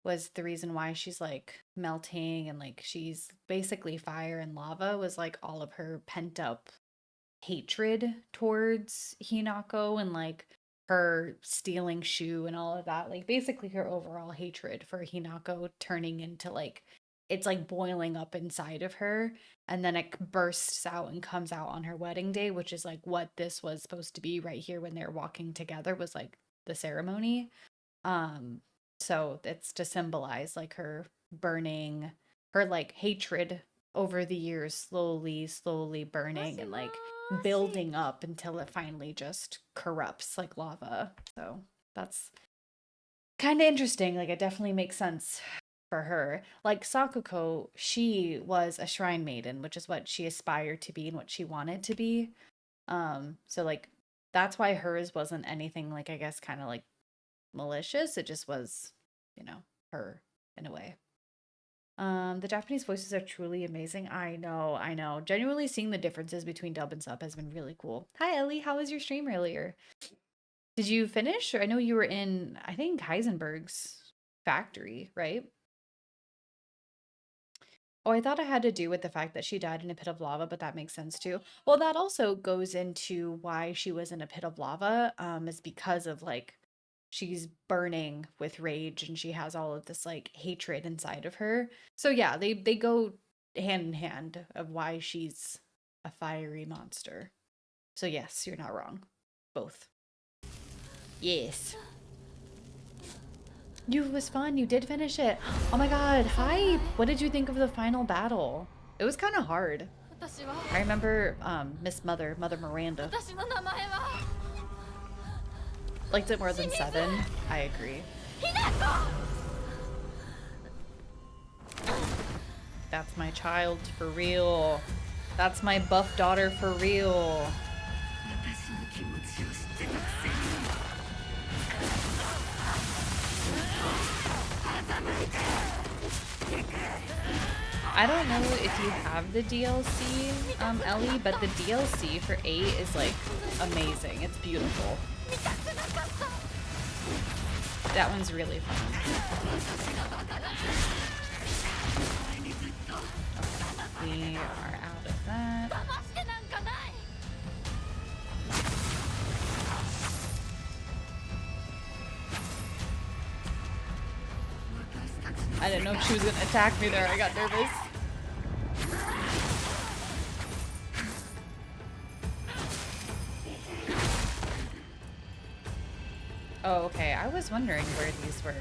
Was the reason why she's like melting and like she's basically fire and lava was like all of her pent up hatred towards Hinako and like her stealing Shu and all of that. Like basically her overall hatred for Hinako turning into like it's like boiling up inside of her and then it bursts out and comes out on her wedding day, which is like what this was supposed to be right here when they're walking together was like the ceremony. So it's to symbolize like her burning, her like hatred over the years slowly burning and like building up until it finally just corrupts like lava. So that's kind of interesting. Like it definitely makes sense for her. Like Sakuko, she was a shrine maiden, which is what she aspired to be and what she wanted to be. So like that's why hers wasn't anything like I guess kind of like malicious. It just was, you know, her in a way. The Japanese voices are truly amazing. I know. Genuinely seeing the differences between dub and sub has been really cool. Hi Ellie, how was your stream earlier? Did you finish? Or I know you were in, I think, Heisenberg's factory, right? Oh, I thought it had to do with the fact that she died in a pit of lava, but that makes sense too. Well, that also goes into why she was in a pit of lava, is because of like she's burning with rage and she has all of this like hatred inside of her. So yeah, they go hand in hand of why she's a fiery monster. So yes, you're not wrong. Both. Yes. You was fun. You did finish it. Oh my god, hype. What did you think of the final battle? It was kind of hard. 私は I remember Miss Mother Miranda 私の名前は liked it more than 7. I agree. ひなこ That's my child for real. That's my buff daughter for real. I don't know if you have the DLC, Ellie, but the DLC for 8 is like amazing. It's beautiful. That one's really fun. Okay, we are out of that. 騙してなんかない I didn't know if she was gonna attack me there. I got nervous. Oh, okay. I was wondering where these were.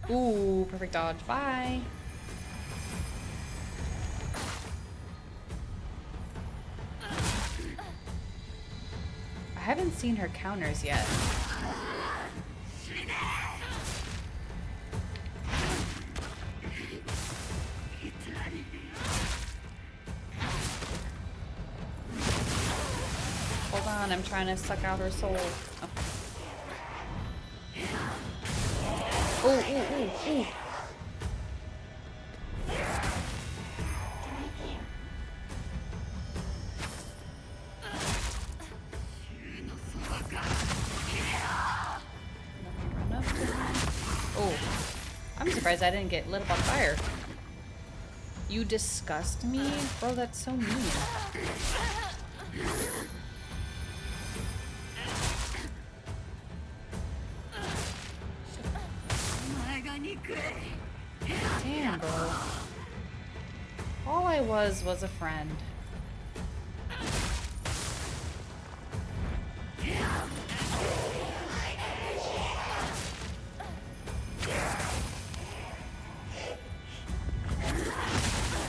Ooh, perfect dodge. Bye. I haven't seen her counters yet. Hold on, I'm trying to suck out her soul. Oh, ooh, ooh, ooh. Oh, I'm surprised I didn't get lit up on fire. You disgust me? Bro, that's so mean. Damn, bro. All I was a friend.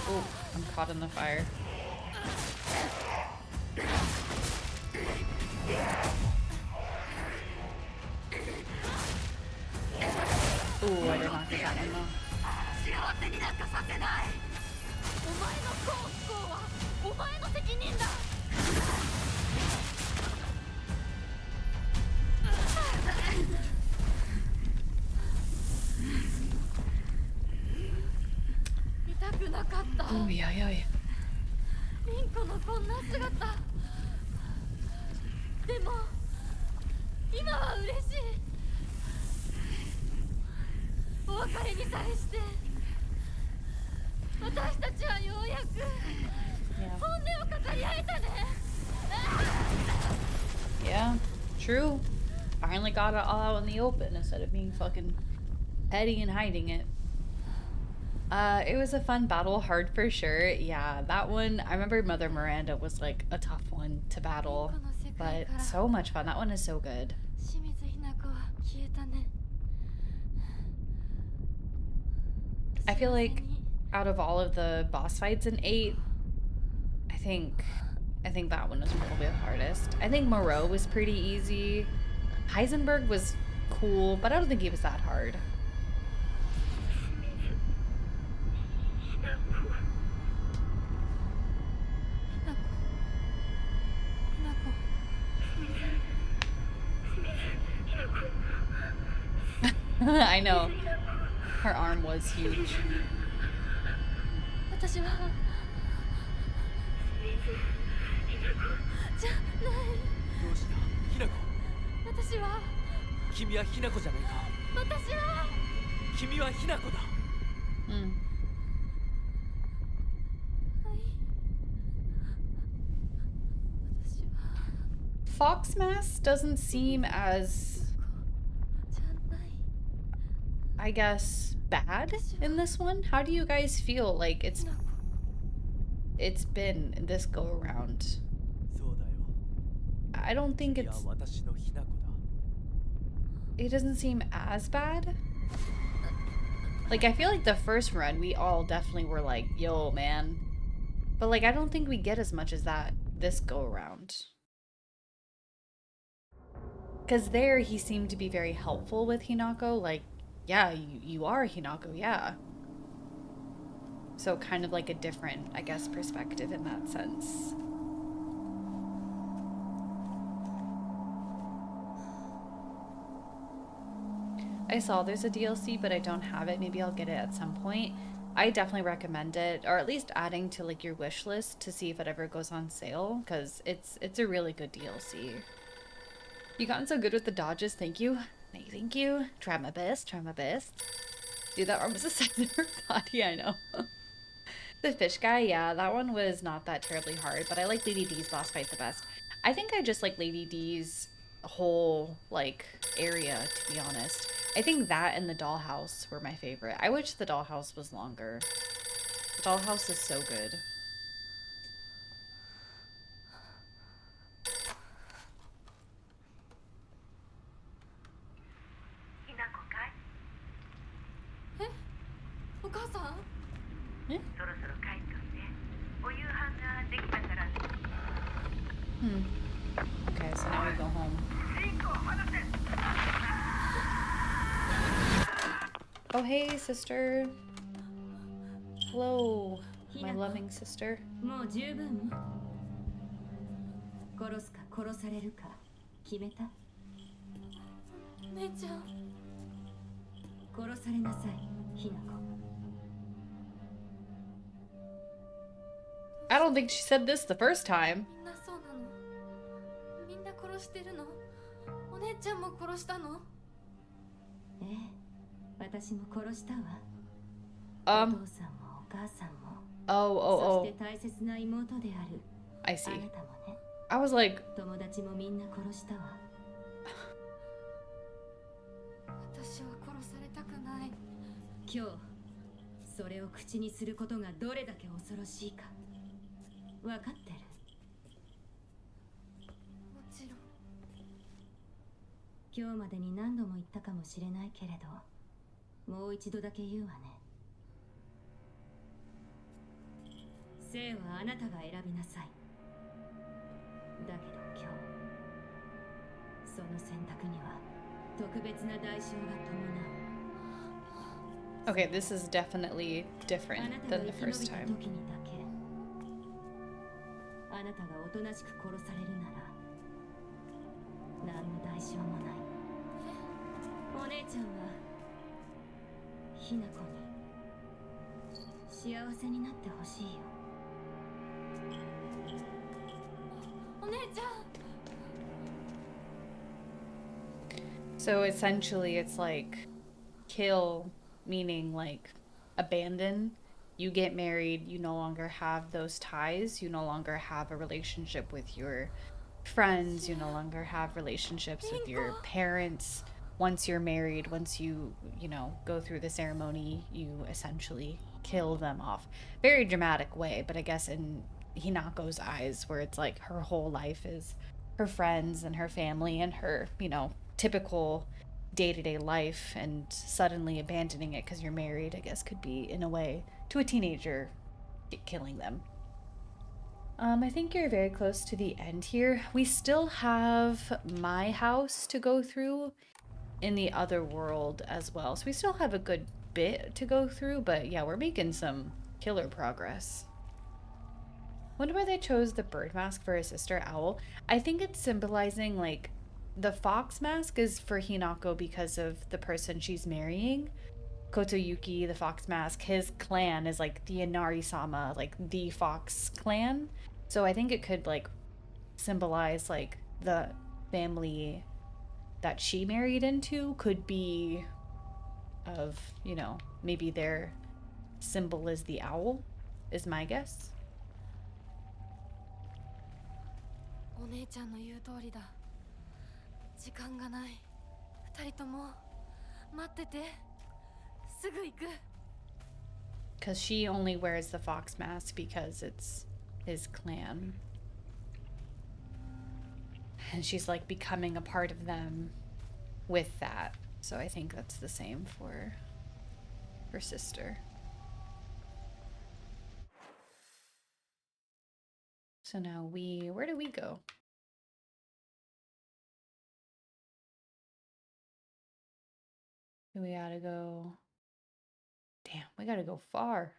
Oh, I'm caught in the fire. Ooh, I did not get that one though. 幸せになんかさせないお前の幸不幸はお前の責任だ見たくなかった Ooh, yeah, yeah, yeah. リンコのこんな姿でも今は嬉しいお別れに際して私たちはようやく Yeah. 本音を語り合えたね Yeah, true. Finally got it all out in the open instead of being fucking petty and hiding it. It was a fun battle, hard for sure. Yeah, that one, I remember Mother Miranda was like a tough one to battle, but so much fun. That one is so good. 清水ひな子は消えたね I feel like out of all of the boss fights in 8, I think that one was probably the hardest. I think Moreau was pretty easy. Heisenberg was cool, but I don't think he was that hard. I know. Her arm was huge. 私はじゃないどうしたひなこ私は君はひなこじゃないか私は君はひなこだ Mm. はい私は Fox Mask doesn't seem as, じゃない I guess, bad in this one. How do you guys feel like ひなこ it's been this go around? そうだよ I don't think 君は it's 私のひなこだ it doesn't seem as bad. Like I feel like the first run we all definitely were like, "Yo, man." But like I don't think we get as much as that this go around. Cuz there he seemed to be very helpful with Hinako, like, "Yeah, you are Hinako, yeah." So kind of like a different, I guess, perspective in that sense. I saw there's a DLC, but I don't have it. Maybe I'll get it at some point. I definitely recommend it, or at least adding to like your wish list to see if it ever goes on sale, because it's a really good DLC. You gotten so good with the dodges, thank you. Thank you. Try my best, try my best. Dude, that arm was a size of her body, I know. The fish guy, yeah, that one was not that terribly hard, but I like Lady D's boss fight the best. I think I just like Lady D's whole, like, area, to be honest. I think that and the dollhouse were my favorite. I wish the dollhouse was longer. The dollhouse is so good.えお母さんそろそろ帰っといて。お夕飯ができたから。 Hmm. Okay, so now we go home. リンコ離せ。 Oh, hey, sister. Hello, my loving sister. もう十分。殺すか殺されるか決めた。お姉ちゃん殺されなさい、ひなこ。 I don't think she said this the first time. みんなそうなのみんな殺してるのお姉ちゃんも殺したのええ、私も殺したわ。お Um, 父さんもお母さんも。 oh, そして大切な妹である I あ see. なたもね。 I was like, 友達もみんな殺したわ。私は殺されたくない今日それを口にすることがどれだけ恐ろしいか分かってる。もちろん今日までに何度も言ったかもしれないけれど、もう一度だけ言うわね。生はあなたが選びなさい。だけど今日、その選択には特別な代償が伴う。 okay, this is definitely あ different なた than が the 生き延 first びた time. 時にだけ、あなたがおとなしく殺されるなら、何の代償もない。お姉ちゃんは、ひなこに幸せになってほしいよ。お姉ちゃん So essentially, it's like kill, meaning like abandon. You get married, you no longer have those ties, you no longer have a relationship with your friends, you no longer have relationships with your parents. Once you're married, once you go through the ceremony, you essentially kill them off. Very dramatic way, but I guess in Hinako's eyes, where it's like her whole life is her friends and her family and her, typical day-to-day life, and suddenly abandoning it because you're married, I guess, could be in a way to a teenager killing them. I think you're very close to the end here. We still have my house to go through in the other world as well, so we still have a good bit to go through, but yeah, we're making some killer progress. Wonder why they chose the bird mask for his sister Owl. I think it's symbolizing like the fox mask is for Hinako because of the person she's marrying. Kotoyuki, the fox mask, his clan is like the Inari-sama, like the fox clan. So I think it could like symbolize like the family that she married into could be of, you know, maybe their symbol is the owl, is my guess. お姉ちゃんの言う通りだ。時間がない。二人とも待ってて。すぐ行く。Because she only wears the fox mask because it's his clan. And she's like becoming a part of them with that. So I think that's the same for her sister. So now where do we go? We gotta go. Damn, we gotta go far.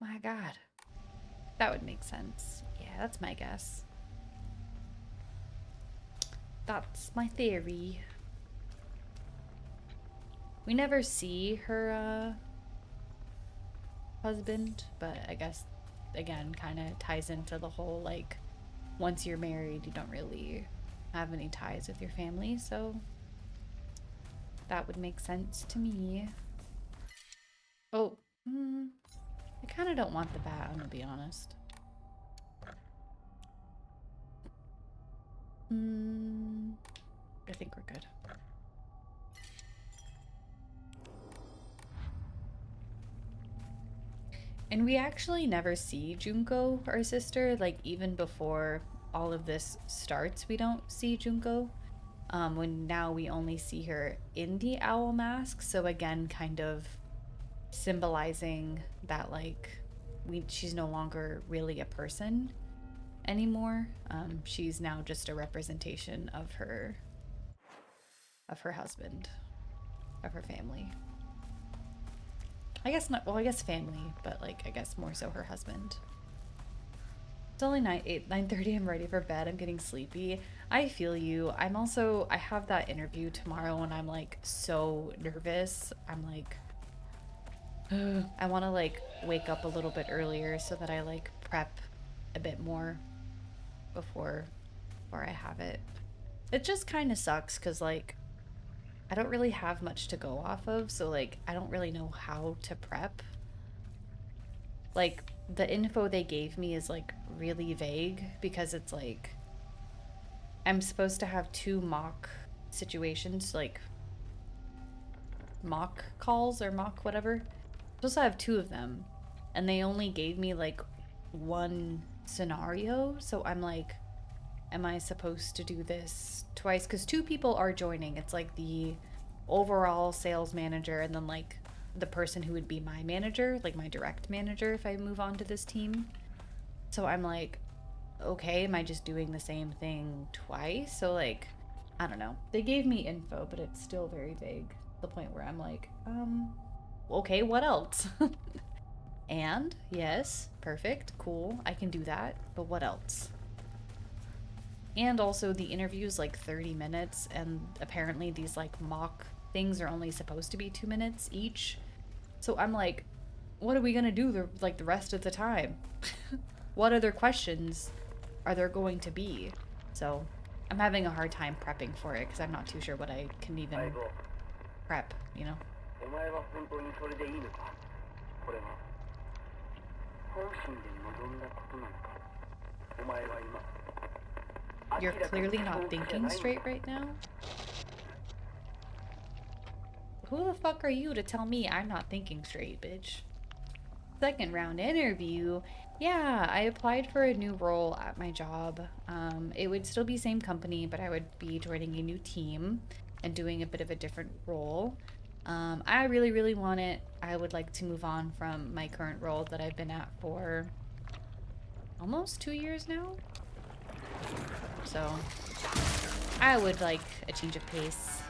My God. That would make sense. Yeah, that's my guess. That's my theory. We never see her husband, but I guess, again, kind of ties into the whole, like, once you're married, you don't really have any ties with your family, so that would make sense to me. Oh, I kind of don't want the bat, I'm gonna be honest. I think we're good. And we actually never see Junko, our sister, like even before all of this starts, we don't see Junko. When now we only see her in the owl mask, so again, kind of symbolizing that like she's no longer really a person anymore. She's now just a representation of her husband, of her family. I guess not, well, I guess family, but like I guess more so her husband. It's only 9:30. I'm ready for bed. I'm getting sleepy. I feel you. I have that interview tomorrow and I'm like so nervous. I'm like I want to like wake up a little bit earlier so that I like prep a bit more before I have it. It just kind of sucks because like I don't really have much to go off of, so like I don't really know how to prep. Like the info they gave me is like really vague because it's like I'm supposed to have 2 mock situations, like mock calls or mock whatever. I'm supposed to have 2 of them and they only gave me like 1 scenario, so I'm like, am I supposed to do this twice? Because 2 people are joining. It's like the overall sales manager and then like the person who would be my manager, like my direct manager if I move on to this team. So I'm like, okay, am I just doing the same thing twice? So like, I don't know. They gave me info, but it's still very vague. The point where I'm like, okay, what else? And yes, perfect, cool, I can do that, but what else? And also the interview is like 30 minutes and apparently these like mock things are only supposed to be 2 minutes each. So I'm like, what are we gonna do the rest of the time? What other questions are there going to be? So I'm having a hard time prepping for it because I'm not too sure what I can even prep, you know? You're clearly not thinking straight right now. Who the fuck are you to tell me I'm not thinking straight, bitch? Second round interview. Yeah, I applied for a new role at my job. It would still be same company, but I would be joining a new team and doing a bit of a different role. I really, really want it. I would like to move on from my current role that I've been at for almost 2 years now. So I would like a change of pace.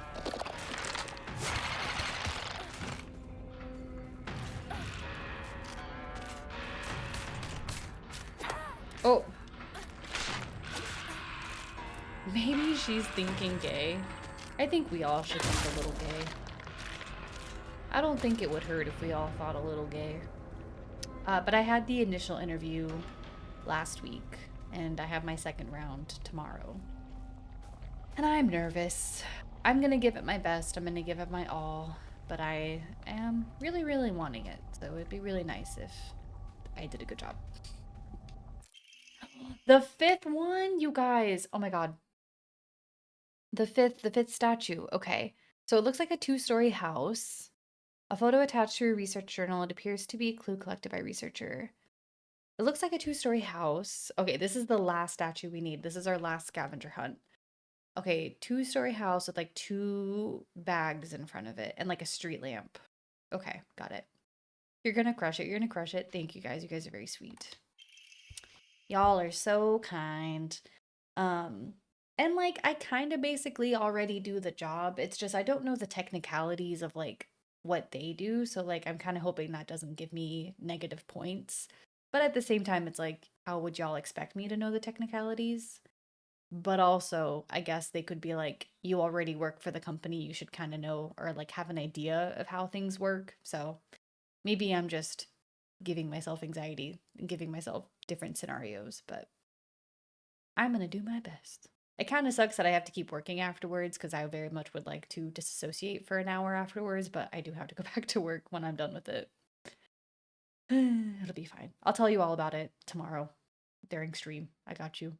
Oh. Maybe she's thinking gay. I think we all should think a little gay. I don't think it would hurt if we all thought a little gay. But I had the initial interview last week, and I have my second round tomorrow. And I'm nervous. I'm gonna give it my best. I'm gonna give it my all. But I am really, really wanting it. So it'd be really nice if I did a good job. The fifth one, you guys. Oh my god. The fifth statue. Okay. So it looks like a 2-story house. A photo attached to a research journal. It appears to be a clue collected by a researcher. It looks like a 2-story house. Okay, this is the last statue we need. This is our last scavenger hunt. Okay, 2-story house with like 2 bags in front of it and like a street lamp. Okay, got it. You're gonna crush it. You're gonna crush it. Thank you guys. You guys are very sweet. Y'all are so kind. And like I kind of basically already do the job. It's just I don't know the technicalities of like what they do. So like I'm kind of hoping that doesn't give me negative points. But at the same time, it's like, how would y'all expect me to know the technicalities? But also, I guess they could be like, you already work for the company, you should kind of know or like have an idea of how things work. So maybe I'm just giving myself anxiety and giving myself different scenarios, but I'm gonna do my best. It kind of sucks that I have to keep working afterwards because I very much would like to disassociate for an hour afterwards, but I do have to go back to work when I'm done with it. It'll be fine. I'll tell you all about it tomorrow during stream. I got you.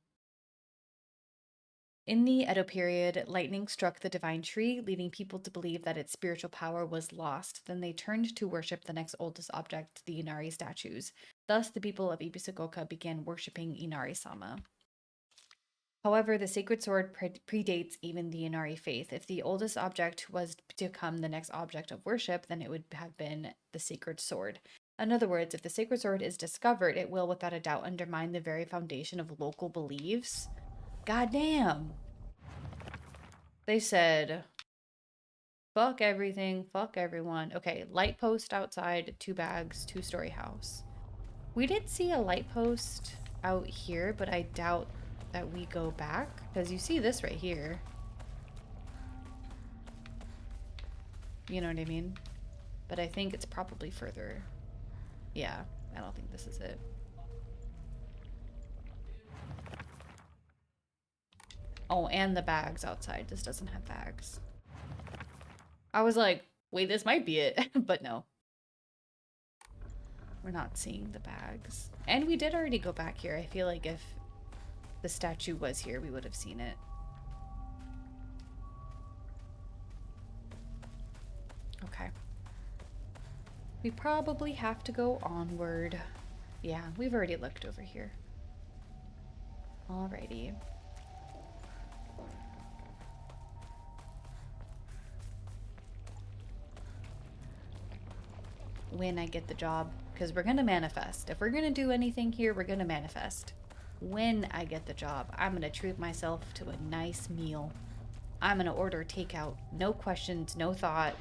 In the Edo period, lightning struck the divine tree, leading people to believe that its spiritual power was lost. Then they turned to worship the next oldest object, the Inari statues. Thus, the people of Ibisugoka began worshipping Inari-sama. However, the sacred sword predates even the Inari faith. If the oldest object was to become the next object of worship, then it would have been the sacred sword. In other words, if the sacred sword is discovered, it will without a doubt undermine the very foundation of local beliefs. Goddamn. They said, fuck everything, fuck everyone. Okay, light post outside, 2 bags, 2-story house. We did see a light post out here, but I doubt that we go back because you see this right here. You know what I mean? But I think it's probably further. Yeah, I don't think this is it. Oh, and the bags outside. This doesn't have bags. I was like, wait, this might be it. But no. We're not seeing the bags. And we did already go back here. I feel like if the statue was here, we would have seen it. Okay. We probably have to go onward. Yeah, we've already looked over here. Alrighty. When I get the job, because we're gonna manifest. If we're gonna do anything here, we're gonna manifest. When I get the job, I'm gonna treat myself to a nice meal. I'm gonna order takeout. No questions, no thought.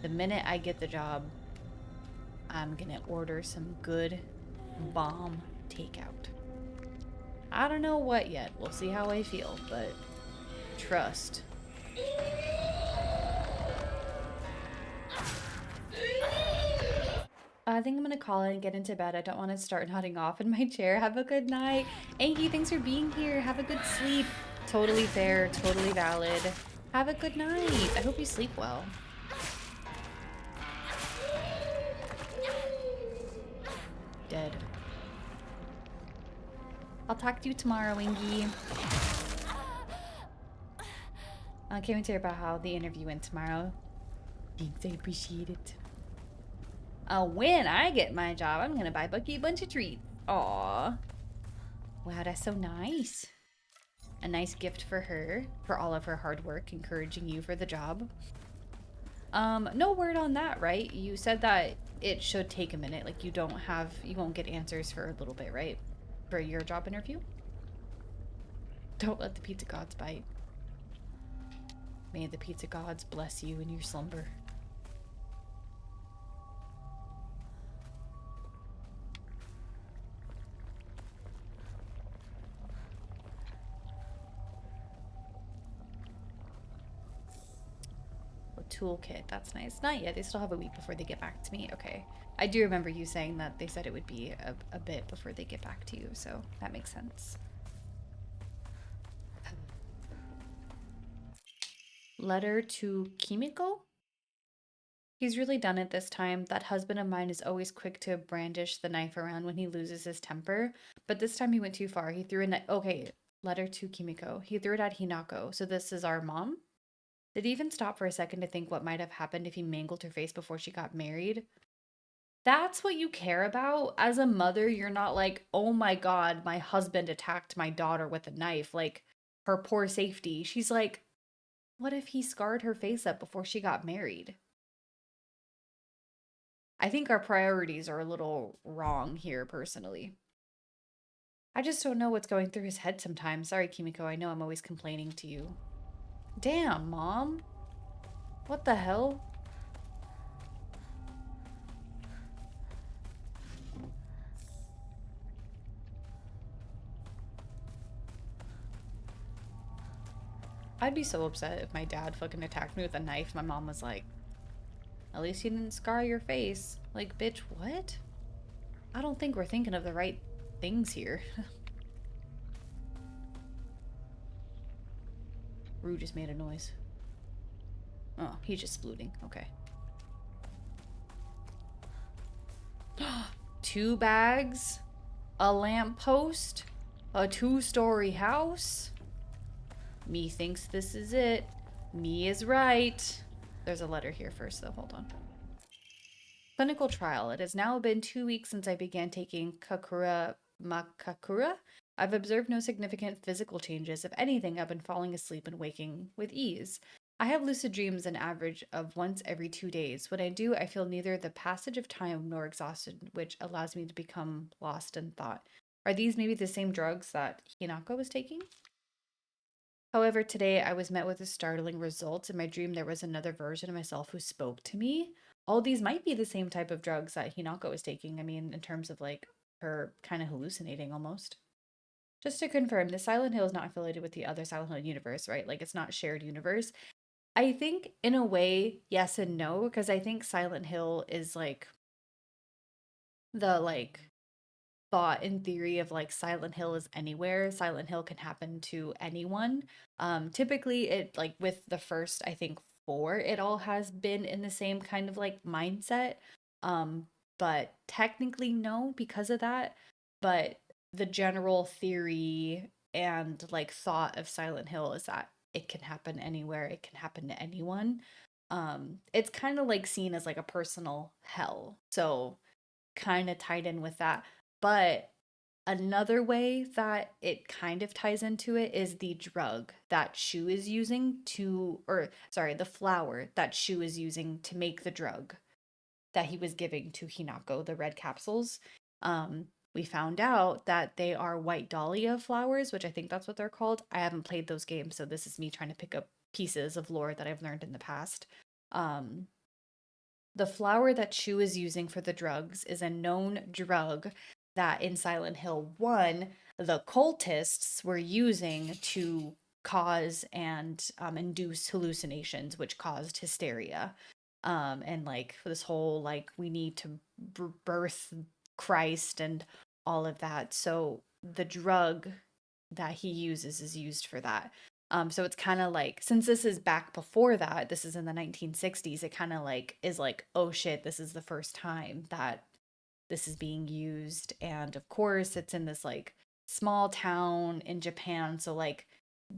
The minute I get the job, I'm gonna order some good bomb takeout. I don't know what yet. We'll see how I feel, but trust. I think I'm gonna call it and get into bed. I don't want to start nodding off in my chair. Have a good night. Anki, thanks for being here. Have a good sleep. Totally fair, totally valid. Have a good night. I hope you sleep well. Dead. I'll talk to you tomorrow, Anki. I can't wait to hear about how the interview went tomorrow. Thanks, I appreciate it. When I get my job, I'm gonna buy Bucky a bunch of treats. Aww. Wow, that's so nice. A nice gift for her, for all of her hard work, encouraging you for the job. No word on that, right? You said that it should take a minute. Like you won't get answers for a little bit, right? For your job interview? Don't let the pizza gods bite. May the pizza gods bless you in your slumber. toolkit. That's nice. Not yet. They still have a week before they get back to me. Okay. I do remember you saying that they said it would be a bit before they get back to you, so that makes sense. Letter to Kimiko? He's really done it this time. That husband of mine is always quick to brandish the knife around when he loses his temper, but this time he went too far. He threw a knife. Okay, letter to Kimiko. He threw it at Hinako. So this is our mom? Did he even stop for a second to think what might have happened if he mangled her face before she got married? That's what you care about? As a mother, you're not like, oh my god, my husband attacked my daughter with a knife, like her poor safety. She's like, what if he scarred her face up before she got married? I think our priorities are a little wrong here, personally. I just don't know what's going through his head sometimes. Sorry, Kimiko, I know I'm always complaining to you. Damn, Mom. What the hell? I'd be so upset if my dad fucking attacked me with a knife. My mom was like, at least you didn't scar your face. Like, bitch, what? I don't think we're thinking of the right things here. Rue just made a noise. Oh, he's just splooting. Okay. 2 bags, a lamppost, a 2-story house. Me thinks this is it. Me is right. There's a letter here first, though. Hold on. Clinical trial. It has now been 2 weeks since I began taking Kakura Makakura. I've observed no significant physical changes. If anything, I've been falling asleep and waking with ease. I have lucid dreams an average of once every 2 days. When I do, I feel neither the passage of time nor exhausted, which allows me to become lost in thought. Are these maybe the same drugs that Hinako was taking? However, today I was met with a startling result. In my dream, there was another version of myself who spoke to me. All these might be the same type of drugs that Hinako was taking. I mean, in terms of like her kind of hallucinating almost. Just to confirm, the Silent Hill is not affiliated with the other Silent Hill universe, right? Like it's not shared universe. I think in a way, yes and no, because I think Silent Hill is like the like thought in theory of like Silent Hill is anywhere. Silent Hill can happen to anyone. Typically it like with the first, I think 4, it all has been in the same kind of like mindset. But technically no because of that. But the general theory and like thought of Silent Hill is that it can happen anywhere, it can happen to anyone. It's kind of like seen as like a personal hell. So kind of tied in with that. But another way that it kind of ties into it is the drug that Shu is using the flower that Shu is using to make the drug that he was giving to Hinako, the red capsules. We found out that they are white dahlia flowers, which I think that's what they're called. I haven't played those games, so this is me trying to pick up pieces of lore that I've learned in the past. The flower that Shu is using for the drugs is a known drug that in Silent Hill 1, the cultists were using to cause and induce hallucinations, which caused hysteria. And like this whole like we need to birth Christ and all of that. So the drug that he uses is used for that. So it's kind of like, since this is back before that, this is in the 1960s, it kind of like is like, oh shit, this is the first time that this is being used. And of course, it's in this like small town in Japan. So like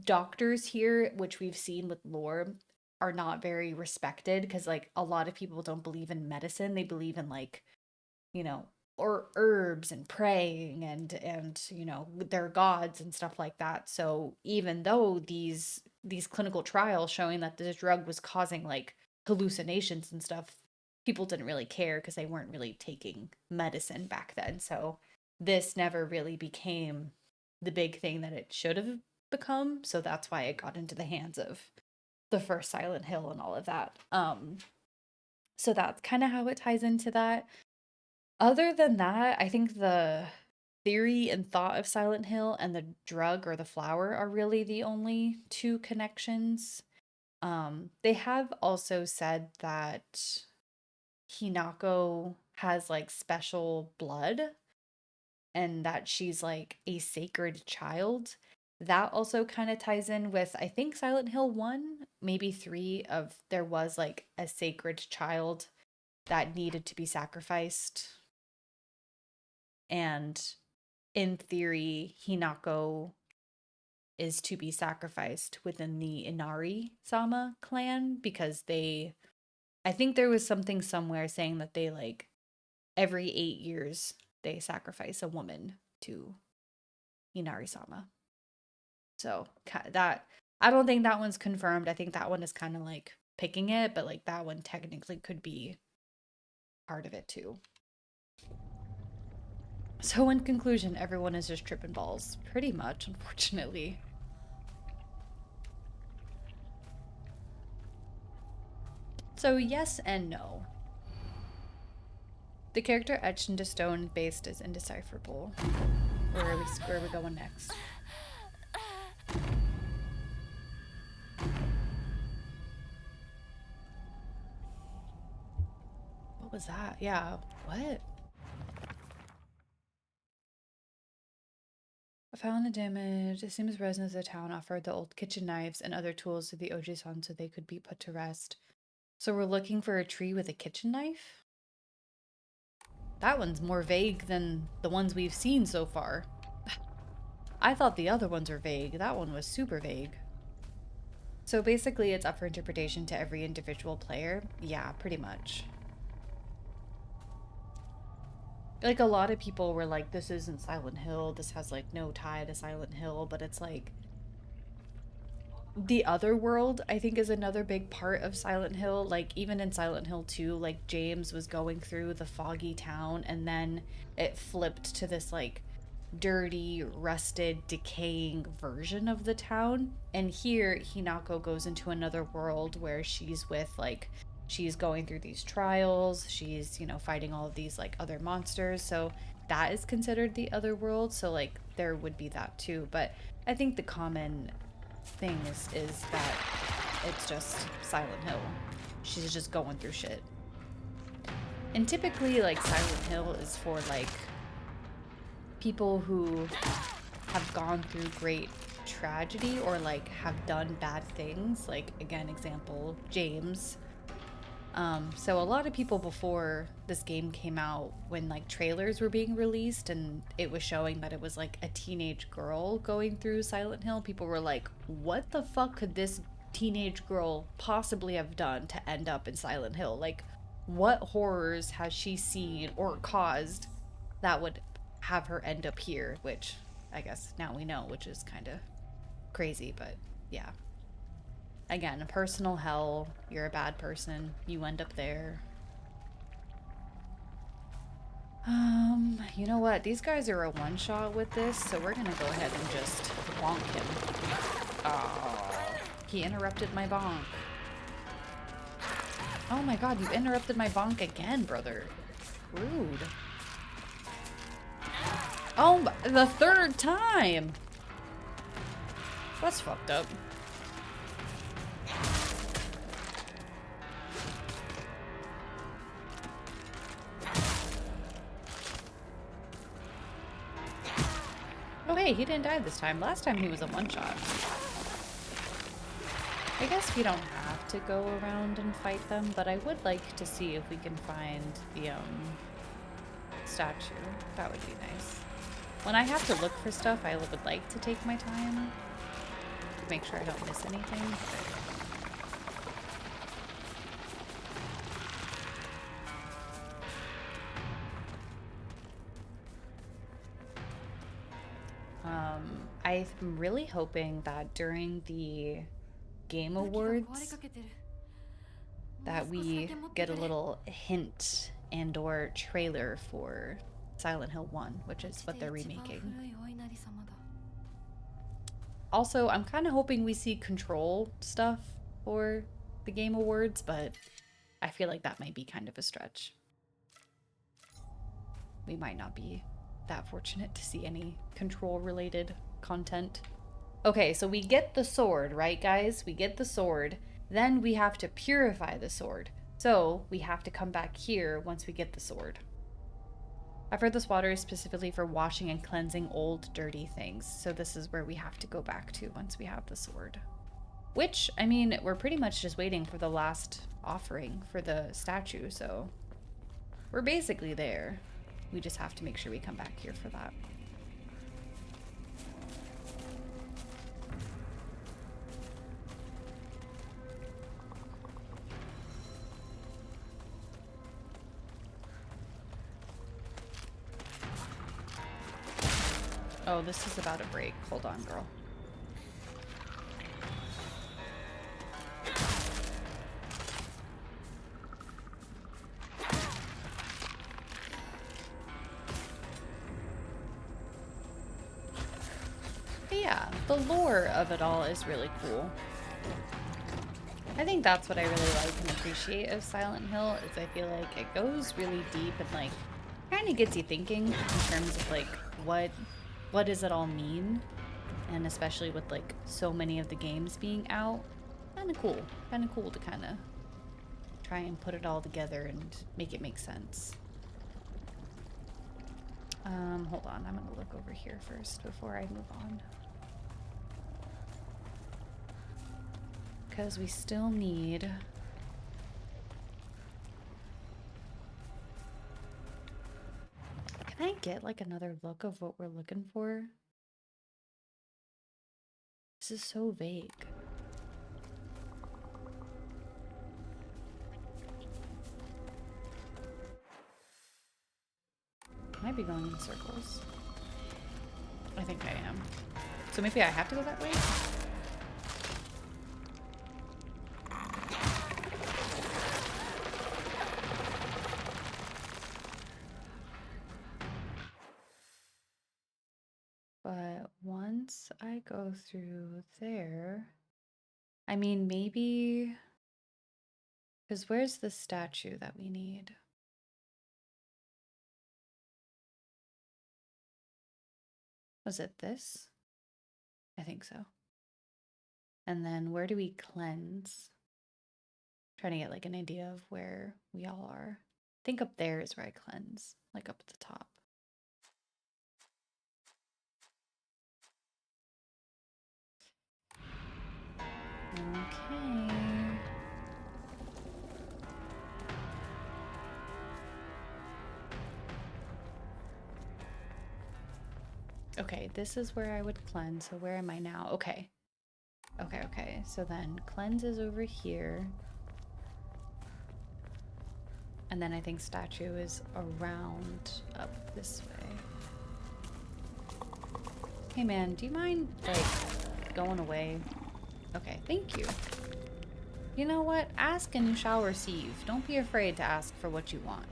doctors here, which we've seen with lore, are not very respected because like a lot of people don't believe in medicine. They believe in like, you know, or herbs and praying and you know their gods and stuff like that. So even though these clinical trials showing that this drug was causing like hallucinations and stuff, people didn't really care because they weren't really taking medicine back then. So this never really became the big thing that it should have become. So that's why it got into the hands of the first Silent Hill and all of that. So that's kind of how it ties into that. Other than that, I think the theory and thought of Silent Hill and the drug or the flower are really the only 2 connections. They have also said that Hinako has like special blood and that she's like a sacred child. That also kind of ties in with, I think, Silent Hill 1, maybe 3, of there was like a sacred child that needed to be sacrificed. And in theory, Hinako is to be sacrificed within the Inari Sama clan because they, I think there was something somewhere saying that they like every 8 years they sacrifice a woman to Inari Sama. So that, I don't think that one's confirmed. I think that one is kind of like picking it, but like that one technically could be part of it too. So in conclusion, everyone is just tripping balls. Pretty much, unfortunately. So yes and no. The character etched into stone based is indecipherable. Where are we going next? What was that? Yeah, what? I found the damage. It seems residents of the town offered the old kitchen knives and other tools to the Oji-san so they could be put to rest. So we're looking for a tree with a kitchen knife? That one's more vague than the ones we've seen so far. I thought the other ones were vague. That one was super vague. So basically it's up for interpretation to every individual player. Yeah, pretty much. Like a lot of people were like, this isn't Silent Hill. This has like no tie to Silent Hill, but it's like the other world, I think, is another big part of Silent Hill. Like even in Silent Hill 2, like James was going through the foggy town and then it flipped to this like dirty, rusted, decaying version of the town. And here Hinako goes into another world where she's with like, she's going through these trials, she's, you know, fighting all of these like other monsters, so that is considered the other world. So like there would be that too, but I think the common thing is that it's just Silent Hill. She's just going through shit. And typically like Silent Hill is for like people who have gone through great tragedy or like have done bad things. Like again, example, James. So a lot of people before this game came out, when like trailers were being released and it was showing that it was like a teenage girl going through Silent Hill, people were like, what the fuck could this teenage girl possibly have done to end up in Silent Hill? Like, what horrors has she seen or caused that would have her end up here? Which I guess now we know, which is kind of crazy, but yeah. Again, a personal hell. You're a bad person. You end up there. You know what? These guys are a one-shot with this, so we're gonna go ahead and just bonk him. Oh, he interrupted my bonk. Oh my god, you interrupted my bonk again, brother. Rude. Oh, the third time! That's fucked up. Oh hey, he didn't die this time. Last time he was a one-shot. I guess we don't have to go around and fight them, but I would like to see if we can find the statue. That would be nice. When I have to look for stuff, I would like to take my time to make sure I don't miss anything. I'm really hoping that during the Game Awards that we get a little hint and or trailer for Silent Hill 1, which is what they're remaking. Also, I'm kind of hoping we see Control stuff for the Game Awards, but I feel like that might be kind of a stretch. We might not be that fortunate to see any Control related content. Okay, so we get the sword, right guys? We get the sword. Then we have to purify the sword. So we have to come back here once we get the sword. I've heard this water is specifically for washing and cleansing old dirty things. So this is where we have to go back to once we have the sword. Which, I mean, we're pretty much just waiting for the last offering for the statue, so we're basically there. We just have to make sure we come back here for that. Oh, this is about to break. Hold on, girl. But yeah, the lore of it all is really cool. I think that's what I really like and appreciate of Silent Hill is I feel like it goes really deep and like kind of gets you thinking in terms of like what does it all mean, and especially with like so many of the games being out, kind of cool to kind of try and put it all together and make it make sense. Hold on, I'm gonna look over here first before I move on. Because we still need... Can I get like another look of what we're looking for? This is so vague. Might be going in circles. I think I am. So maybe I have to go that way? But once I go through there, I mean, maybe, because where's the statue that we need? Was it this? I think so. And then where do we cleanse? Trying to get like an idea of where we all are. I think up there is where I cleanse, like up at the top. Okay. Okay, this is where I would cleanse. So where am I now? Okay. Okay. So then cleanse is over here. And then I think statue is around up this way. Hey man, do you mind like going away? Okay, thank you. You know what? Ask and you shall receive. Don't be afraid to ask for what you want.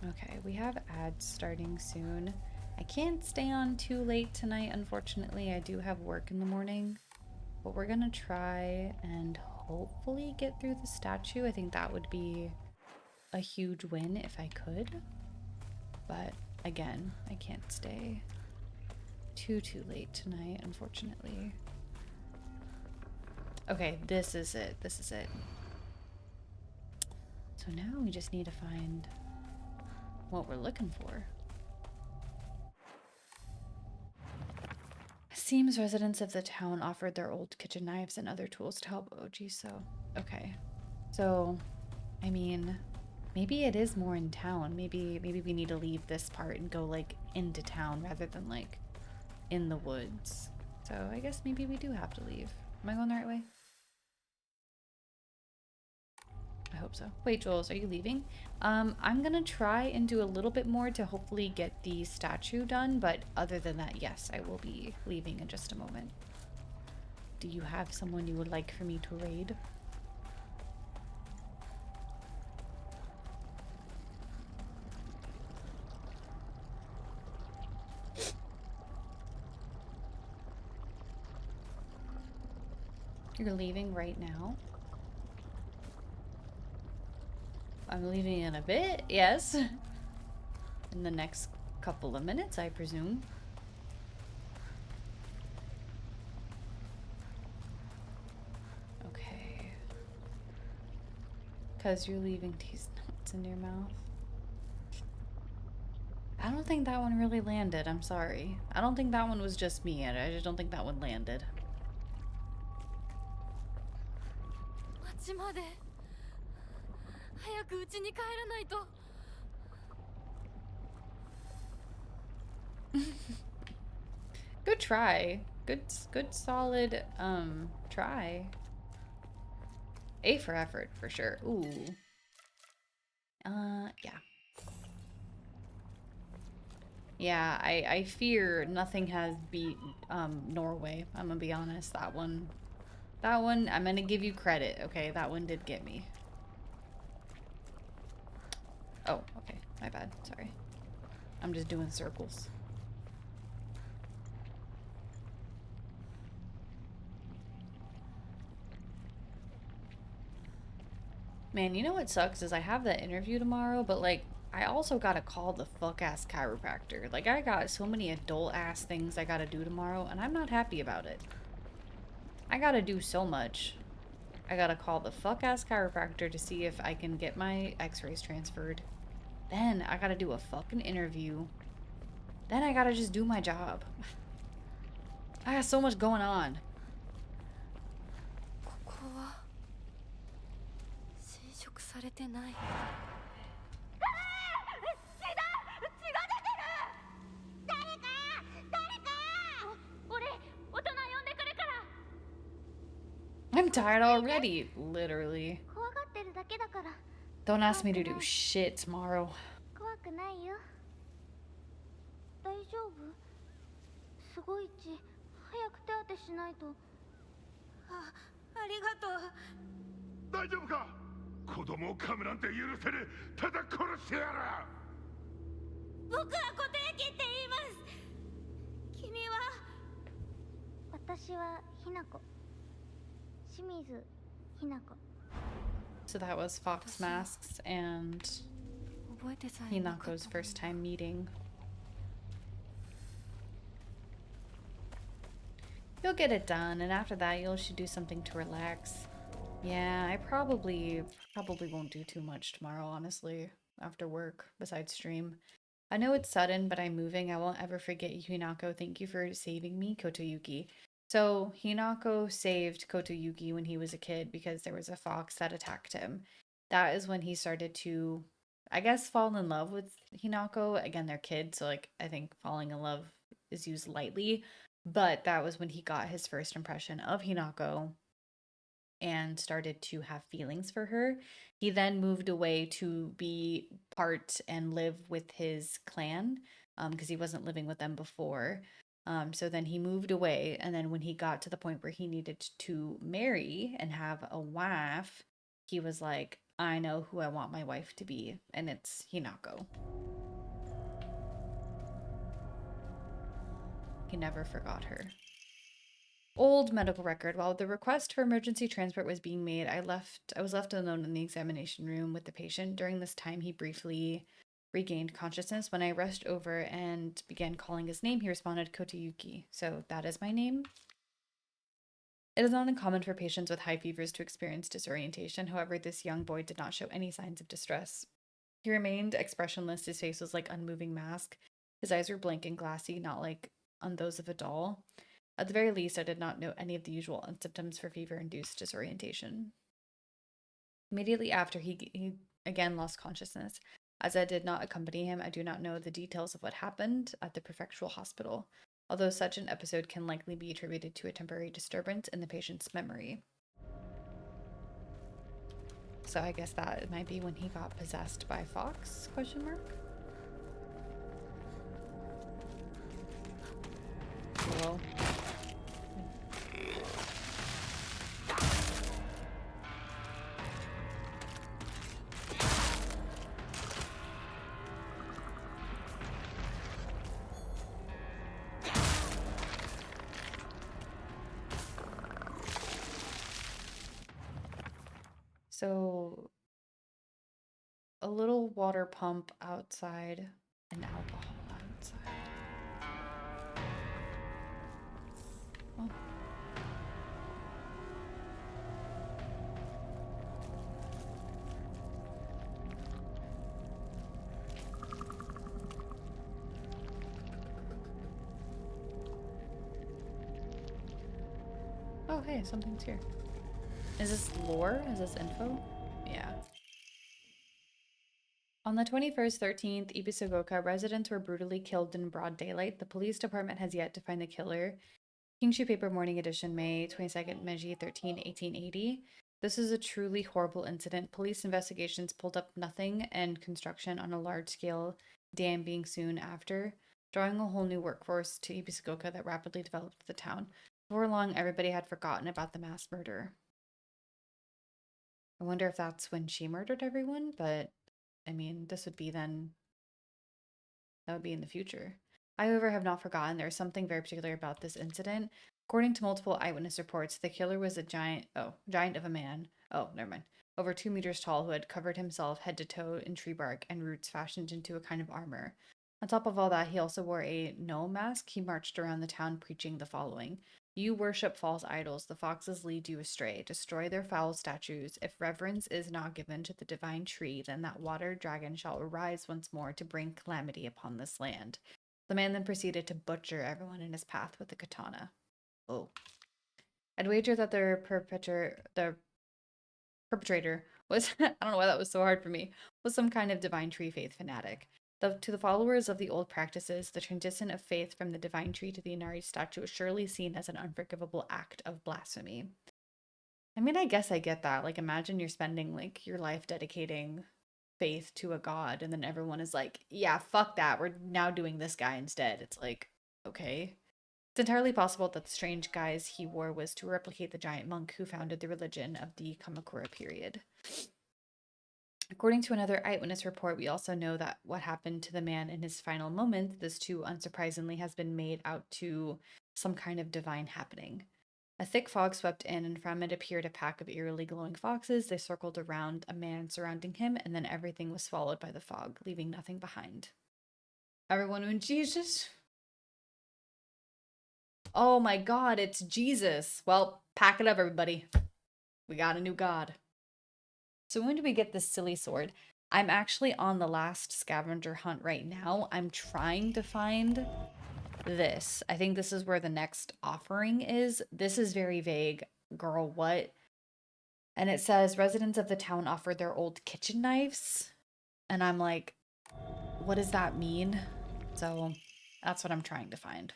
Okay, we have ads starting soon. I can't stay on too late tonight, unfortunately. I do have work in the morning. But we're gonna try and hopefully get through the statue. I think that would be a huge win if I could. But again, I can't stay too late tonight, unfortunately. Okay, this is it. This is it. So now we just need to find what we're looking for. Seems residents of the town offered their old kitchen knives and other tools to help Oji, so okay. So, I mean, maybe it is more in town. Maybe we need to leave this part and go like into town rather than like in the woods. So I guess maybe we do have to leave. Am I going the right way? I hope so. Wait, Jules, are you leaving? I'm gonna try and do a little bit more to hopefully get the statue done, but other than that, yes, I will be leaving in just a moment. Do you have someone you would like for me to raid? You're leaving right now? I'm leaving in a bit, yes. in the next couple of minutes, I presume. Okay. Because you're leaving these notes in your mouth. I don't think that one really landed. I'm sorry. I don't think that one was just me. I just don't think that one landed. 町まで早く家に帰らないと。 Good try. Good solid try. A for effort for sure. Ooh. Yeah. Yeah, I fear nothing has beat Norway. I'm gonna be honest. That one I'm gonna give you credit. Okay, that one did get me. Oh, okay. My bad. Sorry. I'm just doing circles. Man, you know what sucks is I have that interview tomorrow, but like I also gotta call the fuck ass chiropractor. Like I got so many adult ass things I gotta do tomorrow, and I'm not happy about it. I gotta do so much. I gotta call the fuck ass chiropractor to see if I can get my x-rays transferred. Then I gotta do a fucking interview. Then I gotta just do my job. I got so much going on. ここは侵食されてない。I'm tired already, literally. 怖がってるだけだから。 Don't ask me to do shit tomorrow. 怖くないよ。大丈夫？すごい血。早く手当てしないと。ありがとう。大丈夫か？子供を噛むなんて許せねえ。ただ殺してやる。僕は固定機って言います。君は？私はひなこ。清水ひなこ。 So that was Fox Masks and 覚えてさえなかった。 Hinako's first time meeting. You'll get it done, and after that, you should do something to relax. Yeah, I probably won't do too much tomorrow, honestly, after work, besides stream. I know it's sudden, but I'm moving. I won't ever forget you, Hinako. Thank you for saving me, Kotoyuki. So, Hinako saved Kotoyuki when he was a kid because there was a fox that attacked him. That is when he started to, I guess, fall in love with Hinako. Again, they're kids, so, like, I think falling in love is used lightly. But that was when he got his first impression of Hinako and started to have feelings for her. He then moved away to be part and live with his clan because he wasn't living with them before. So then he moved away, and then when he got to the point where he needed to marry and have a wife, he was like, I know who I want my wife to be, and it's Hinako. He never forgot her. Old medical record. While the request for emergency transport was being made, I was left alone in the examination room with the patient. During this time, he briefly regained consciousness. When I rushed over and began calling his name, he responded, Kotoyuki. So that is my name. It is not uncommon for patients with high fevers to experience disorientation. However, this young boy did not show any signs of distress. He remained expressionless. His face was like unmoving mask. His eyes were blank and glassy, not like on those of a doll. At the very least, I did not note any of the usual symptoms for fever-induced disorientation. Immediately after, he again lost consciousness. As I did not accompany him, I do not know the details of what happened at the prefectural hospital, although such an episode can likely be attributed to a temporary disturbance in the patient's memory. So I guess that might be when he got possessed by Fox, question mark? Hello? So, a little water pump outside and alcohol outside. Oh. Oh, hey, something's here. Is this lore? Is this info? Yeah. On the 21st, 13th, Ibisagoka, residents were brutally killed in broad daylight. The police department has yet to find the killer. Kingshu Paper Morning Edition, May 22nd, Meiji 13, 1880. This is a truly horrible incident. Police investigations pulled up nothing and construction on a large-scale dam being soon after, drawing a whole new workforce to Ibisagoka that rapidly developed the town. Before long, everybody had forgotten about the mass murder. I wonder if that's when she murdered everyone, but I mean, this would be then, that would be in the future. I, however, have not forgotten there is something very particular about this incident. According to multiple eyewitness reports, the killer was a giant of a man. Oh, never mind. Over 2 meters tall, who had covered himself head to toe in tree bark and roots fashioned into a kind of armor. On top of all that, he also wore a no mask. He marched around the town preaching the following. You worship false idols. The foxes lead you astray. Destroy their foul statues. If reverence is not given to the divine tree, then that water dragon shall arise once more to bring calamity upon this land. The man then proceeded to butcher everyone in his path with a katana. Oh. I'd wager that the perpetrator was, I don't know why that was so hard for me, was some kind of divine tree faith fanatic. To the followers of the old practices, the transition of faith from the divine tree to the Inari statue is surely seen as an unforgivable act of blasphemy. I mean, I guess I get that. Like, imagine you're spending, like, your life dedicating faith to a god, and then everyone is like, yeah, fuck that. We're now doing this guy instead. It's like, okay. It's entirely possible that the strange guise he wore was to replicate the giant monk who founded the religion of the Kamakura period. According to another eyewitness report, we also know that what happened to the man in his final moments, this too unsurprisingly has been made out to some kind of divine happening. A thick fog swept in, and from it appeared a pack of eerily glowing foxes. They circled around a man surrounding him, and then everything was swallowed by the fog, leaving nothing behind. Everyone in Jesus? Oh my god, it's Jesus. Well, pack it up, everybody. We got a new god. So when do we get this silly sword? I'm actually on the last scavenger hunt right now. I'm trying to find this. I think this is where the next offering is. This is very vague. Girl, what? And it says residents of the town offered their old kitchen knives. And I'm like, what does that mean? So that's what I'm trying to find.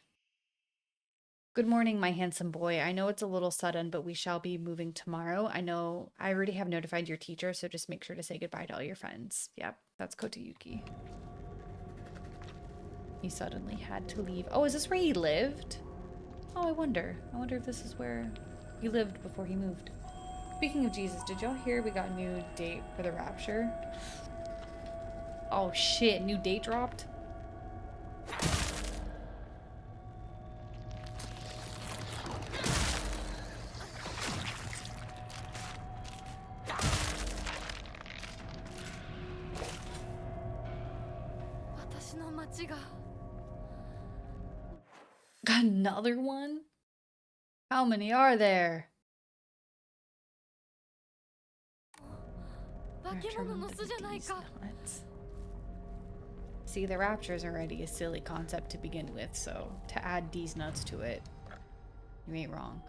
Good morning, my handsome boy. I know it's a little sudden, but we shall be moving tomorrow. I know I already have notified your teacher, so just make sure to say goodbye to all your friends. Yep, that's Kotayuki. He suddenly had to leave. Oh, is this where he lived? Oh, I wonder. I wonder if this is where he lived before he moved. Speaking of Jesus, did y'all hear we got a new date for the rapture? Oh shit, new date dropped? Got another one? How many are there? See, the rapture is already a silly concept to begin with, so to add these nuts to it, you ain't wrong.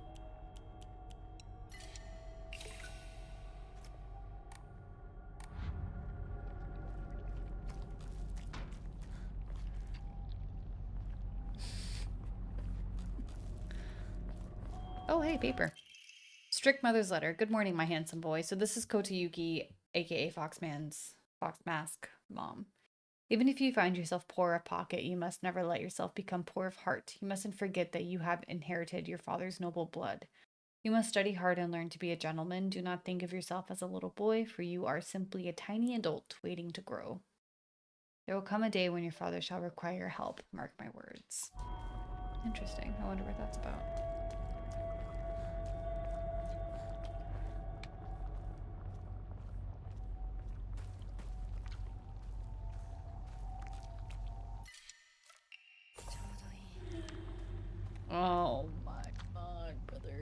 Oh, hey, paper. Strict Mother's Letter. Good morning, my handsome boy. So this is Kotayuki, aka Fox Mask mom. Even if you find yourself poor of pocket, you must never let yourself become poor of heart. You mustn't forget that you have inherited your father's noble blood. You must study hard and learn to be a gentleman. Do not think of yourself as a little boy, for you are simply a tiny adult waiting to grow. There will come a day when your father shall require help. Mark my words. Interesting. I wonder what that's about.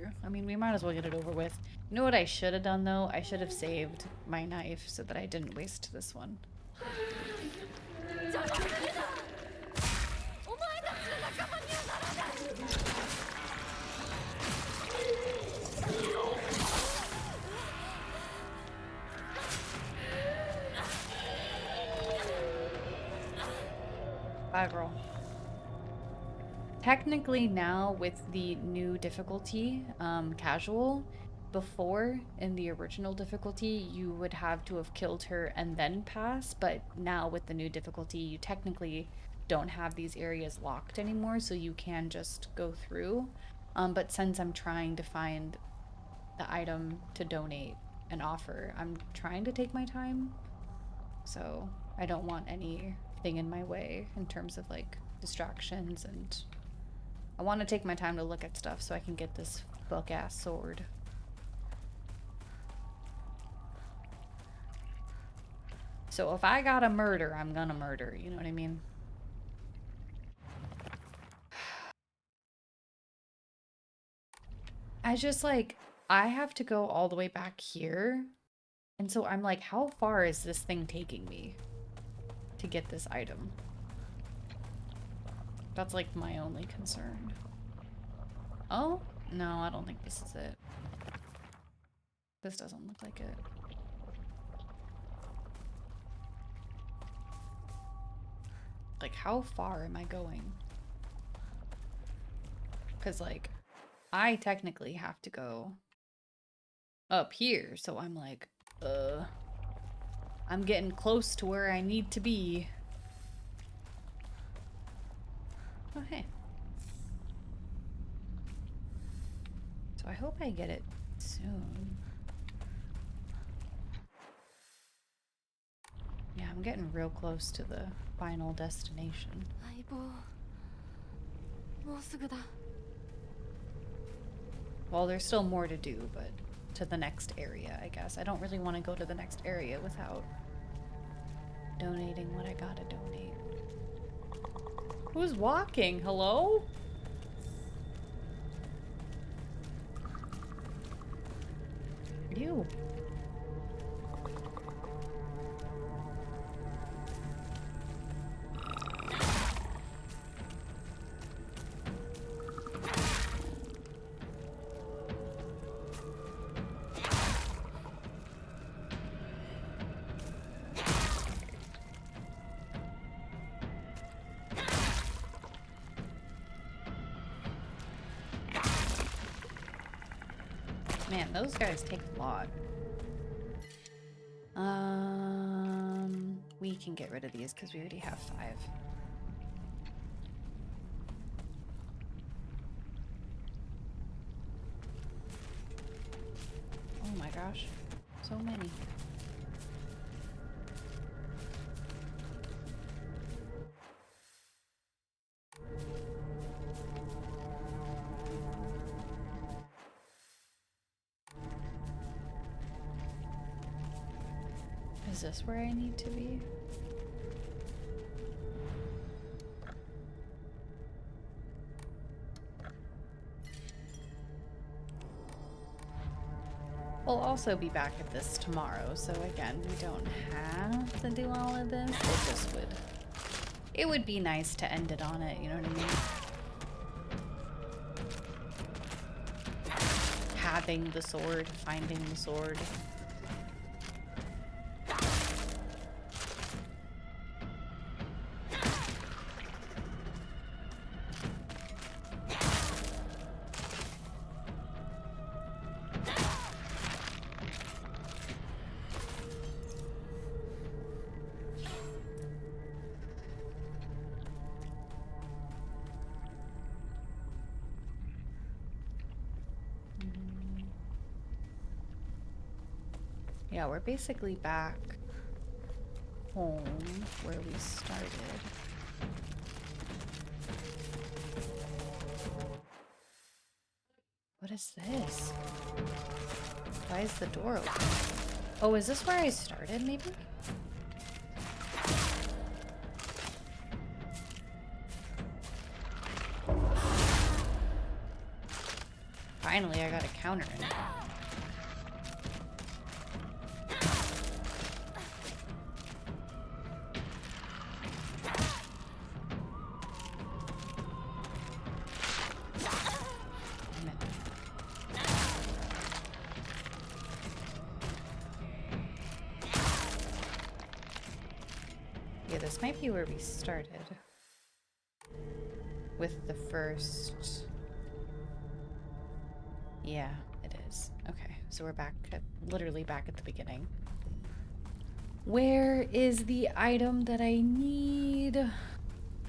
true. I mean, we might as well get it over with. You know what I should have done, though? I should have saved my knife so that I didn't waste this one. Bye, girl. Technically now with the new difficulty, casual, before in the original difficulty you would have to have killed her and then pass, but now with the new difficulty you technically don't have these areas locked anymore, so you can just go through. But since I'm trying to find the item to donate and offer, I'm trying to take my time, so I don't want anything in my way in terms of like distractions, and I want to take my time to look at stuff so I can get this fuck-ass sword. So if I gotta murder, I'm gonna murder, you know what I mean? I just like, I have to go all the way back here. And so I'm like, how far is this thing taking me to get this item? That's like my only concern. Oh, no, I don't think this is it. This doesn't look like it. Like, how far am I going? Because, like, I technically have to go up here, so I'm like, I'm getting close to where I need to be. Oh, hey. So I hope I get it soon. Yeah, I'm getting real close to the final destination. Well, there's still more to do, but to the next area, I guess. I don't really want to go to the next area without donating what I gotta donate. Who's walking? Hello? You. Man, those guys take a lot. We can get rid of these because we already have 5. Oh my gosh, so many. Is this where I need to be? We'll also be back at this tomorrow, so again, we don't have to do all of this. It just would... It would be nice to end it on it, you know what I mean? Having the sword, finding the sword. Yeah, we're basically back home where we started. What is this? Why is the door open? Oh, is this where I started, maybe? Finally, I got a counter in. Damn it. Yeah, this might be where we started. With the first... Yeah, it is. Okay, so we're back at, literally back at the beginning. Where is the item that I need?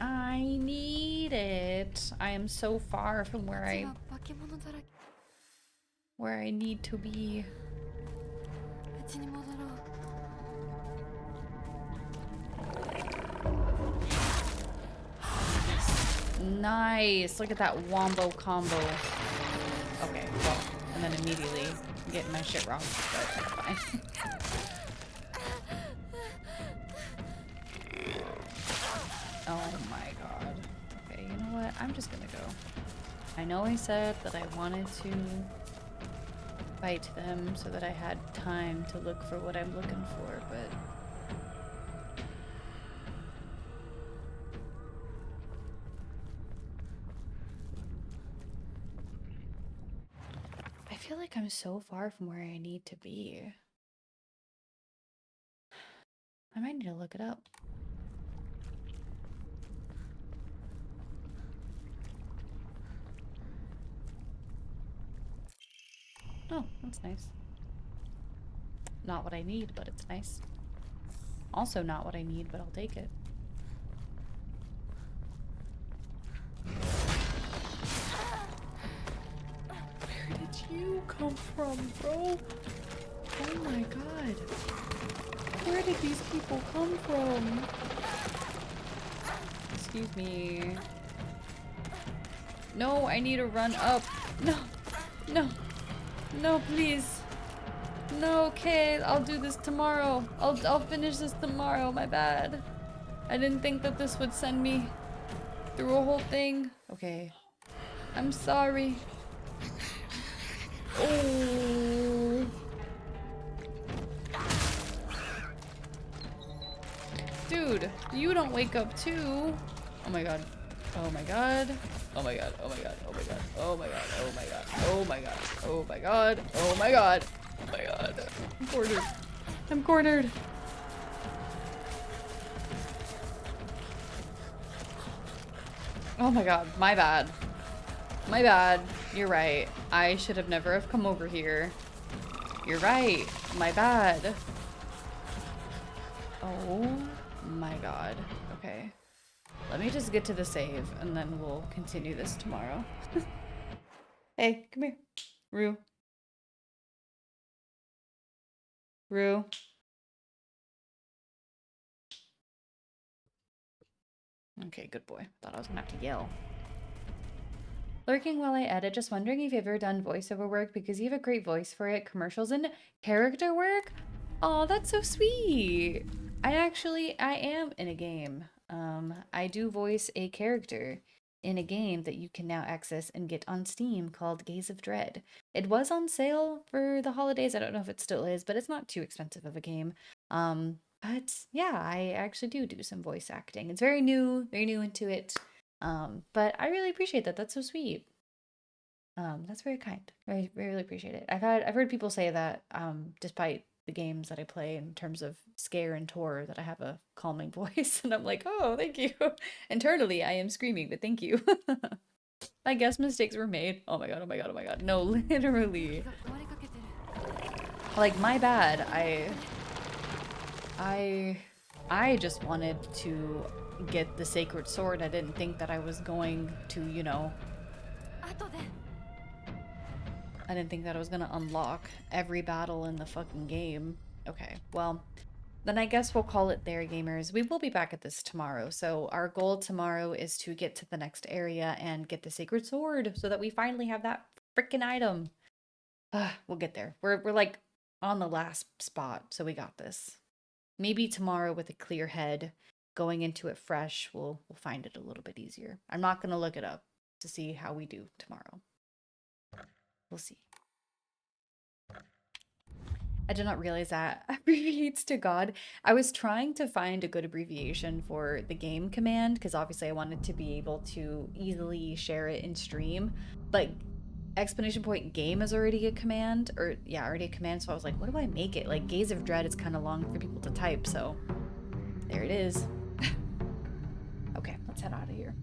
I need it. I am so far from where I need to be. Nice. Look at that wombo combo. Okay, well, and then immediately getting my shit wrong, but fine. Oh my god. Okay, you know what? I'm just gonna go. I know I said that I wanted to fight them so that I had time to look for what I'm looking for, but... I feel like I'm so far from where I need to be. I might need to look it up. Oh, that's nice. Not what I need, but it's nice. Also not what I need, but I'll take it. Where did you come from, bro? Oh my god. Where did these people come from? Excuse me. No, I need to run up. No. No. No, please. No, okay, I'll do this tomorrow. I'll finish this tomorrow, my bad. I didn't think that this would send me through a whole thing. Okay. I'm sorry. Oh. Dude, you don't wake up too. Oh my god. Oh my god. Oh my god. Oh my god. Oh my god. Oh my god. Oh my god. Oh my god. Oh my god. Oh my god. Oh my god. I'm cornered. I'm cornered. Oh my god. My bad. My bad. You're right. I should have never have come over here. You're right. My bad. Oh my god. Okay. Let me just get to the save and then we'll continue this tomorrow. Hey, come here. Rue. Rue. Okay, good boy. Thought I was gonna have to yell. Lurking while I edit, just wondering if you've ever done voiceover work because you have a great voice for it. Commercials and character work? Oh, that's so sweet. I am in a game. I do voice a character in a game that you can now access and get on Steam called Gaze of Dread. It was on sale for the holidays. I don't know if it still is, but it's not too expensive of a game. But yeah, I actually do some voice acting. It's very new into it. But I really appreciate that. That's so sweet. That's very kind. I really appreciate it. I've heard people say that despite the games that I play in terms of scare and horror that I have a calming voice, and I'm like, oh, thank you. Internally I am screaming, but thank you. I guess mistakes were made. Oh my god, oh my god, oh my god. No, literally. Like, my bad. I just wanted to get the sacred sword. I didn't think that I was going to, you know, I didn't think that I was gonna unlock every battle in the fucking game. Okay, well, then I guess we'll call it there, gamers. We will be back at this tomorrow. So our goal tomorrow is to get to the next area and get the sacred sword so that we finally have that freaking item. We'll get there. We're like on the last spot, so we got this. Maybe tomorrow with a clear head, going into it fresh, we'll find it a little bit easier. I'm not gonna look it up to see how we do tomorrow. We'll see. I did not realize that abbreviates to God. I was trying to find a good abbreviation for the game command because obviously I wanted to be able to easily share it in stream, but exclamation point game is already a command, or yeah, already a command. So I was like, what do I make it? Like Gaze of Dread is kind of long for people to type, so there it is. Okay, let's head out of here.